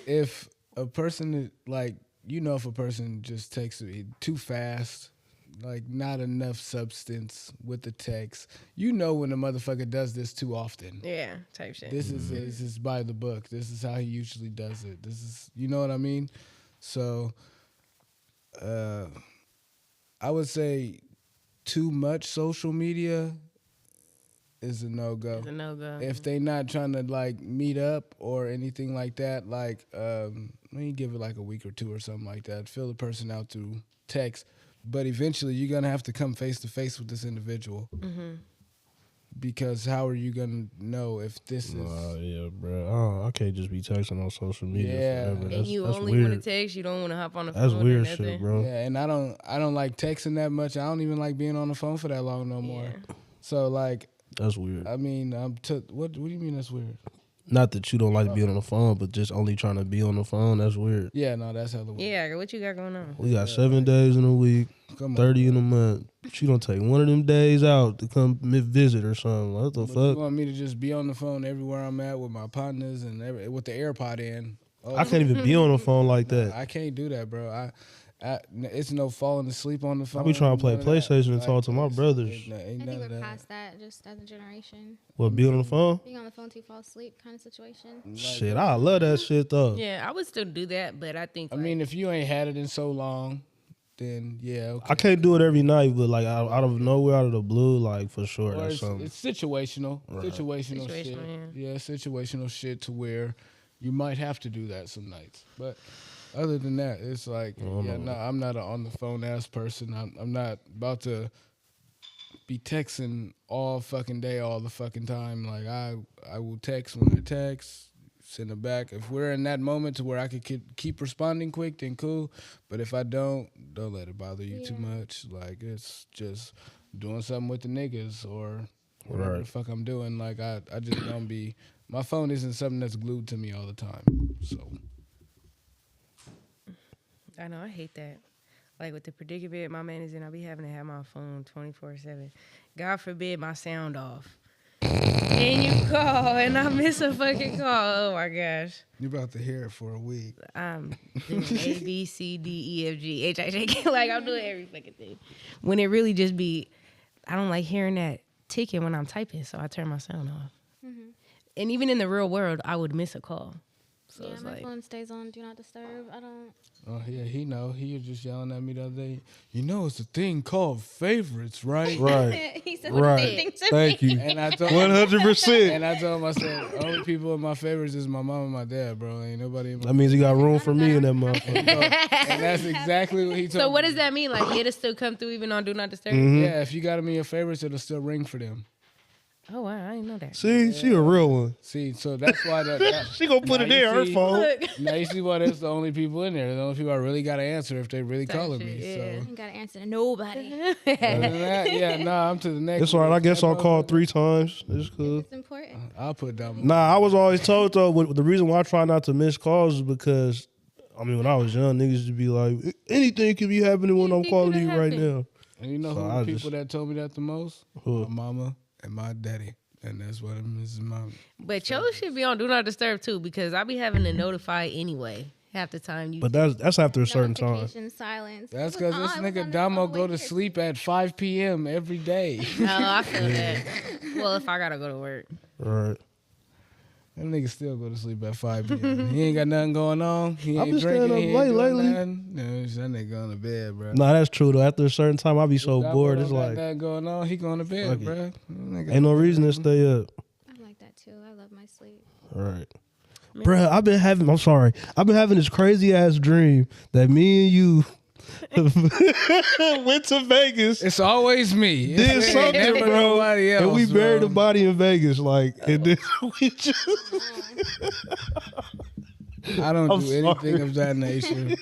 Speaker 5: If a person is like, if a person just texts too fast, like not enough substance with the text, when a motherfucker does this too often.
Speaker 4: Yeah, type shit.
Speaker 5: This is by the book. This is how he usually does it. This is, you know what I mean? So, I would say too much social media is a no-go.
Speaker 4: It's a no-go.
Speaker 5: If they not trying to like meet up or anything like that, like let me give it like a week or two or something like that. Fill the person out through text, but eventually you're gonna have to come face to face with this individual. Because how are you gonna know if this is?
Speaker 2: Yeah, bro. I can't just be texting on social media
Speaker 5: Yeah.
Speaker 2: forever.
Speaker 5: And
Speaker 4: And you
Speaker 2: that's
Speaker 4: only want
Speaker 2: weird.
Speaker 4: to text. You don't want to hop on the
Speaker 2: That's
Speaker 4: phone.
Speaker 2: weird
Speaker 4: or nothing.
Speaker 2: shit, bro.
Speaker 5: Yeah, and I don't like texting that much. I don't even like being on the phone for that long no more.
Speaker 4: Yeah.
Speaker 5: So like,
Speaker 2: That's weird.
Speaker 5: I mean, what do you mean that's weird?
Speaker 2: Not that you don't like being on the phone, but just only trying to be on the phone. That's weird.
Speaker 5: Yeah, no, that's hella weird.
Speaker 4: Yeah, what you got going on?
Speaker 2: We got 7 days in a week,
Speaker 5: Come on.
Speaker 2: 30 in a month. She don't take one of them days out to come visit or something. What the
Speaker 5: But you
Speaker 2: fuck?
Speaker 5: want me to just be on the phone everywhere I'm at with my partners and with the AirPod in? Oh,
Speaker 2: I can't even be on the phone like that.
Speaker 5: I can't do that, bro. It's no falling asleep on the phone.
Speaker 2: I be trying to play
Speaker 5: none of that.
Speaker 2: PlayStation and talk to my
Speaker 5: it's-
Speaker 2: brothers.
Speaker 5: Ain't
Speaker 6: I
Speaker 5: none
Speaker 6: think
Speaker 5: of
Speaker 6: we're
Speaker 5: that.
Speaker 6: past that, just as a generation.
Speaker 2: What, be on the phone?
Speaker 6: Being on the phone till you fall asleep kind of situation.
Speaker 2: Shit, I love that shit though.
Speaker 4: Yeah, I would still do that, but I think
Speaker 5: I mean, if you ain't had it in so long, then yeah, okay.
Speaker 2: I can't do it every night, but like out of nowhere, out of the blue, like for sure,
Speaker 5: Or
Speaker 2: that's
Speaker 5: it's,
Speaker 2: something.
Speaker 5: it's situational. Situational shit.
Speaker 4: Situational,
Speaker 5: Yeah, situational shit to where you might have to do that some nights. But other than that, it's like, no, I'm not an on the phone ass person. I'm not about to be texting all fucking day, all the fucking time. Like I will text when I text, send it back. If we're in that moment to where I could keep responding quick, then cool. But if I don't let it bother you too much. Like it's just doing something with the niggas or whatever the fuck I'm doing. Like I just don't be. My phone isn't something that's glued to me all the time. So
Speaker 4: I know I hate that. Like with the predicament my man is in, I be having to have my phone 24/7. God forbid my sound off. And you call and I miss a fucking call. Oh my gosh.
Speaker 5: you're about to hear it for a week.
Speaker 4: I'm doing A, B, C, D, E, F, G, H, I, J, K. Like I'm doing every fucking thing. When it really just be, I don't like hearing that ticking when I'm typing, so I turn my sound off. And even in the real world, I would miss a call. So
Speaker 6: Yeah,
Speaker 4: it's
Speaker 6: my
Speaker 4: like,
Speaker 6: phone stays on Do Not Disturb. I don't.
Speaker 5: Oh yeah, he know. He was just yelling at me the other day. You know, it's a thing called favorites, right?
Speaker 2: Right,
Speaker 6: He said
Speaker 2: right.
Speaker 6: the same thing to
Speaker 2: Thank
Speaker 6: me.
Speaker 2: you.
Speaker 5: And I told him,
Speaker 2: 100%.
Speaker 5: and I told him, I said, only people in my favorites is my mom and my dad, bro. Ain't nobody in my
Speaker 2: That means you got room for me in that motherfucker.
Speaker 5: And that's exactly what he told
Speaker 4: so
Speaker 5: me.
Speaker 4: what does that mean? Like it'll still come through even on Do Not Disturb?
Speaker 5: Yeah, if you got them in your favorites, it'll still ring for them.
Speaker 4: Oh wow, I didn't know that.
Speaker 2: See, she a real one.
Speaker 5: See, so that's why that
Speaker 2: She gonna put it
Speaker 5: Now
Speaker 2: in
Speaker 5: you
Speaker 2: her
Speaker 5: see-
Speaker 2: phone.
Speaker 5: now you see why that's the only people in there. The only people I really got to answer if they really
Speaker 4: Type
Speaker 5: calling
Speaker 4: shit,
Speaker 5: me.
Speaker 4: yeah.
Speaker 5: So
Speaker 6: You gotta answer to nobody.
Speaker 5: other than that, yeah, I'm to the next.
Speaker 2: It's alright. I guess I'll call
Speaker 5: That
Speaker 2: 3 times. It's cool.
Speaker 6: It's important.
Speaker 5: I'll put down.
Speaker 2: Nah, I was always told though. The reason why I try not to miss calls is because, I mean, when I was young, niggas would be like, anything could be happening when I'm
Speaker 4: Anything
Speaker 2: calling
Speaker 4: coulda
Speaker 2: you right
Speaker 4: happened.
Speaker 2: now.
Speaker 5: And you know
Speaker 2: So
Speaker 5: who
Speaker 2: I
Speaker 5: the
Speaker 2: just-
Speaker 5: people that told me that the most?
Speaker 2: Who?
Speaker 5: My mama and my daddy. And that's what this is my.
Speaker 4: But yours should be on Do Not Disturb too, because I be having to notify anyway. Half the time you
Speaker 2: But that's after a certain time.
Speaker 6: Notification silence.
Speaker 5: That's
Speaker 6: It was
Speaker 5: because this
Speaker 6: on. It was
Speaker 5: nigga
Speaker 6: on
Speaker 5: Damo
Speaker 6: all the
Speaker 5: go
Speaker 6: way
Speaker 5: to
Speaker 6: here.
Speaker 5: sleep at 5 p.m. every day.
Speaker 4: Oh, I feel that. Well, if I gotta go to work.
Speaker 2: Right.
Speaker 5: That nigga still go to sleep at 5 p.m. He ain't got nothing going on. He
Speaker 2: I've
Speaker 5: ain't
Speaker 2: been staying
Speaker 5: drinking.
Speaker 2: up
Speaker 5: He ain't
Speaker 2: late
Speaker 5: doing
Speaker 2: lately.
Speaker 5: nothing. No, that nigga going to bed, bro.
Speaker 2: Nah, that's true though. After a certain time, I be so
Speaker 5: Damo
Speaker 2: bored.
Speaker 5: don't
Speaker 2: It's
Speaker 5: got
Speaker 2: like,
Speaker 5: nothing going on. He going to bed,
Speaker 2: Fuck it.
Speaker 5: bro. Nigga.
Speaker 2: ain't no reason to stay up.
Speaker 6: I'm like that too. I love my sleep.
Speaker 2: Right. Bruh, I've been having this crazy ass dream that me and you went to Vegas,
Speaker 5: It's always me.
Speaker 2: did
Speaker 5: It's
Speaker 2: something,
Speaker 5: never
Speaker 2: bro,
Speaker 5: nobody else,
Speaker 2: and we buried
Speaker 5: bro.
Speaker 2: the body in Vegas. Like, and then we just,
Speaker 5: I don't
Speaker 2: I'm
Speaker 5: do anything
Speaker 2: sorry.
Speaker 5: of that nature.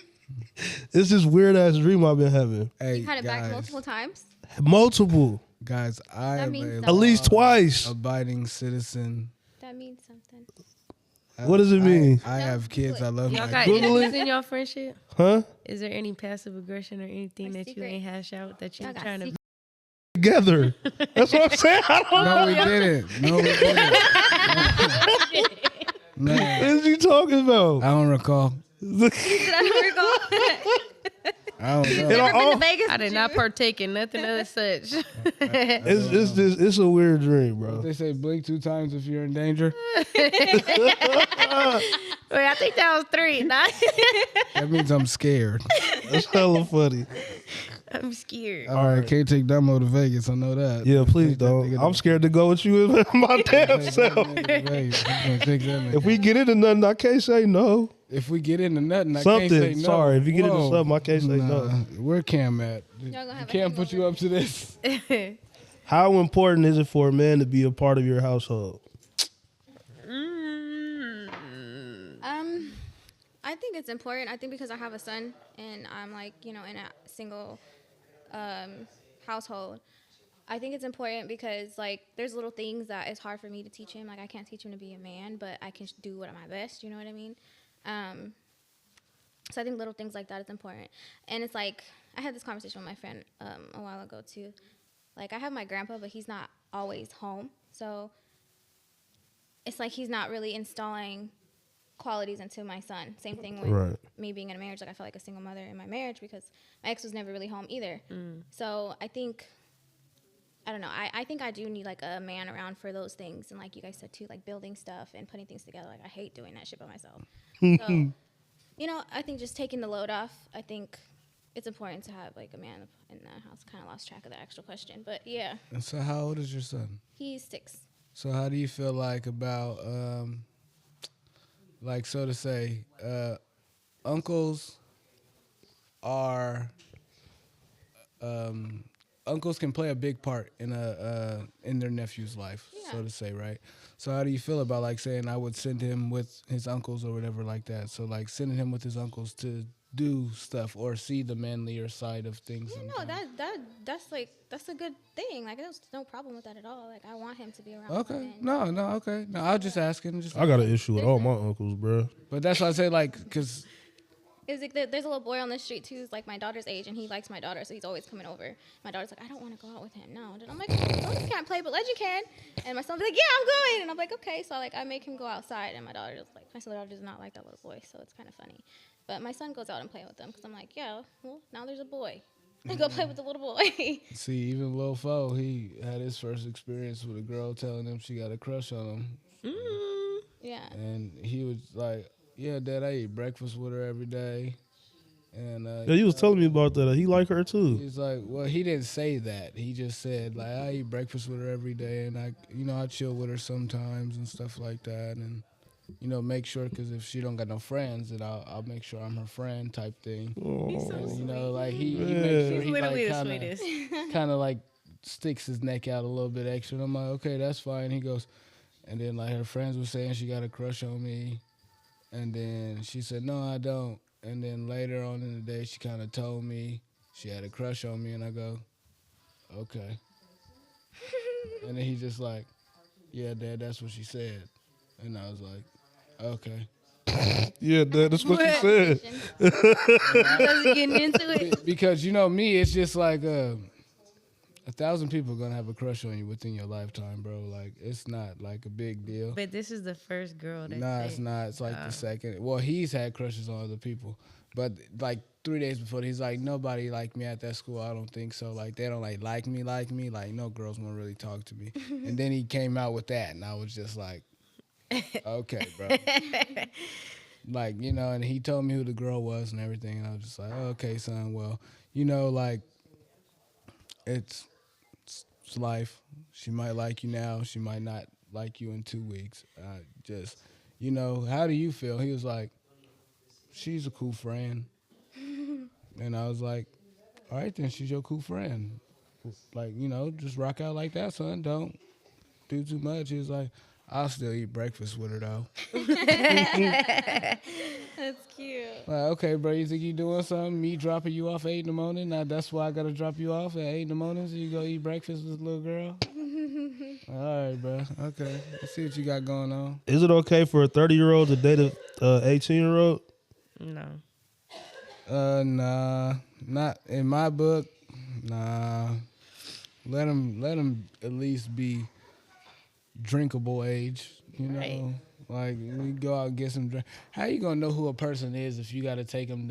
Speaker 2: it's this weird ass dream I've been having.
Speaker 5: Hey,
Speaker 6: You had it back
Speaker 5: guys,
Speaker 6: multiple times.
Speaker 2: Multiple,
Speaker 5: guys, I am
Speaker 6: means
Speaker 5: a
Speaker 6: something.
Speaker 2: at least twice.
Speaker 5: abiding citizen.
Speaker 6: That means something.
Speaker 2: What does it mean?
Speaker 5: I have kids. I love
Speaker 4: Y'all
Speaker 5: my
Speaker 4: got
Speaker 5: kids.
Speaker 4: enemies in your friendship?
Speaker 2: Huh?
Speaker 4: Is there any passive aggression or anything
Speaker 6: Or
Speaker 4: that you
Speaker 6: secret?
Speaker 4: ain't hash out that you're
Speaker 6: Y'all got
Speaker 4: trying to?
Speaker 6: secret-
Speaker 2: Together. That's what I'm saying. I don't know.
Speaker 5: No, we didn't. No, we didn't. No,
Speaker 2: What is you talking about?
Speaker 5: I don't recall. I don't know.
Speaker 2: And all-
Speaker 6: Vegas.
Speaker 4: I did not partake in nothing of such.
Speaker 2: it's a weird dream, bro.
Speaker 5: They say blink 2 times if you're in danger.
Speaker 4: Wait, I think that was 3. Nah,
Speaker 5: That means I'm scared.
Speaker 2: That's hella funny.
Speaker 4: I'm scared.
Speaker 5: All right, can't take Damo to Vegas. I know that.
Speaker 2: Yeah, please
Speaker 5: Take that
Speaker 2: don't.
Speaker 5: nigga
Speaker 2: I'm scared to go with you in my damn
Speaker 5: to
Speaker 2: self.
Speaker 5: Vegas. I'm gonna take that nigga.
Speaker 2: If we get into nothing, I can't say no.
Speaker 5: If we get into nothing, I
Speaker 2: Something.
Speaker 5: can't say no.
Speaker 2: Sorry, if you get into
Speaker 5: Whoa.
Speaker 2: something, I can't say no.
Speaker 5: Where Cam at?
Speaker 6: gonna have a
Speaker 5: Cam put you up to this.
Speaker 2: How important is it for a man to be a part of your household?
Speaker 6: I think it's important. I think because I have a son and I'm like, in a single household. I think it's important because like there's little things that it's hard for me to teach him. Like I can't teach him to be a man, but I can do what my best. You know what I mean? So I think little things like that is important. And it's like I had this conversation with my friend a while ago too. Like I have my grandpa, but he's not always home. So it's like he's not really installing qualities into my son. Same thing with
Speaker 2: Right.
Speaker 6: me being in a marriage. Like I felt like a single mother in my marriage because my ex was never really home either. So I think, I don't know. I think I do need like a man around for those things. And like you guys said too, like building stuff and putting things together. Like I hate doing that shit by myself. So, you know, I think just taking the load off, I think it's important to have like a man in the house. Kind of lost track of the actual question, but yeah,
Speaker 5: And so, how old is your son?
Speaker 6: he's 6.
Speaker 5: So, how do you feel like about, like, so to say, uncles are, uncles can play a big part in their nephew's life, so
Speaker 6: Yeah.
Speaker 5: to say, right? So, how do you feel about like saying I would send him with his uncles or whatever like that? So, like sending him with his uncles to do stuff or see the manlier side of things.
Speaker 6: Yeah, no, that's a good thing. Like there's no problem with that at all. Like I want him to be around.
Speaker 5: Okay.
Speaker 6: women.
Speaker 5: No, okay. No, I was just asking.
Speaker 2: I got an issue with all my uncles, bro.
Speaker 5: But that's why I say, like, because
Speaker 6: It's like there's a little boy on the street too, who's like my daughter's age, and he likes my daughter, so he's always coming over. My daughter's like, I don't want to go out with him. No, and I'm like, oh, you can't play, but Legend can. And my son's like, yeah, I'm going. And I'm like, okay. So like I make him go outside, and my daughter does not like that little boy, so it's kind of funny. But my son goes out and play with them because I'm like, yeah, well now there's a boy. I go play with the little boy.
Speaker 5: see, even Lil Fo, he had his first experience with a girl telling him she got a crush on him.
Speaker 6: Yeah.
Speaker 5: And he was like, yeah, Dad, I eat breakfast with her every day. And
Speaker 2: Yeah, he was telling me about that. He like her too.
Speaker 5: he's like, well, he didn't say that. He just said, like, I eat breakfast with her every day, and I chill with her sometimes and stuff like that. And, make sure, because if she don't got no friends, then I'll make sure I'm her friend type thing.
Speaker 4: He's so
Speaker 5: And,
Speaker 4: sweet.
Speaker 5: like, he makes sure
Speaker 4: He's
Speaker 5: he,
Speaker 4: literally
Speaker 5: like,
Speaker 4: the sweetest.
Speaker 5: kind of like sticks his neck out a little bit extra. And I'm like, okay, that's fine. He goes, and then like her friends were saying she got a crush on me, and then she said, no, I don't. And then later on in the day, she kind of told me she had a crush on me, and I go, okay. And then he just like, yeah, Dad, that's what she said. And I was like, okay.
Speaker 2: Yeah, Dad, that's what she said.
Speaker 4: Doesn't getting into it.
Speaker 5: Because me, it's just like 1,000 people are gonna have a crush on you within your lifetime, bro. Like it's not like a big deal.
Speaker 4: But this is the first girl that
Speaker 5: Nah, it's not. It's like the second. Well, he's had crushes on other people, but like 3 days before, he's like, nobody liked me at that school. I don't think so. Like they don't like me. Like no girls won't really talk to me. And then he came out with that, and I was just like, okay, bro. Like and he told me who the girl was and everything, and I was just like, oh, okay, son. Well, like it's life. She might like you now. She might not like you in 2 weeks. Just, how do you feel? He was like, she's a cool friend. And I was like, all right, then she's your cool friend. Like, just rock out like that, son. Don't do too much. He was like, I'll still eat breakfast with her, though.
Speaker 6: That's cute.
Speaker 5: Like, okay, bro, you think you doing something? Me dropping you off at 8 in the morning? Now that's why I got to drop you off at 8 in the morning so you go eat breakfast with this little girl? All right, bro. Okay. Let's see what you got going on.
Speaker 2: Is it okay for a 30-year-old to date a 18-year-old?
Speaker 4: No.
Speaker 5: Nah. Not in my book. Nah. Let them at least be drinkable age,
Speaker 4: Right.
Speaker 5: Like we go out and get some drink. How you gonna know who a person is if you got to take them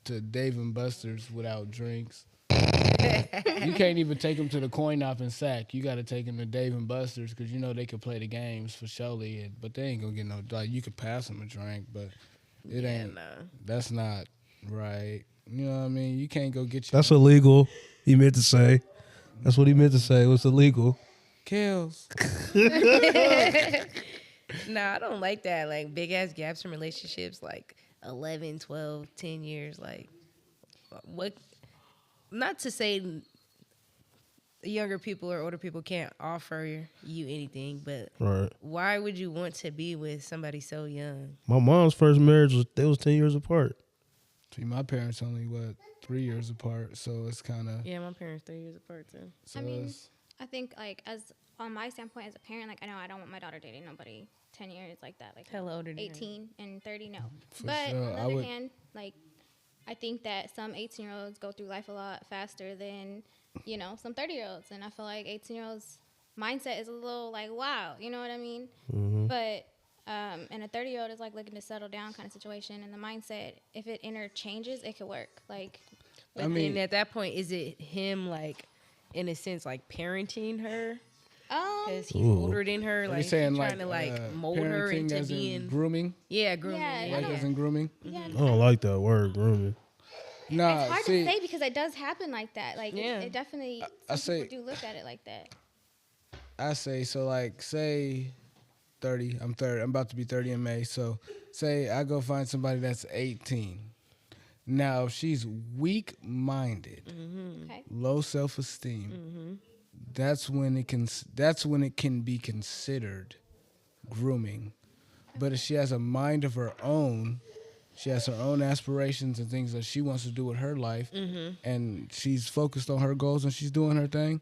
Speaker 5: to Dave and Buster's without drinks? You can't even take them to the coin op and sack. You got to take them to Dave and Buster's because they could play the games for surely, but they ain't gonna get no. Like you could pass them a drink, but it ain't.
Speaker 4: No.
Speaker 5: That's not right. You know what I mean? You can't go get your.
Speaker 2: That's illegal. He meant to say. That's what he meant to say. It was illegal.
Speaker 5: Kills.
Speaker 4: Nah, I don't like that. Like big ass gaps in relationships, like 11, 12, 10 years. Like, what? Not to say younger people or older people can't offer you anything, but
Speaker 2: Right.
Speaker 4: why would you want to be with somebody so young?
Speaker 2: My mom's first marriage was 10 years apart.
Speaker 5: See, my parents only 3 years apart, so it's kind of.
Speaker 4: Yeah, my parents 3 years apart too.
Speaker 5: So
Speaker 6: I mean,
Speaker 5: it's,
Speaker 6: I think like as on my standpoint as a parent, like I know I don't want my daughter dating nobody 10 years like that, like
Speaker 4: Hella older than her.
Speaker 6: 18 and 30, no.
Speaker 5: For
Speaker 6: But
Speaker 5: sure,
Speaker 6: on the
Speaker 5: I
Speaker 6: other
Speaker 5: would-
Speaker 6: hand, like I think that some 18-year-olds go through life a lot faster than some 30-year-olds, and I feel like 18-year-olds mindset is a little like wow, you know what I mean? But And a 30-year-old is like looking to settle down kind of situation. And the mindset, if it interchanges, it could work. Like,
Speaker 4: But then at that point, is it him like, in a sense, like parenting her? Because he's older than her,
Speaker 5: Are
Speaker 4: like
Speaker 5: you
Speaker 4: he's
Speaker 5: saying
Speaker 4: trying to like mold her
Speaker 5: parenting
Speaker 4: into
Speaker 5: as in
Speaker 4: being
Speaker 5: grooming?
Speaker 4: grooming.
Speaker 6: Yeah,
Speaker 4: Yeah.
Speaker 5: Like as in grooming?
Speaker 6: yeah.
Speaker 2: I don't like that word, grooming.
Speaker 5: Nah,
Speaker 6: It's hard
Speaker 5: see,
Speaker 6: to say because it does happen like that. Like,
Speaker 4: Yeah.
Speaker 6: it definitely,
Speaker 5: I
Speaker 6: some
Speaker 5: say-
Speaker 6: people do look at it like that.
Speaker 5: I say so. Like, say 30. I'm 30. I'm about to be 30 in May. So, say I go find somebody that's 18. Now, if she's weak-minded,
Speaker 6: Okay.
Speaker 5: low self-esteem, that's when it can. That's when it can be considered grooming. But if she has a mind of her own, she has her own aspirations and things that she wants to do with her life, and she's focused on her goals and she's doing her thing.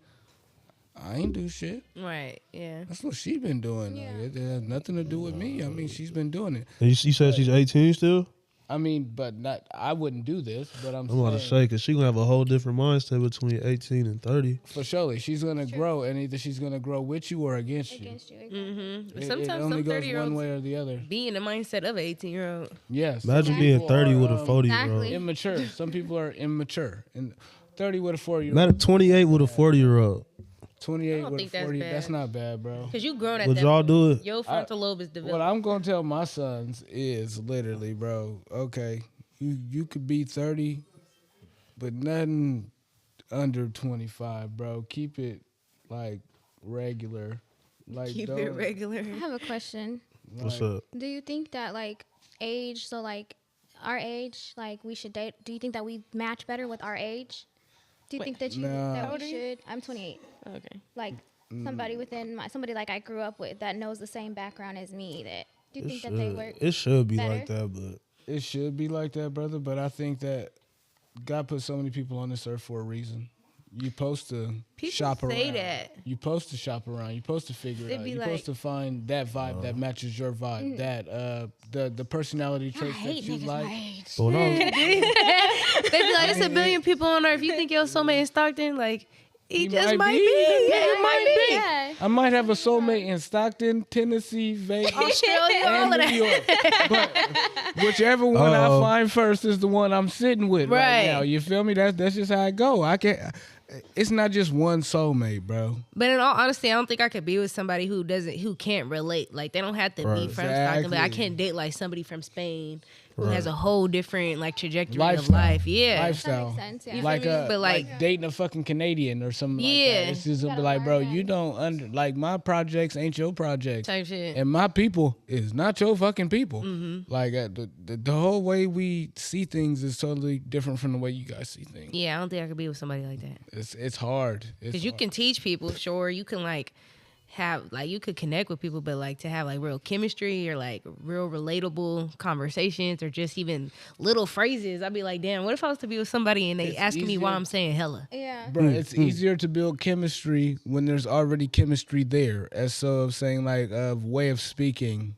Speaker 5: I ain't do shit.
Speaker 4: Right. Yeah.
Speaker 5: That's what she been doing.
Speaker 6: Yeah.
Speaker 5: Like, it has nothing to do with me. I mean, she's been doing it.
Speaker 2: And you said she's 18 still?
Speaker 5: I mean, but not. I wouldn't do this. But I'm
Speaker 2: I'm about to
Speaker 5: saying,
Speaker 2: say, because she going to have a whole different mindset between 18 and 30.
Speaker 5: for surely, she's gonna grow, and either she's gonna grow with you or against you.
Speaker 6: Against you. Exactly.
Speaker 5: It
Speaker 4: Sometimes
Speaker 5: only
Speaker 4: some
Speaker 5: goes
Speaker 4: 30-year-olds
Speaker 5: one way or the other.
Speaker 4: be in the mindset of an 18-year-old.
Speaker 5: Yes.
Speaker 2: Imagine
Speaker 5: Some
Speaker 2: being
Speaker 5: people
Speaker 2: 30
Speaker 5: are,
Speaker 2: with a 40-year-old.
Speaker 6: Exactly.
Speaker 5: immature. Some people are immature, and 30 with a 4-year-old,
Speaker 2: Imagine 28 with a 40-year-old.
Speaker 5: 28
Speaker 4: don't
Speaker 5: with a
Speaker 4: think that's
Speaker 5: 40.
Speaker 4: bad.
Speaker 5: That's not bad, bro.
Speaker 4: Because you grown at
Speaker 2: Would
Speaker 4: that
Speaker 2: y'all
Speaker 4: point.
Speaker 2: do it?
Speaker 4: Your frontal lobe is developed.
Speaker 5: What I'm gonna tell my sons is literally, bro. Okay, you could be 30, but nothing under 25, bro. Keep it like regular. Like
Speaker 4: Keep
Speaker 5: don't-
Speaker 4: it regular.
Speaker 6: I have a question.
Speaker 2: What's up?
Speaker 6: Do you think that like age, so like our age, like we should date? Do you think that we match better with our age? Do you think that you
Speaker 5: Nah.
Speaker 6: that
Speaker 4: How old
Speaker 6: we
Speaker 4: are you?
Speaker 6: should? I'm 28.
Speaker 4: Okay.
Speaker 6: Like somebody within somebody like I grew up with that knows the same background as me. That do you
Speaker 2: It
Speaker 6: think that they
Speaker 2: should,
Speaker 6: work?
Speaker 2: it should be
Speaker 6: better?
Speaker 2: like that, but
Speaker 5: It should be like that, brother. But I think that God put so many people on this earth for a reason. You supposed to
Speaker 4: People
Speaker 5: shop
Speaker 4: say
Speaker 5: around.
Speaker 4: that.
Speaker 5: You supposed to shop around. You supposed to figure
Speaker 4: They
Speaker 5: it out.
Speaker 4: be
Speaker 5: You
Speaker 4: like-
Speaker 5: supposed to find that vibe that matches your vibe. That the personality
Speaker 6: I
Speaker 5: traits that
Speaker 6: hate
Speaker 5: you
Speaker 6: niggas
Speaker 5: like.
Speaker 6: my age.
Speaker 2: but when I was,
Speaker 4: They be like, it's a billion people on earth. You think your soulmate in Stockton? Like, he just
Speaker 5: might
Speaker 4: might
Speaker 5: be.
Speaker 4: be.
Speaker 5: Yeah,
Speaker 4: He might be.
Speaker 6: Yeah.
Speaker 5: I might have a soulmate in Stockton, Tennessee, Vegas,
Speaker 4: Australia, all
Speaker 5: and
Speaker 4: of
Speaker 5: New
Speaker 4: that.
Speaker 5: York. But whichever one
Speaker 2: Uh-oh.
Speaker 5: I find first is the one I'm sitting with right,
Speaker 4: Right.
Speaker 5: now. You feel me? That's just how I go. I can't. It's not just one soulmate, bro.
Speaker 4: But in all honesty, I don't think I could be with somebody who can't relate. Like, they don't have to be
Speaker 2: Right.
Speaker 4: from Stockton, but I
Speaker 5: Exactly.
Speaker 4: can't date like somebody from Spain who
Speaker 2: Right.
Speaker 4: has a whole different like trajectory of
Speaker 5: Lifestyle.
Speaker 4: life. Yeah.
Speaker 5: Lifestyle.
Speaker 6: That makes sense. Yeah.
Speaker 5: Like
Speaker 4: me? But,
Speaker 5: like
Speaker 4: like-
Speaker 5: dating a fucking Canadian or something like
Speaker 4: Yeah.
Speaker 5: that. It's just
Speaker 6: Gotta
Speaker 5: be like, bro,
Speaker 6: learn
Speaker 5: you
Speaker 6: that.
Speaker 5: don't like my projects ain't your projects.
Speaker 4: Type shit.
Speaker 5: And my people is not your fucking people.
Speaker 4: Mm-hmm.
Speaker 5: Like the whole way we see things is totally different from the way you guys see things.
Speaker 4: Yeah, I don't think I could be with somebody like that.
Speaker 5: It's hard.
Speaker 4: Because you can teach people, sure, you can like have like you could connect with people, but like to have like real chemistry or like real relatable conversations or just even little phrases, I'd be like, damn, what if I was to be with somebody and they
Speaker 5: It's
Speaker 4: asking me why
Speaker 5: easier-
Speaker 4: I'm saying hella?
Speaker 6: Yeah.
Speaker 5: Bro, it's easier to build chemistry when there's already chemistry there, as so of saying like a way of speaking,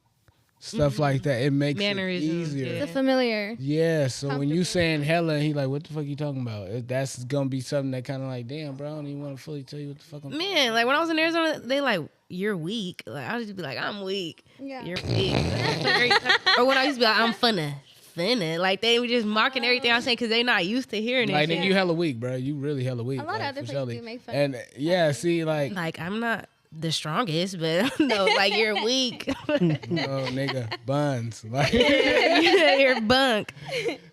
Speaker 5: stuff like that. It makes it
Speaker 4: Mannerisms,
Speaker 5: easier.
Speaker 6: The familiar.
Speaker 5: Yeah, so when you
Speaker 6: Comfortable.
Speaker 5: saying hella, he like, what the fuck you talking about? That's gonna be something that kind of like, damn, bro, I don't even want to fully tell you what the fuck I'm.
Speaker 4: Man, like when I was in Arizona, they like, you're weak. Like I would just be like, I'm weak.
Speaker 6: Yeah.
Speaker 4: You're weak. Or when I used to be like, I'm finna. Like they were just mocking everything I'm saying because they not used to hearing it.
Speaker 5: Like nigga, you hella weak, bro. You really hella weak.
Speaker 6: A lot of
Speaker 5: like,
Speaker 6: other
Speaker 5: for
Speaker 6: places
Speaker 5: surely.
Speaker 6: do make fun
Speaker 5: And yeah, see, like,
Speaker 4: Like I'm not the strongest, but no, like you're weak.
Speaker 5: no, nigga, buns. Like,
Speaker 4: You're bunk.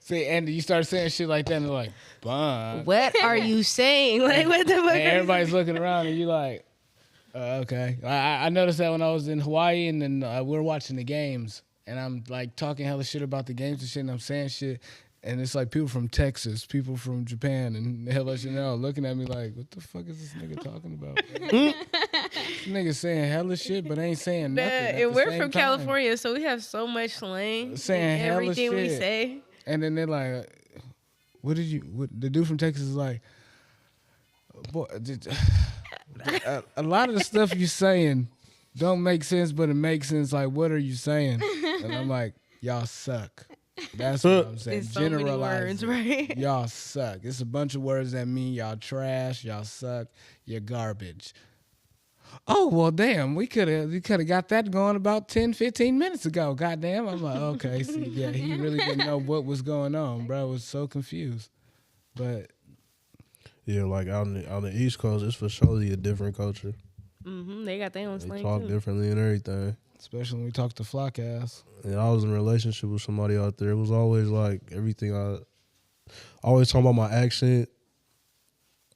Speaker 5: see, and you start saying shit like that, and they're like, bun.
Speaker 4: What are you saying? Like what the fuck?
Speaker 5: And
Speaker 4: are you
Speaker 5: everybody's looking around, and you like, okay. I noticed that when I was in Hawaii, and then we're watching the games, and I'm like talking hella shit about the games and shit, and I'm saying shit. And it's like people from Texas, people from Japan, and hella shit now looking at me like, what the fuck is this nigga talking about? This nigga saying hella shit, but ain't saying nothing. at
Speaker 4: and
Speaker 5: the
Speaker 4: we're
Speaker 5: same
Speaker 4: from
Speaker 5: time.
Speaker 4: California, so we have so much slang.
Speaker 5: Saying
Speaker 4: in
Speaker 5: hella
Speaker 4: everything we
Speaker 5: shit.
Speaker 4: say.
Speaker 5: And then they're like, what did you, the dude from Texas is like, boy, a lot of the stuff you saying don't make sense, but it makes sense. Like, what are you saying? And I'm like, y'all suck. That's what I'm saying.
Speaker 4: It's so many
Speaker 5: Generalize
Speaker 4: words,
Speaker 5: it.
Speaker 4: right?
Speaker 5: Y'all suck. It's a bunch of words that mean y'all trash, y'all suck, you're garbage. oh, well, damn, we could have got that going about 10, 15 minutes ago. Goddamn. I'm like, okay, see, yeah, he really didn't know what was going on, bro. I was so confused. But
Speaker 2: Yeah, like out on the East Coast, it's for surely a different culture.
Speaker 4: They got their own
Speaker 2: They
Speaker 4: slang
Speaker 2: talk
Speaker 4: too.
Speaker 2: differently and everything.
Speaker 5: especially when we talk to flock ass.
Speaker 2: And I was in a relationship with somebody out there. It was always like everything. I always talking about my accent.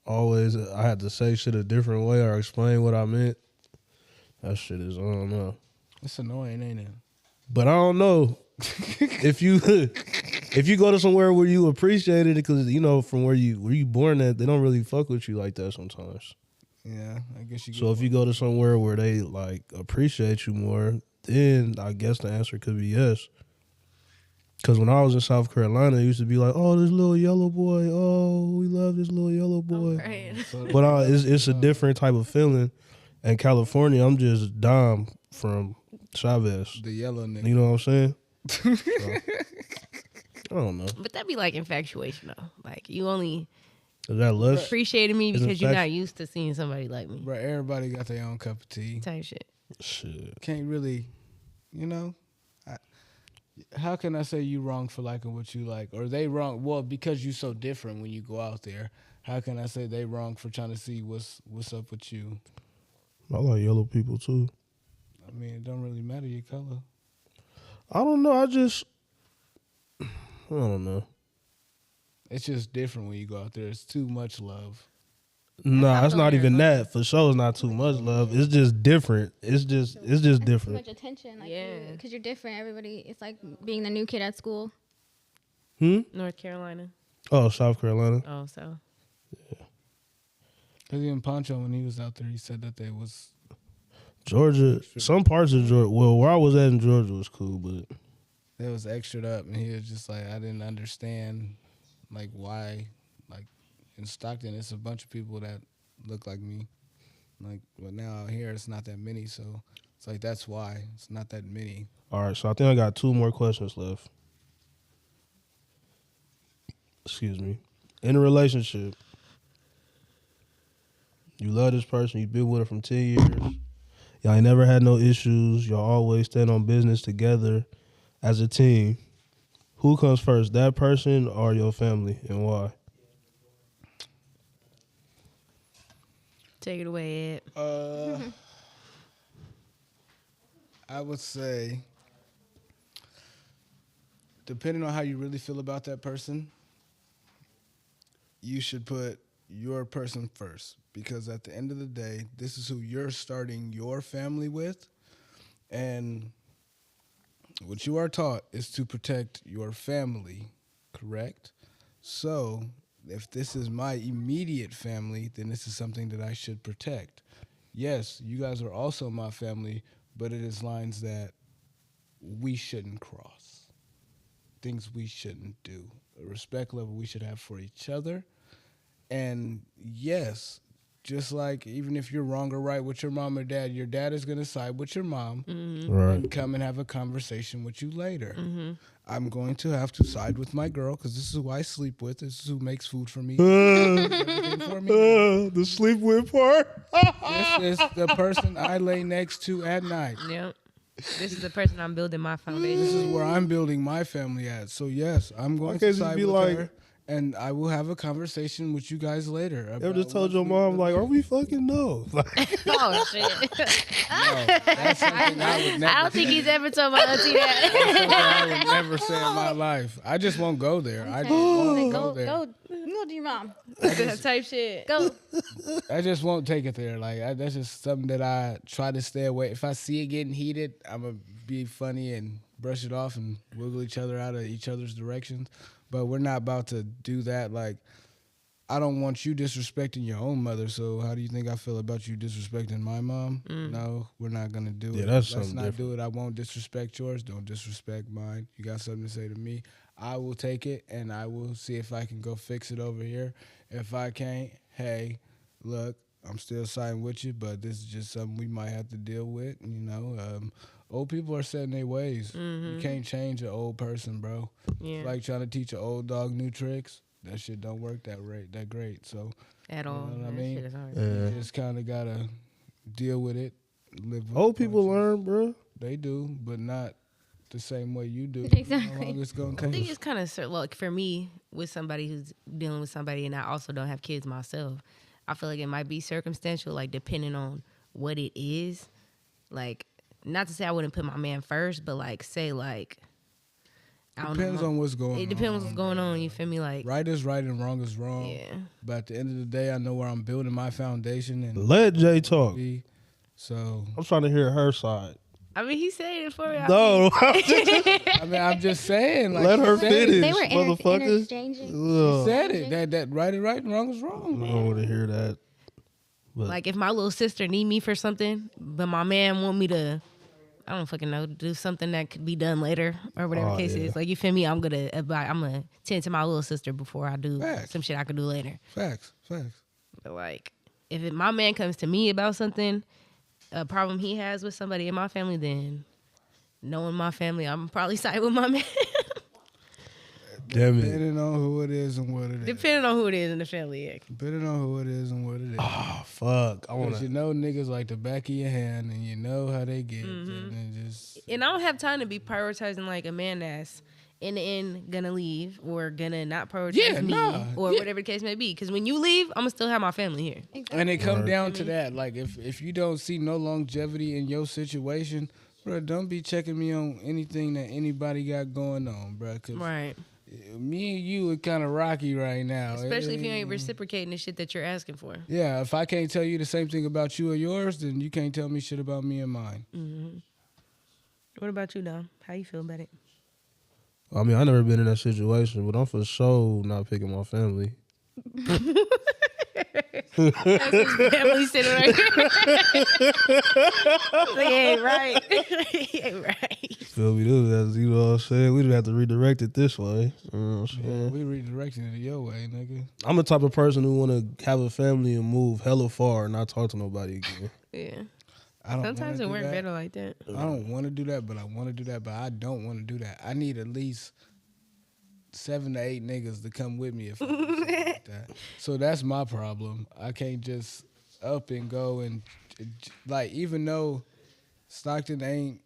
Speaker 2: Always, I had to say shit a different way or explain what I meant. That shit is, I don't know.
Speaker 5: It's annoying, ain't it?
Speaker 2: But I don't know if you go to somewhere where you appreciate it, because you know from where you born at, they don't really fuck with you like that sometimes.
Speaker 5: Yeah, I guess you.
Speaker 2: So if you go to somewhere where they like appreciate you more, then I guess the answer could be yes. Because when I was in South Carolina, it used to be like, oh, this little yellow boy. Oh, we love this little yellow boy.
Speaker 4: Right.
Speaker 2: But it's a different type of feeling. In California, I'm just Dom from Chavez.
Speaker 5: the yellow nigga.
Speaker 2: You know what I'm saying? So, I don't know.
Speaker 4: But that'd be like infatuation though. Like you only
Speaker 2: Is that less?
Speaker 4: appreciated me
Speaker 2: Is
Speaker 4: because you're not
Speaker 2: infatu-
Speaker 4: used to seeing somebody like me.
Speaker 5: Bro, everybody got their own cup of tea.
Speaker 4: Type shit.
Speaker 2: Shit.
Speaker 5: Can't really, you know. How can I say you wrong for liking what you like, or they wrong? Well, because you so different when you go out there. How can I say they wrong for trying to see what's up with you?
Speaker 2: I like yellow people too.
Speaker 5: I mean, it don't really matter your color.
Speaker 2: I don't know. I don't know.
Speaker 5: It's just different when you go out there. It's too much love.
Speaker 2: Nah, it's not
Speaker 4: fair.
Speaker 2: even that. For sure, it's not too much love. It's just different. It's just
Speaker 6: Too
Speaker 2: different.
Speaker 6: much attention, like,
Speaker 4: Yeah.
Speaker 6: because you're different. Everybody, it's like being the new kid at school.
Speaker 4: North Carolina.
Speaker 2: Oh, South Carolina.
Speaker 4: Oh, so
Speaker 5: Because even Pancho, when he was out there, he said that they was
Speaker 2: Georgia. Some parts of Georgia. Well, where I was at in Georgia was cool, but
Speaker 5: they was extra up, and he was just like, I didn't understand, like why, like in Stockton, it's a bunch of people that look like me, like, but now out here it's not that many, so it's like that's why it's not that many.
Speaker 2: all right. So I think I got 2 more questions left. Excuse me. In a relationship, you love this person. You've been with her from 10 years. Y'all ain't never had no issues. Y'all always stand on business together as a team. Who comes first, that person or your family, and why?
Speaker 4: take it away, Ed.
Speaker 5: I would say, depending on how you really feel about that person, you should put your person first, because at the end of the day, this is who you're starting your family with, and what you are taught is to protect your family, correct? So if this is my immediate family, then this is something that I should protect. Yes, you guys are also my family, but it is lines that we shouldn't cross, things we shouldn't do, a respect level we should have for each other. And yes, just like even if you're wrong or right with your mom or dad, your dad is going to side with your mom
Speaker 2: Right.
Speaker 5: and come and have a conversation with you later. I'm going to have to side with my girl because this is who I sleep with. This is who makes food for me. Everything for me.
Speaker 2: The sleep with part.
Speaker 5: This is the person I lay next to at night.
Speaker 4: Yep. This is the person I'm building my foundation.
Speaker 5: This is where I'm building my family at. So yes, I'm going
Speaker 2: can't
Speaker 5: to
Speaker 2: just
Speaker 5: side
Speaker 2: be
Speaker 5: with
Speaker 2: like-
Speaker 5: her, and I will have a conversation with you guys later.
Speaker 2: Ever
Speaker 5: about
Speaker 2: just told
Speaker 5: what
Speaker 2: your
Speaker 5: we
Speaker 2: mom,
Speaker 5: really-
Speaker 2: like, are we fucking no? Like,
Speaker 4: Oh shit!
Speaker 5: No, that's something I would never.
Speaker 4: I don't think he's ever told my auntie that.
Speaker 5: That's something I would never say in my life. I just won't go there. I just won't go there.
Speaker 6: Go to your mom.
Speaker 4: Type shit.
Speaker 6: Go.
Speaker 5: I just won't take it there. Like that's just something that I try to stay away. If I see it getting heated, I'm gonna be funny and brush it off and wiggle each other out of each other's directions. But we're not about to do that. Like I don't want you disrespecting your own mother. So how do you think I feel about you disrespecting my mom? No, we're not gonna do
Speaker 2: Yeah,
Speaker 5: it.
Speaker 2: that's
Speaker 5: Let's
Speaker 2: something
Speaker 5: not
Speaker 2: different.
Speaker 5: do it. I won't disrespect yours. Don't disrespect mine. You got something to say to me, I will take it and I will see if I can go fix it over here. If I can't, hey, look, I'm still siding with you, but this is just something we might have to deal with. You know, old people are set in their ways. You can't change an old person, bro.
Speaker 4: Yeah.
Speaker 5: It's like trying to teach an old dog new tricks. That shit don't work that great. So
Speaker 4: At all.
Speaker 5: know what I
Speaker 4: That
Speaker 5: mean?
Speaker 4: shit is hard.
Speaker 5: you just kind of gotta deal with it. Live with
Speaker 2: Old
Speaker 5: the
Speaker 2: people
Speaker 5: punches.
Speaker 2: learn, bro.
Speaker 5: They do, but not the same way you do.
Speaker 6: Exactly.
Speaker 5: How long it's gonna
Speaker 4: I think
Speaker 5: take?
Speaker 4: it's kind of like for me with somebody who's dealing with somebody, and I also don't have kids myself. I feel like it might be circumstantial, like depending on what it is. Like, not to say I wouldn't put my man first, but like say like I don't
Speaker 5: Depends
Speaker 4: know.
Speaker 5: on what's going on.
Speaker 4: It depends on what's going on. You feel me? Like,
Speaker 5: Right is right and wrong is wrong.
Speaker 4: yeah.
Speaker 5: But at the end of the day, I know where I'm building my foundation and
Speaker 2: Let Jay talk.
Speaker 5: be. So
Speaker 2: I'm trying to hear her side.
Speaker 4: I mean, he said it for me.
Speaker 2: No,
Speaker 5: I mean, I'm just saying. Like,
Speaker 2: let her
Speaker 5: she said it.
Speaker 2: finish,
Speaker 6: They were
Speaker 2: motherfucker.
Speaker 6: interchanging.
Speaker 2: Ugh.
Speaker 5: Said it. That right is right and wrong is wrong.
Speaker 2: I don't want to hear that. But
Speaker 4: Like if my little sister need me for something, but my man want me to, I don't fucking know, do something that could be done later or whatever
Speaker 2: Oh,
Speaker 4: the case
Speaker 2: yeah.
Speaker 4: is. Like, you feel me? I'm gonna tend to my little sister before I do
Speaker 5: Facts.
Speaker 4: some shit I could do later.
Speaker 5: Facts.
Speaker 4: But like, if my man comes to me about something, a problem he has with somebody in my family, then knowing my family, I'm probably side with my man.
Speaker 2: damn it.
Speaker 5: Depending on who it is and what it is.
Speaker 4: Depending on who it is in the family, yeah.
Speaker 5: Depending on who it is and what it is.
Speaker 2: Oh, fuck. I want
Speaker 5: Because you
Speaker 2: to.
Speaker 5: know niggas like the back of your hand and you know how they get.
Speaker 4: Mm-hmm.
Speaker 5: And it just,
Speaker 4: And I don't have time to be prioritizing like a man that's in the end gonna leave or gonna not prioritize
Speaker 5: Yeah,
Speaker 4: me
Speaker 5: nah,
Speaker 4: or
Speaker 5: yeah.
Speaker 4: whatever the case may be. Because when you leave, I'm gonna still have my family here.
Speaker 6: Exactly.
Speaker 5: and it come
Speaker 2: Right.
Speaker 5: down to that. Like if you don't see no longevity in your situation, bro, don't be checking me on anything that anybody got going on, bro. Cause
Speaker 4: Right.
Speaker 5: me and you are kind of rocky right now.
Speaker 4: Especially if you ain't
Speaker 5: Eh,
Speaker 4: reciprocating the shit that you're asking for.
Speaker 5: Yeah, if I can't tell you the same thing about you or yours, then you can't tell me shit about me and mine.
Speaker 4: Mm-hmm. What about you, Dom? How you feel about it?
Speaker 2: I mean, I never been in that situation, but I'm for sure not picking my family.
Speaker 4: Family sitting right here. Like, he ain't right. He ain't right.
Speaker 2: Feel me? That's, you know what I'm saying? We'd have to redirect it this way. You know what I'm
Speaker 5: Yeah,
Speaker 2: saying?
Speaker 5: we redirecting it your way, nigga.
Speaker 2: I'm the type of person who want to have a family and move hella far and not talk to nobody again.
Speaker 4: Yeah.
Speaker 5: I don't
Speaker 4: Sometimes
Speaker 5: wanna
Speaker 4: it
Speaker 5: do
Speaker 4: works
Speaker 5: that.
Speaker 4: better like that.
Speaker 5: I don't want to do that, but I want to do that, but I don't want to do that. I need at least 7 to 8 niggas to come with me if I do something like that. So that's my problem. I can't just up and go and like, even though Stockton ain't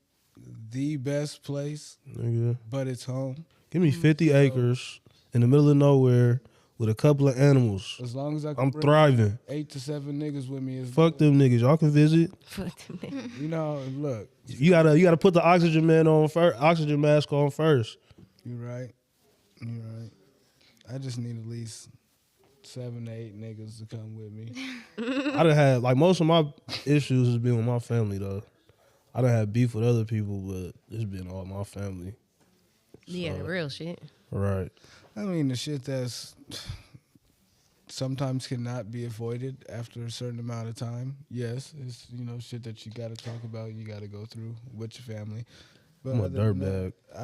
Speaker 5: the best place,
Speaker 2: Nigga.
Speaker 5: but it's home.
Speaker 2: Give me 50 acres in the middle of nowhere with a couple of animals.
Speaker 5: As long as I can
Speaker 2: I'm
Speaker 5: bring
Speaker 2: thriving.
Speaker 5: 8 to 7 niggas with me, is
Speaker 2: Fuck them niggas. Y'all can visit.
Speaker 4: Fuck them niggas.
Speaker 5: You know, look,
Speaker 2: You gotta put the oxygen man on first, oxygen mask on first.
Speaker 5: you right. You right. I just need at least 7 to 8 niggas to come with me.
Speaker 2: I done had like most of my issues has been with my family though. I done had beef with other people, but it's been all my family.
Speaker 4: Yeah, the real shit.
Speaker 2: Right.
Speaker 5: I mean, the shit that's sometimes cannot be avoided after a certain amount of time. Yes, it's, you know, shit that you got to talk about, you got to go through with your family. But
Speaker 2: I'm a
Speaker 5: other than
Speaker 2: dirtbag.
Speaker 5: that,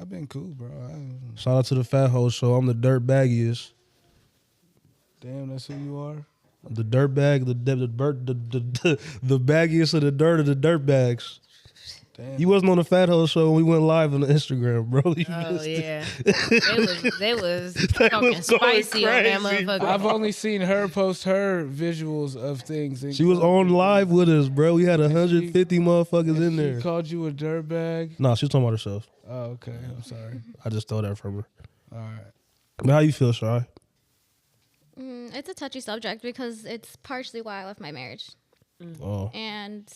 Speaker 5: I've been cool, bro.
Speaker 2: Shout out to the Fat Hole Show. I'm the dirt baggiest.
Speaker 5: Damn, that's who you are.
Speaker 2: The dirt bag, the baggiest of the dirt of the dirt bags.
Speaker 5: Damn.
Speaker 2: You wasn't on the Fat Hole Show when we went live on the Instagram, bro. You
Speaker 4: Oh
Speaker 2: missed it.
Speaker 4: yeah, they was talking
Speaker 2: was going
Speaker 4: spicy on that
Speaker 2: crazy.
Speaker 4: motherfucker.
Speaker 5: I've only seen her post her visuals of things. and
Speaker 2: She was on live with us, bro. We had 150 motherfuckers in
Speaker 5: She
Speaker 2: there.
Speaker 5: called you a dirtbag.
Speaker 2: Nah, she was talking about herself.
Speaker 5: Oh, okay. I'm sorry.
Speaker 2: I just stole that from her.
Speaker 5: All right.
Speaker 2: But how you feel, Shy?
Speaker 6: It's a touchy subject because it's partially why I left my marriage.
Speaker 2: Oh,
Speaker 6: And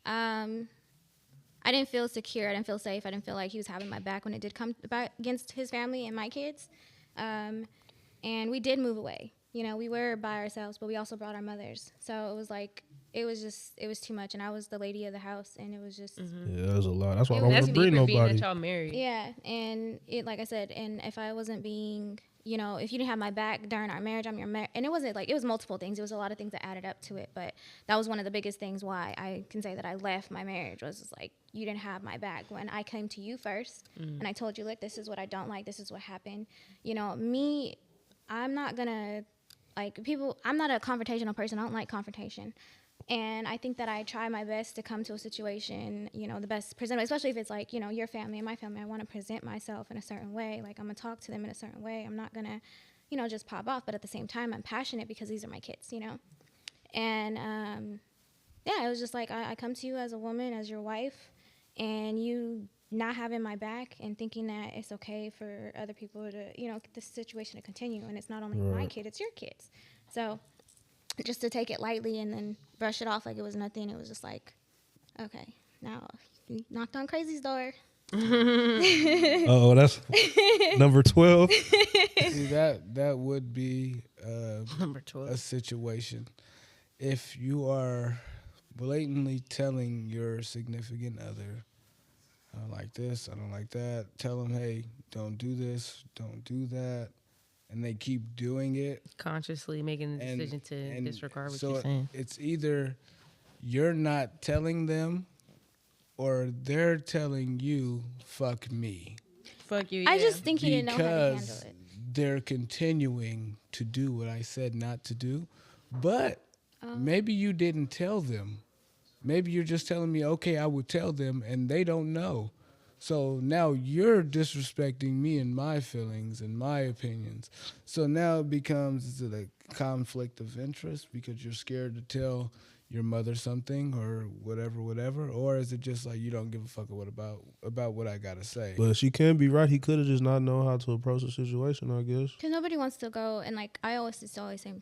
Speaker 6: I didn't feel secure. I didn't feel safe. I didn't feel like he was having my back when it did come back against his family and my kids. And we did move away. You know, we were by ourselves, but we also brought our mothers. So it was like, it was too much. And I was the lady of the house, and it was just,
Speaker 2: yeah, that was a lot. That's why I don't
Speaker 6: That's
Speaker 2: want to bring
Speaker 4: Deeper being that
Speaker 2: nobody.
Speaker 4: y'all married.
Speaker 6: yeah. And it, like I said, and if I wasn't being, you know, if you didn't have my back during our marriage, I'm your and it wasn't like, it was multiple things. It was a lot of things that added up to it. But that was one of the biggest things why I can say that I left my marriage, was just like, you didn't have my back when I came to you first. And I told you, look, this is what I don't like. This is what happened. You know, me, I'm not gonna, like, people, I'm not a confrontational person. I don't like confrontation. And I think that I try my best to come to a situation, you know, the best present, especially if it's like, you know, your family and my family. I want to present myself in a certain way. Like, I'm going to talk to them in a certain way. I'm not going to, you know, just pop off. But at the same time, I'm passionate because these are my kids, you know. And yeah, it was just like I come to you as a woman, as your wife, and you not having my back and thinking that it's okay for other people to, the situation to continue. And it's not only my kid, it's your kids. So just to take it lightly and then brush it off like it was nothing, it was just like, okay, now you knocked on crazy's door.
Speaker 2: Oh, that's number 12.
Speaker 5: See, that would be
Speaker 4: Number 12.
Speaker 5: a situation. If you are blatantly telling your significant other, I don't like this, I don't like that, tell them, hey, don't do this, don't do that, and they keep doing it.
Speaker 4: Consciously making the decision to disregard what
Speaker 5: so
Speaker 4: you're saying.
Speaker 5: it's either you're not telling them or they're telling you, fuck me.
Speaker 4: Fuck you.
Speaker 6: I just think he didn't know how to handle
Speaker 5: Because
Speaker 6: it.
Speaker 5: they're continuing to do what I said not to do. But maybe you didn't tell them. Maybe you're just telling me, okay, I would tell them, and they don't know. So now you're disrespecting me and my feelings and my opinions. So now it becomes a conflict of interest because you're scared to tell your mother something or whatever, or is it just like you don't give a fuck about what I gotta say?
Speaker 2: But she can be right. He could have just not known how to approach the situation, I guess.
Speaker 6: Because nobody wants to go, and like I always say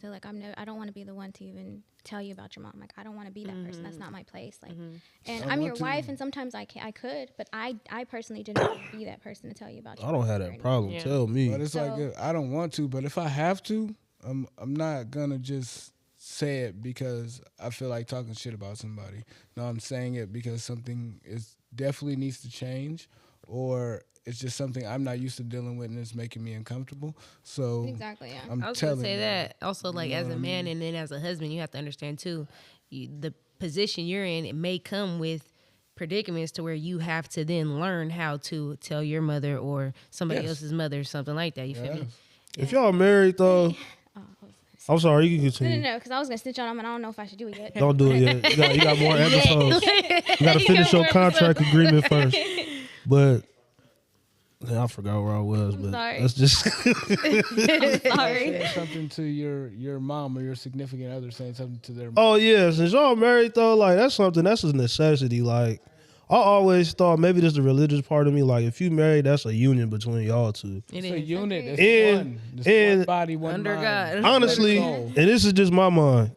Speaker 6: to like I don't want to be the one to even tell you about your mom. Like I don't want to be that person. That's not my place. Like, and I'm your wife, and sometimes I could, but I personally didn't want to be that person to tell you about.
Speaker 2: I don't have that problem.
Speaker 4: Yeah.
Speaker 2: Tell me.
Speaker 5: But it's like I don't want to, but if I have to, I'm not gonna just say it because I feel like talking shit about somebody. No, I'm saying it because something definitely needs to change, or it's just something I'm not used to dealing with and it's making me uncomfortable. So
Speaker 6: Exactly, yeah.
Speaker 5: I'm
Speaker 4: I was
Speaker 5: telling
Speaker 4: gonna say
Speaker 5: you.
Speaker 4: that also, like as a man and then as a husband, you have to understand too, the position you're in, it may come with predicaments to where you have to then learn how to tell your mother or somebody
Speaker 5: Yes.
Speaker 4: else's mother or something like that. You feel me?
Speaker 5: Yes.
Speaker 2: If y'all married, though, I'm sorry, you can
Speaker 6: No,
Speaker 2: continue.
Speaker 6: because I was gonna snitch on him, and I don't know if I should do it yet.
Speaker 2: Don't do it yet. You got more episodes. You got to finish your contract agreement first. But yeah, I forgot where I was. But
Speaker 6: sorry.
Speaker 2: that's just
Speaker 6: Sorry.
Speaker 5: Say something to your mom or your significant other, saying something to their mom.
Speaker 2: Oh yeah, since y'all married though, like that's a necessity. Like I always thought maybe this is the religious part of me. Like if you married, that's a union between y'all two.
Speaker 4: It
Speaker 5: It's a
Speaker 4: is.
Speaker 5: unit. It's
Speaker 2: And-
Speaker 5: one. It's
Speaker 2: and-
Speaker 5: one body, one
Speaker 4: Under
Speaker 5: mind.
Speaker 4: God.
Speaker 2: Honestly,
Speaker 5: Let it
Speaker 2: and
Speaker 5: go.
Speaker 2: this is just my mind.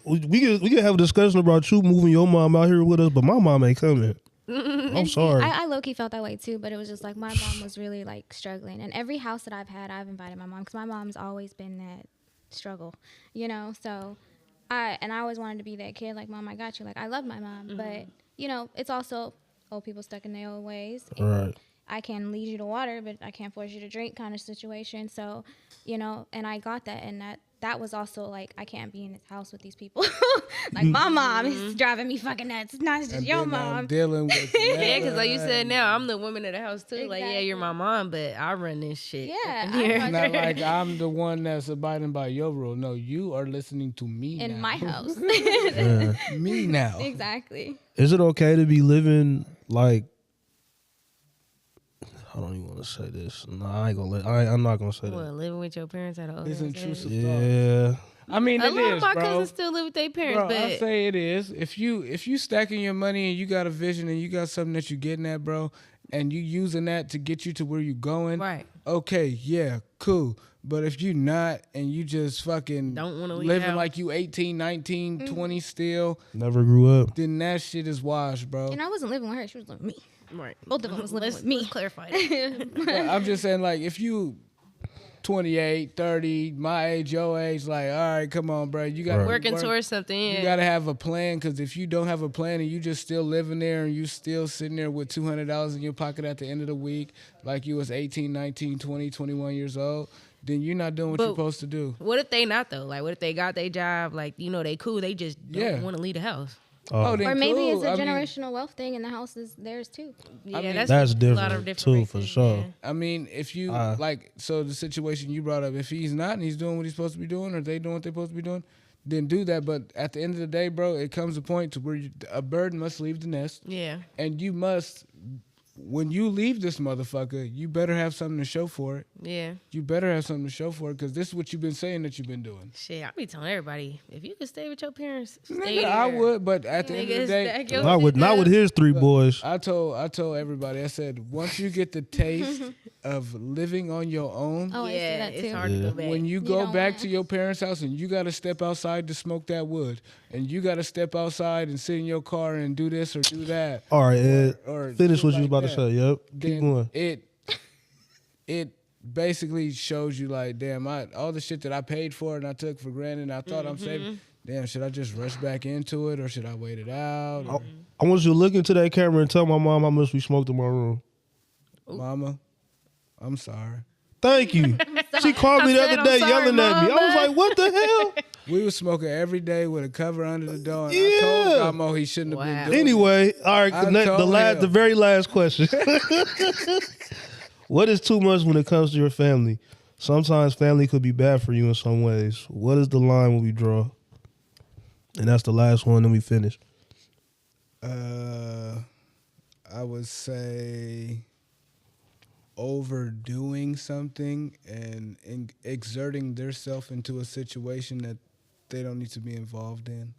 Speaker 2: We can have a discussion about you moving your mom out here with us, but my mom ain't coming. I'm sorry.
Speaker 6: I low-key felt that way too, but it was just like my mom was really like struggling. And every house that I've had, I've invited my mom because my mom's always been that struggle, So I always wanted to be that kid, like, Mom, I got you. Like, I love my mom, but it's also old people stuck in their old ways. And
Speaker 2: Right.
Speaker 6: I can lead you to water, but I can't force you to drink kind of situation. So, and I got that, and that was also like, I can't be in this house with these people. Like, my mom is driving me fucking nuts. It's not just
Speaker 5: And
Speaker 6: your
Speaker 5: then I'm
Speaker 6: mom.
Speaker 5: dealing with
Speaker 4: Yeah, because like you said, now I'm the woman of the house too. Like, yeah, you're my
Speaker 6: Exactly.
Speaker 4: mom, but I run this shit.
Speaker 6: Yeah,
Speaker 4: up in here.
Speaker 6: I'm
Speaker 5: not like I'm the one that's abiding by your rule. No, you are listening to me
Speaker 6: in
Speaker 5: now.
Speaker 6: my house.
Speaker 5: Me now.
Speaker 6: Exactly.
Speaker 2: Is it okay to be living like? I don't even want to say this. No, I ain't gonna. I'm not gonna say
Speaker 4: What,
Speaker 2: that.
Speaker 4: living with your parents at a
Speaker 5: It's intrusive thoughts.
Speaker 2: Yeah.
Speaker 5: I mean,
Speaker 4: A
Speaker 5: it
Speaker 4: lot of
Speaker 5: is,
Speaker 4: my
Speaker 5: bro.
Speaker 4: cousins still live with their parents,
Speaker 5: Bro, I
Speaker 4: but
Speaker 5: say it is. If you stacking your money and you got a vision and you got something that you're getting at, bro, and you using that to get you to where you going,
Speaker 4: right.
Speaker 5: okay, yeah, cool. But if you not and you just fucking
Speaker 4: Don't wanna leave
Speaker 5: living
Speaker 4: out.
Speaker 5: like you 18, 19, 20 still,
Speaker 2: Never grew up.
Speaker 5: then that shit is washed, bro.
Speaker 6: And I wasn't living with her. She was living with me.
Speaker 4: Right.
Speaker 6: Both of them was living with me.
Speaker 4: Let's clarify that.
Speaker 5: But I'm just saying, like, if you 28, 30, my age, your age, like, all right, come on, bro. You got to
Speaker 2: Right.
Speaker 4: Working towards something.
Speaker 5: You
Speaker 4: Yeah.
Speaker 5: got to have a plan, because if you don't have a plan and you just still living there and you still sitting there with $200 in your pocket at the end of the week, like you was 18, 19, 20, 21 years old, then you're not doing what you're
Speaker 4: But-
Speaker 5: supposed to do.
Speaker 4: What if they not though? Like, what if they got their job? Like, they cool. They just
Speaker 5: Yeah.
Speaker 4: don't want to leave the house.
Speaker 5: Oh, then
Speaker 6: Or maybe
Speaker 5: cool.
Speaker 6: it's a
Speaker 5: I mean-
Speaker 6: generational wealth thing, and the house is theirs too.
Speaker 4: Yeah,
Speaker 5: mean,
Speaker 2: That's
Speaker 4: a lot
Speaker 2: different,
Speaker 4: of different
Speaker 2: too, for
Speaker 4: reasons,
Speaker 2: sure.
Speaker 4: yeah.
Speaker 5: I mean, if you, so the situation you brought up, if he's not and he's doing what he's supposed to be doing, or they doing what they're supposed to be doing, then do that. But at the end of the day, bro, it comes a point to where a bird must leave the nest.
Speaker 4: Yeah.
Speaker 5: And you must when you leave this motherfucker, you better have something to show for it.
Speaker 4: Yeah.
Speaker 5: You better have something to show for it because this is what you've been saying that you've been doing.
Speaker 4: Shit, I be telling everybody, if you could stay with your parents, stay
Speaker 5: Nigga,
Speaker 4: there.
Speaker 5: I would, but at the end of the
Speaker 4: Nigga,
Speaker 5: day,
Speaker 4: stack your
Speaker 2: Not with
Speaker 4: shit
Speaker 2: his 3 boys.
Speaker 5: I told everybody, I said, once you get the taste of living on your own,
Speaker 6: Oh,
Speaker 4: up.
Speaker 6: I see
Speaker 4: Yeah,
Speaker 6: that
Speaker 4: it's
Speaker 6: too.
Speaker 4: hard to go back.
Speaker 5: when you
Speaker 6: You
Speaker 5: go
Speaker 6: don't
Speaker 5: back
Speaker 6: wanna.
Speaker 5: to your parents' house and you got to step outside to smoke that wood, and you got to step outside and sit in your car and do this or do that,
Speaker 2: All right, Ed.
Speaker 5: or
Speaker 2: Finish
Speaker 5: shit
Speaker 2: what you was
Speaker 5: like
Speaker 2: about to
Speaker 5: that,
Speaker 2: say. Yep. Keep
Speaker 5: then
Speaker 2: going.
Speaker 5: it basically shows you like, damn, all the shit that I paid for and I took for granted and I thought I'm saving, damn, should I just rush back into it or should I wait it out? Or,
Speaker 2: I want you to look into that camera and tell my mom how much we smoked in my room.
Speaker 5: Mama, I'm sorry.
Speaker 2: Thank you. She called me the
Speaker 4: I said,
Speaker 2: other day
Speaker 4: "I'm sorry,
Speaker 2: yelling at me. I was
Speaker 4: Mama."
Speaker 2: like, what the hell?
Speaker 5: We was smoking every day with a cover under the door. And I
Speaker 2: Yeah.
Speaker 5: told Gamo he shouldn't have
Speaker 4: Wow.
Speaker 5: been doing
Speaker 2: Anyway, all right,
Speaker 5: I told him.
Speaker 2: the very last question. What is too much when it comes to your family? Sometimes family could be bad for you in some ways. What is the line when we draw? And that's the last one, then we finish.
Speaker 5: I would say overdoing something and exerting themselves into a situation that they don't need to be involved in.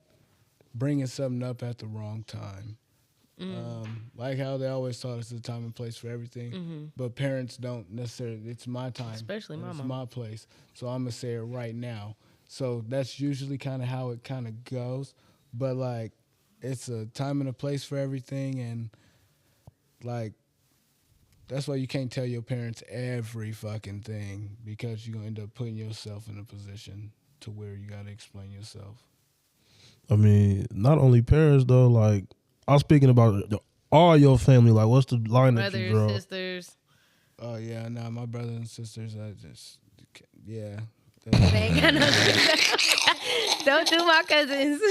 Speaker 5: Bringing something up at the wrong time. Like how they always taught us the time and place for everything, but parents don't necessarily. It's my time,
Speaker 4: Especially my
Speaker 5: and it's
Speaker 4: mom.
Speaker 5: my place, so I'm gonna say it right now. So that's usually kind of how it kind of goes, but like it's a time and a place for everything, and like that's why you can't tell your parents every fucking thing because you're gonna end up putting yourself in a position to where you gotta explain yourself.
Speaker 2: I mean, not only parents though. Like I'm speaking about all your family. Like, what's the line that you draw?
Speaker 4: Brothers, sisters.
Speaker 5: Oh yeah, nah, my brothers and sisters, I just, yeah.
Speaker 4: They ain't got no Don't do my cousins.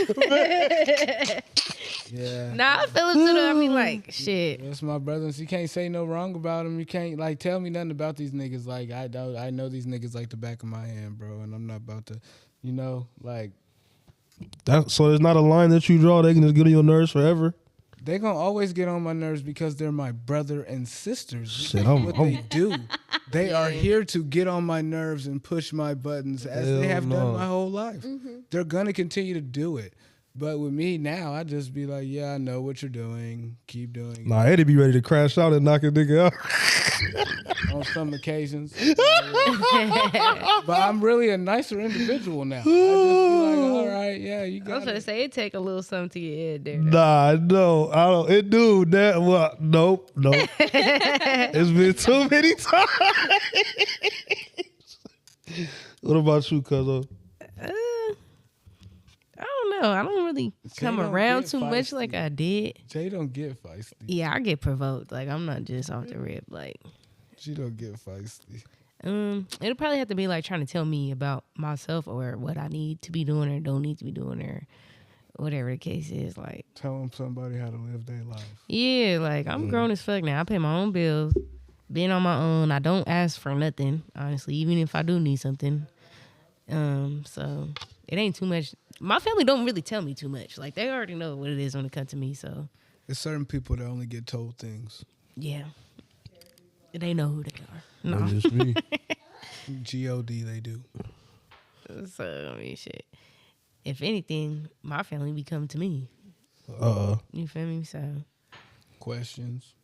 Speaker 5: Yeah.
Speaker 4: Nah, I feel it too though. I mean, like, shit.
Speaker 5: That's my brothers. You can't say no wrong about them. You can't like tell me nothing about these niggas. Like I know these niggas like the back of my hand, bro, and I'm not about to, like
Speaker 2: So there's not a line that you draw. They can just get on your nerves forever.
Speaker 5: they gonna always get on my nerves because they're my brother and sisters.
Speaker 2: Shit,
Speaker 5: They do. They are here to get on my nerves and push my buttons as
Speaker 2: Hell
Speaker 5: they have
Speaker 2: no.
Speaker 5: done my whole life. They're gonna continue to do it. But with me now, I just be like, yeah, I know what you're doing. Keep doing it.
Speaker 2: Nah, Eddie be ready to crash out and knock a nigga out.
Speaker 5: On some occasions. But I'm really a nicer individual now. I just be like, all right, yeah, you
Speaker 4: I was
Speaker 5: got
Speaker 4: gonna
Speaker 5: it.
Speaker 4: say it take a little something to get head there.
Speaker 2: Nah, no, I don't. It do that. Well, nope. It's been too many times. What about you, Cuzzo?
Speaker 4: I don't know. I don't really come
Speaker 5: don't
Speaker 4: around
Speaker 5: get
Speaker 4: too much
Speaker 5: feisty.
Speaker 4: like I did.
Speaker 5: Jay don't get feisty.
Speaker 4: Yeah, I get provoked. Like I'm not just off the rip. Like,
Speaker 5: She don't get feisty.
Speaker 4: it'll probably have to be like trying to tell me about myself or what I need to be doing or don't need to be doing or whatever the case is. Like,
Speaker 5: Telling somebody how to live their life.
Speaker 4: yeah, like I'm grown as fuck now. I pay my own bills, being on my own. I don't ask for nothing, honestly, even if I do need something. So it ain't too much. My family don't really tell me too much. Like they already know what it is when it comes to me. So
Speaker 5: There's certain people that only get told things.
Speaker 4: yeah, they know who they are. No,
Speaker 2: That's just me.
Speaker 5: G-O-D, they do.
Speaker 4: so I mean, shit. If anything, my family be coming to me. You feel me? So
Speaker 5: Questions,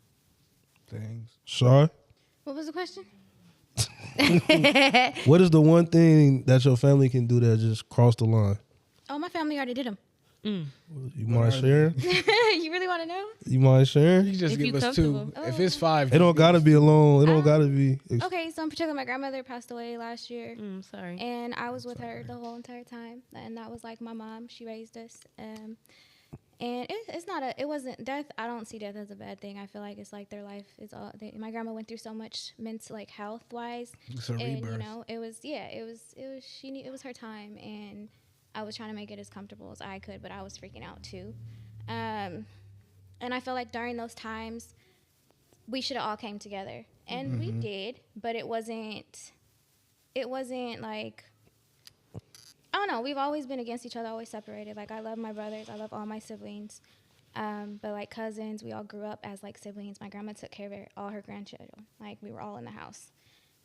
Speaker 5: things.
Speaker 2: Sorry.
Speaker 6: What was the question?
Speaker 2: What is the one thing that your family can do that just cross the line?
Speaker 6: Oh, my family already did them.
Speaker 2: You mind sharing?
Speaker 6: You really want to know?
Speaker 2: You mind sharing?
Speaker 5: You just
Speaker 4: If
Speaker 5: give
Speaker 4: you
Speaker 5: us two.
Speaker 4: comfortable.
Speaker 5: If it's five,
Speaker 2: It don't
Speaker 5: just
Speaker 2: gotta
Speaker 5: give
Speaker 2: be alone. It don't gotta be.
Speaker 6: Okay, so in particular, my grandmother passed away last year.
Speaker 4: sorry.
Speaker 6: And I was with her the whole entire time, and that was like my mom. She raised us, and it's not a. It wasn't death. I don't see death as a bad thing. I feel like it's like their life is all. My grandma went through so much mental, like health wise,
Speaker 5: It's a
Speaker 6: and
Speaker 5: rebirth.
Speaker 6: it was it was her time, and I was trying to make it as comfortable as I could, but I was freaking out too, and I feel like during those times, we should have all came together, and we did, but it wasn't like, I don't know. We've always been against each other, always separated. Like, I love my brothers. I love all my siblings. But like cousins, we all grew up as like siblings. My grandma took care of all her grandchildren. Like we were all in the house.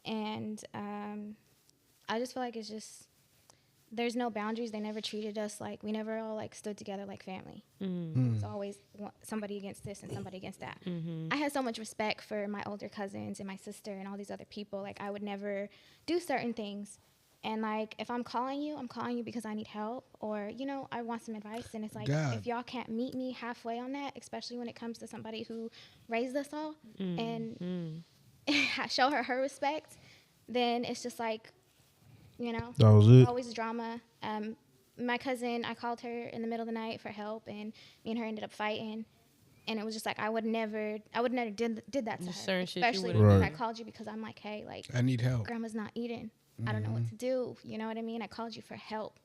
Speaker 6: And I just feel like it's just, there's no boundaries. They never treated us like, we never all like stood together like family. It's always somebody against this and somebody against that. I had so much respect for my older cousins and my sister and all these other people. Like I would never do certain things. And like, if I'm calling you because I need help or, you know, I want some advice. And it's like,
Speaker 5: God.
Speaker 6: if y'all can't meet me halfway on that, especially when it comes to somebody who raised us all and show her respect, then it's just like, you know,
Speaker 2: That was it.
Speaker 6: always drama. My cousin, I called her in the middle of the night for help, and me and her ended up fighting. And it was just like, I would never did that to her.
Speaker 4: certain shit you
Speaker 6: Especially
Speaker 4: wouldn't.
Speaker 6: when
Speaker 2: Right.
Speaker 6: I called you because I'm like, hey, like,
Speaker 5: I need help.
Speaker 6: grandma's not eating. I don't know what to do. You know what I mean? I called you for help.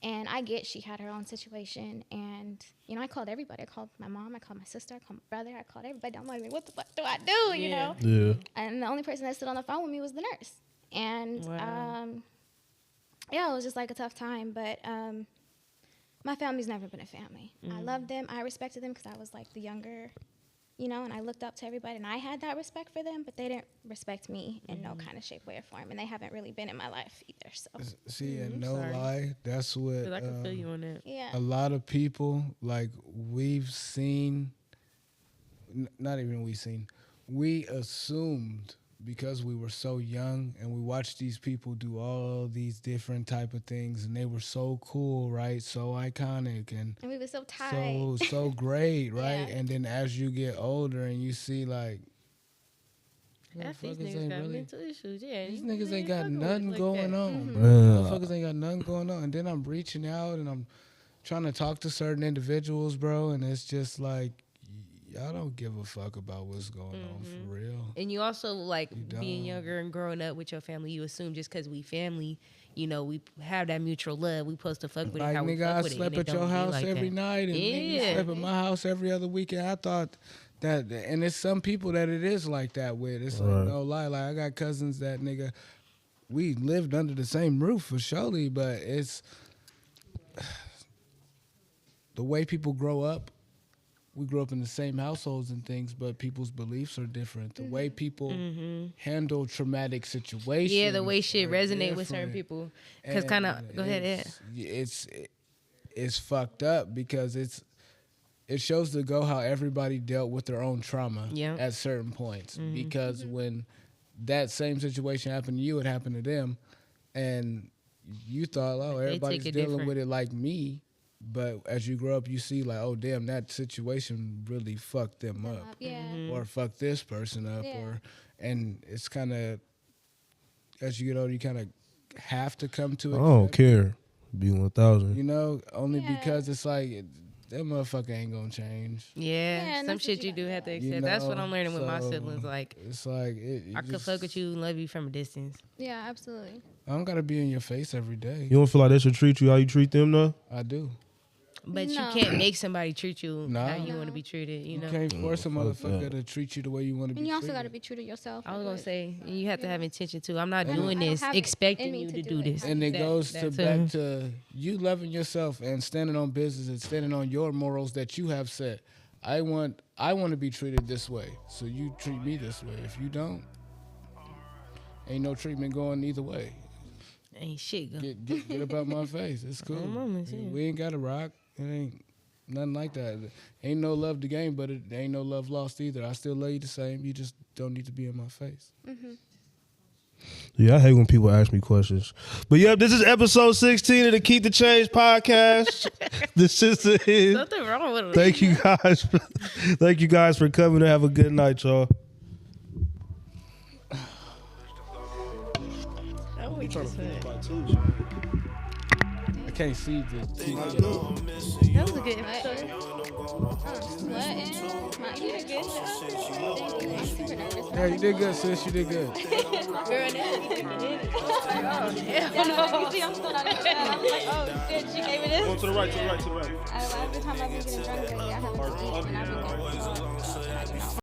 Speaker 6: And I get she had her own situation. And, you know, I called everybody. I called my mom. I called my sister. I called my brother. I called everybody. I'm like, what the fuck do I do, you know?
Speaker 2: Yeah.
Speaker 6: And the only person that stood on the phone with me was the nurse. And,
Speaker 4: Wow.
Speaker 6: yeah, it was just like a tough time. But my family's never been a family. I loved them. I respected them because I was like the younger, you know, and I looked up to everybody. And I had that respect for them, but they didn't respect me in no kind of shape, way, or form. And they haven't really been in my life either. So,
Speaker 5: See, and no
Speaker 4: sorry.
Speaker 5: lie, that's what
Speaker 4: 'Cause I can feel you on that.
Speaker 6: yeah.
Speaker 5: a lot of people, like we've seen, not even we've seen, we assumed because we were so young and we watched these people do all these different type of things and they were so cool, right? So iconic and
Speaker 6: And we were so tight.
Speaker 5: so great, right?
Speaker 6: Yeah.
Speaker 5: And then as you get older and you see like
Speaker 4: Half these
Speaker 5: motherfuckers
Speaker 4: niggas
Speaker 5: ain't
Speaker 4: got
Speaker 5: really-
Speaker 4: mental issues. Yeah,
Speaker 5: these
Speaker 4: you
Speaker 5: niggas
Speaker 4: really
Speaker 5: ain't got
Speaker 4: fucking with
Speaker 5: nothing
Speaker 4: like
Speaker 5: going
Speaker 4: that.
Speaker 5: on, bro.
Speaker 2: Yeah.
Speaker 5: Motherfuckers ain't got nothing going on. And then I'm reaching out and I'm trying to talk to certain individuals, bro, and it's just like y'all don't give a fuck about what's going on for real.
Speaker 4: And you also like
Speaker 5: You
Speaker 4: being
Speaker 5: don't.
Speaker 4: younger and growing up with your family. You assume just because we family, you know, we have that mutual love. We supposed to fuck with it
Speaker 5: Like
Speaker 4: how we
Speaker 5: nigga,
Speaker 4: fuck
Speaker 5: I
Speaker 4: with
Speaker 5: slept
Speaker 4: it. and
Speaker 5: at
Speaker 4: it
Speaker 5: your
Speaker 4: don't be
Speaker 5: house
Speaker 4: like
Speaker 5: every
Speaker 4: that.
Speaker 5: night, and nigga, you
Speaker 4: Yeah.
Speaker 5: slept at my house every other weekend. I thought that, and it's some people that it is like that with. It's
Speaker 2: Right.
Speaker 5: like no lie. Like I got cousins that nigga, we lived under the same roof for surely, but it's the way people grow up. We grew up in the same households and things, but people's beliefs are different. The way people handle traumatic situations.
Speaker 4: Yeah, the way shit
Speaker 5: are
Speaker 4: resonate with certain
Speaker 5: different.
Speaker 4: people. Because
Speaker 5: And
Speaker 4: kind of, go ahead, yeah.
Speaker 5: It's fucked up because it shows to go how everybody dealt with their own trauma
Speaker 4: Yeah.
Speaker 5: at certain points. Because when that same situation happened to you, it happened to them, and you thought, oh,
Speaker 4: They
Speaker 5: everybody's
Speaker 4: take it
Speaker 5: dealing
Speaker 4: different.
Speaker 5: with it like me. But as you grow up, you see like, oh damn, that situation really fucked them up,
Speaker 6: Yeah.
Speaker 5: or fucked this person up,
Speaker 6: Yeah.
Speaker 5: and it's kind of as you get older, you kind of have to come to
Speaker 2: I
Speaker 5: it.
Speaker 2: don't care. Be 1,000.
Speaker 5: You know, only
Speaker 6: Yeah.
Speaker 5: because it's like that motherfucker ain't gonna change.
Speaker 4: Yeah,
Speaker 6: Yeah, and
Speaker 4: some
Speaker 6: that's what
Speaker 4: shit
Speaker 6: you
Speaker 4: you do
Speaker 6: gotta
Speaker 4: have to
Speaker 6: do.
Speaker 5: You
Speaker 4: accept. That's what
Speaker 5: know?
Speaker 4: I'm learning with my
Speaker 5: So,
Speaker 4: siblings. Like,
Speaker 5: it's like
Speaker 4: I could fuck with you and love you from a distance.
Speaker 6: Yeah, absolutely.
Speaker 5: I don't gotta be in your face every day.
Speaker 2: You don't feel like they should treat you how you treat them, though?
Speaker 5: I do.
Speaker 4: But
Speaker 6: No.
Speaker 4: you can't make somebody treat you
Speaker 5: No.
Speaker 4: how you want to
Speaker 6: No.
Speaker 4: be treated, you
Speaker 5: You
Speaker 4: know?
Speaker 5: can't force a
Speaker 2: fuck
Speaker 5: motherfucker
Speaker 2: that.
Speaker 5: to treat you the way you want to be.
Speaker 6: And you also
Speaker 5: treated.
Speaker 6: got to be true to yourself.
Speaker 4: I was
Speaker 6: and
Speaker 4: gonna
Speaker 6: what-
Speaker 4: say you have to have intention too. I'm not
Speaker 5: I
Speaker 4: doing
Speaker 6: don't
Speaker 4: this
Speaker 6: have it in
Speaker 4: expecting
Speaker 6: me
Speaker 4: you
Speaker 6: to
Speaker 4: to
Speaker 6: do
Speaker 4: do
Speaker 6: it.
Speaker 4: this.
Speaker 5: And it
Speaker 4: That-
Speaker 5: goes to
Speaker 4: that
Speaker 5: back
Speaker 4: too.
Speaker 5: to you loving yourself and standing on business and standing on your morals that you have set. I want to be treated this way, so you treat me this way. If you don't, ain't no treatment going either way.
Speaker 4: Ain't shit. Go.
Speaker 5: Get up out my face. It's cool.
Speaker 4: moments, yeah.
Speaker 5: We ain't got to rock. It ain't nothing like that. Ain't no love to gain, but it ain't no love lost either. I still love you the same. You just don't need to be in my face.
Speaker 2: Yeah, I hate when people ask me questions. But yep, this is episode 16 of the Keep the Change podcast. This is it.
Speaker 4: Nothing wrong with it.
Speaker 2: Thank you guys. Thank you guys for coming. Have a good night, y'all.
Speaker 4: That was just
Speaker 5: I can't see the TV.
Speaker 4: that was a good episode.
Speaker 6: Sweating. You did good. Thank you. I'm super nervous.
Speaker 5: Yeah, you did good, sis. You did good.
Speaker 6: You see, I'm still not in bed. I'm like, oh shit, she gave me this.
Speaker 2: Go to the right, to the right, to the right.
Speaker 6: Every time I've been getting drunk lately, I haven't slept and I've been going, I don't know.